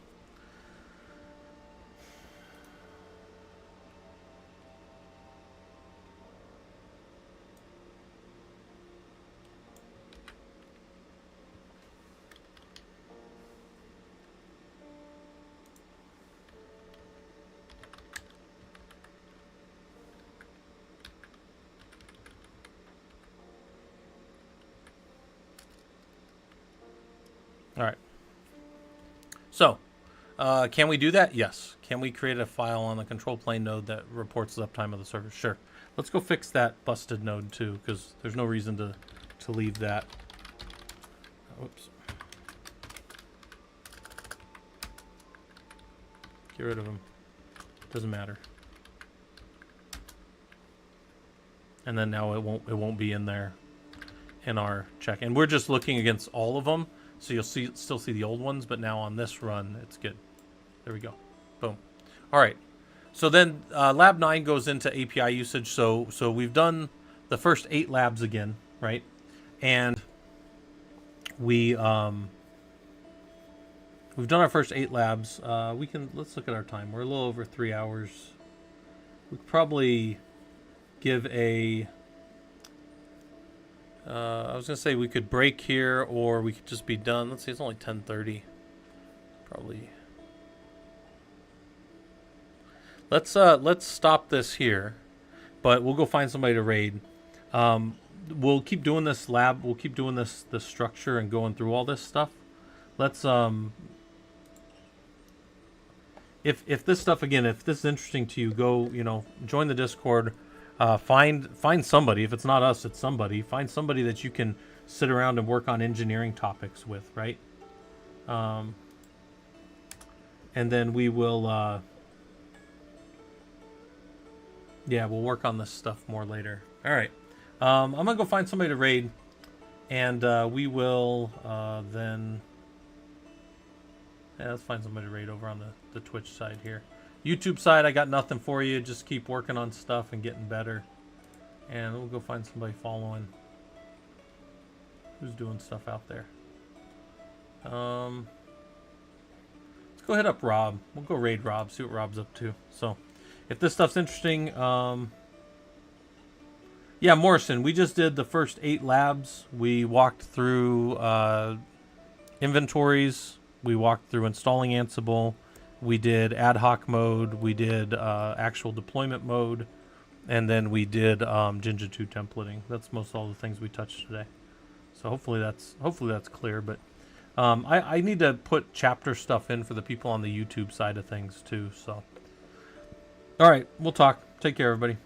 All right. So, can we do that? Yes. Can we create a file on the control plane node that reports the uptime of the server? Sure. Let's go fix that busted node too, because there's no reason to leave that. Oops. Get rid of them. Doesn't matter. And then now it won't be in there in our check. And we're just looking against all of them, so you'll still see the old ones, but now on this run, it's good. There we go. Boom. All right. So then lab 9 goes into API usage. So we've done the first 8 labs again, right? And we've done our first 8 labs. Let's look at our time. We're a little over 3 hours. We could probably give a I was gonna say we could break here, or we could just be done. Let's see, it's only 10:30. Probably. Let's stop this here, but we'll go find somebody to raid. We'll keep doing this lab. We'll keep doing this structure and going through all this stuff. Let's if this stuff again, if this is interesting to you, go join the Discord. Find somebody. If it's not us, it's somebody. Find somebody that you can sit around and work on engineering topics with, right? And then we will. Yeah, we'll work on this stuff more later. All right. I'm gonna go find somebody to raid, and we will then. Yeah, let's find somebody to raid over on the Twitch side here. YouTube side, I got nothing for you. Just keep working on stuff and getting better. And we'll go find somebody following who's doing stuff out there. Let's go hit up Rob. We'll go raid Rob, see what Rob's up to. So, if this stuff's interesting, yeah, Morrison, we just did the first 8 labs. We walked through inventories. We walked through installing Ansible. We did ad hoc mode, we did actual deployment mode, and then we did Jinja 2 templating. That's most all the things we touched today. So hopefully that's clear. But I need to put chapter stuff in for the people on the YouTube side of things too. So all right, we'll talk. Take care, everybody.